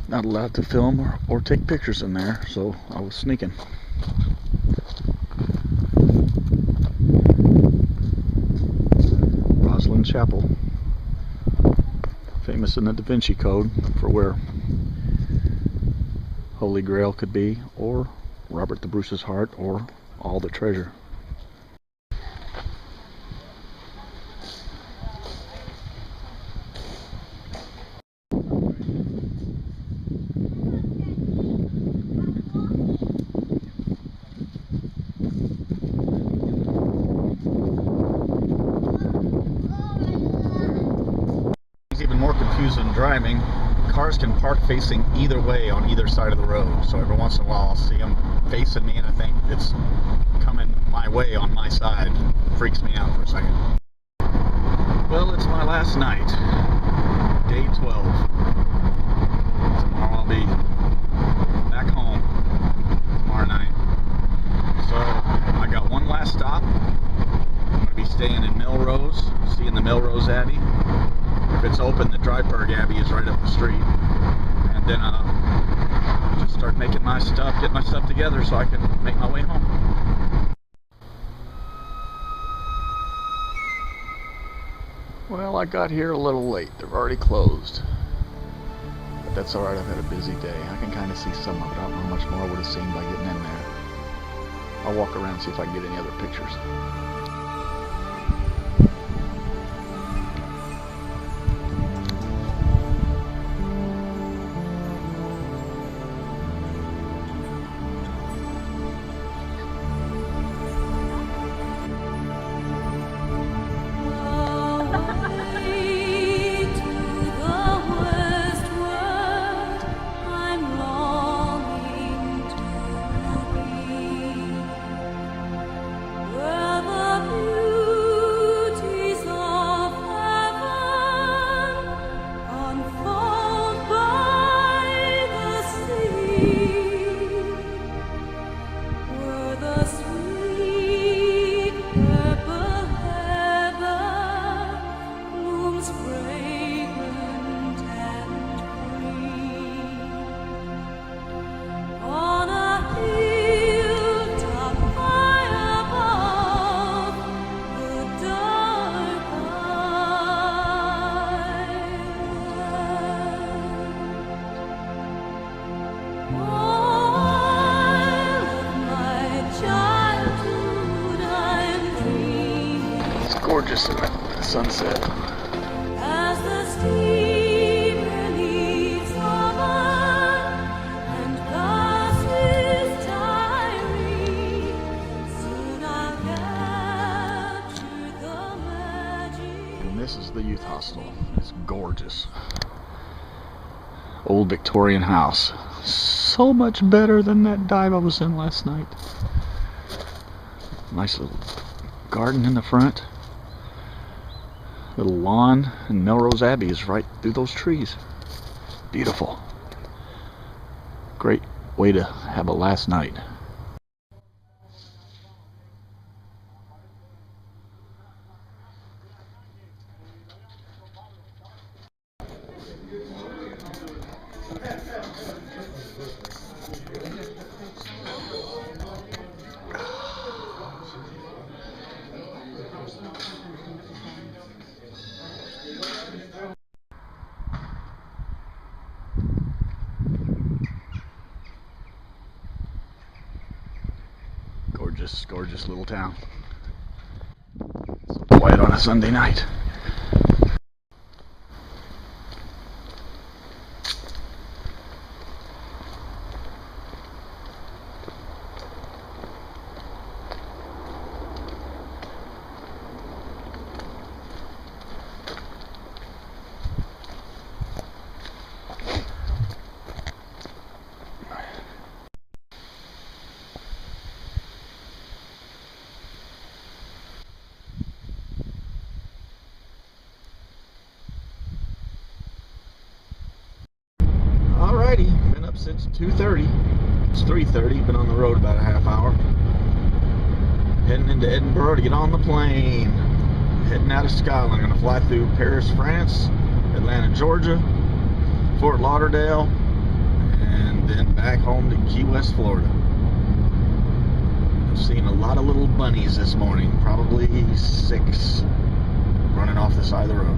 Not allowed to film or take pictures in there, so I was sneaking. Rosslyn Chapel, famous in the Da Vinci Code for where Holy Grail could be, or Robert the Bruce's heart, or all the treasure. driving, cars can park facing either way on either side of the road. So every once in a while I'll see them facing me and I think it's coming my way on my side. Freaks me out for a second. Well, it's my last night. Day 12. Tomorrow I'll be back home tomorrow night. So I got one last stop. I'm going to be staying in Melrose, seeing the Melrose Abbey. If it's open, the Dryburgh Abbey is right up the street. And then I'll just start making my stuff, get my stuff together so I can make my way home. Well, I got here a little late. They're already closed. But that's alright, I've had a busy day. I can kind of see some of it. I don't know how much more I would have seen by getting in there. I'll walk around and see if I can get any other pictures. Gorgeous at the sunset. As the steamer leaves Havana and passes Tyre, soon I'll capture the magic. And this is the youth hostel. It's gorgeous. Old Victorian house. So much better than that dive I was in last night. Nice little garden in the front. Little lawn, and Melrose Abbey is right through those trees. Beautiful. Great way to have a last night. Gorgeous, gorgeous little town. So quiet on a Sunday night. Been up since 2:30. It's 3:30. Been on the road about a half hour. Heading into Edinburgh to get on the plane. Heading out of Scotland. Gonna fly through Paris, France, Atlanta, Georgia, Fort Lauderdale, and then back home to Key West, Florida. I've seen a lot of little bunnies this morning. Probably 6 running off the side of the road.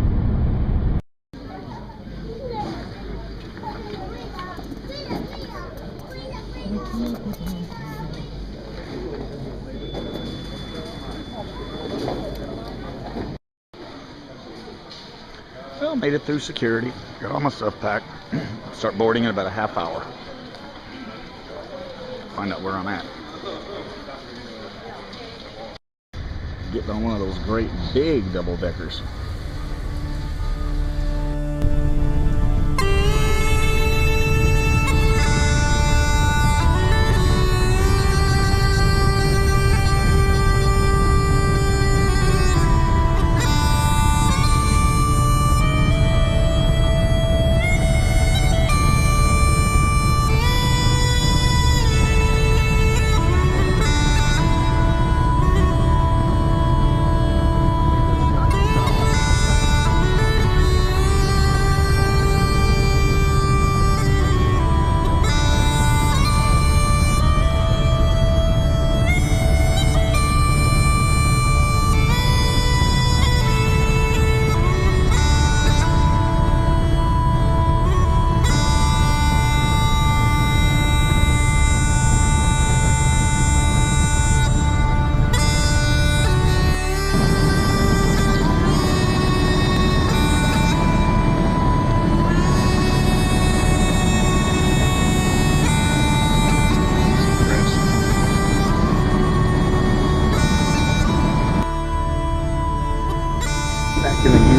Well, made it through security. Got all my stuff packed. Start boarding in about a half hour. Find out where I'm at. Getting on one of those great big double deckers.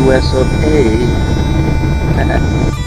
West, okay.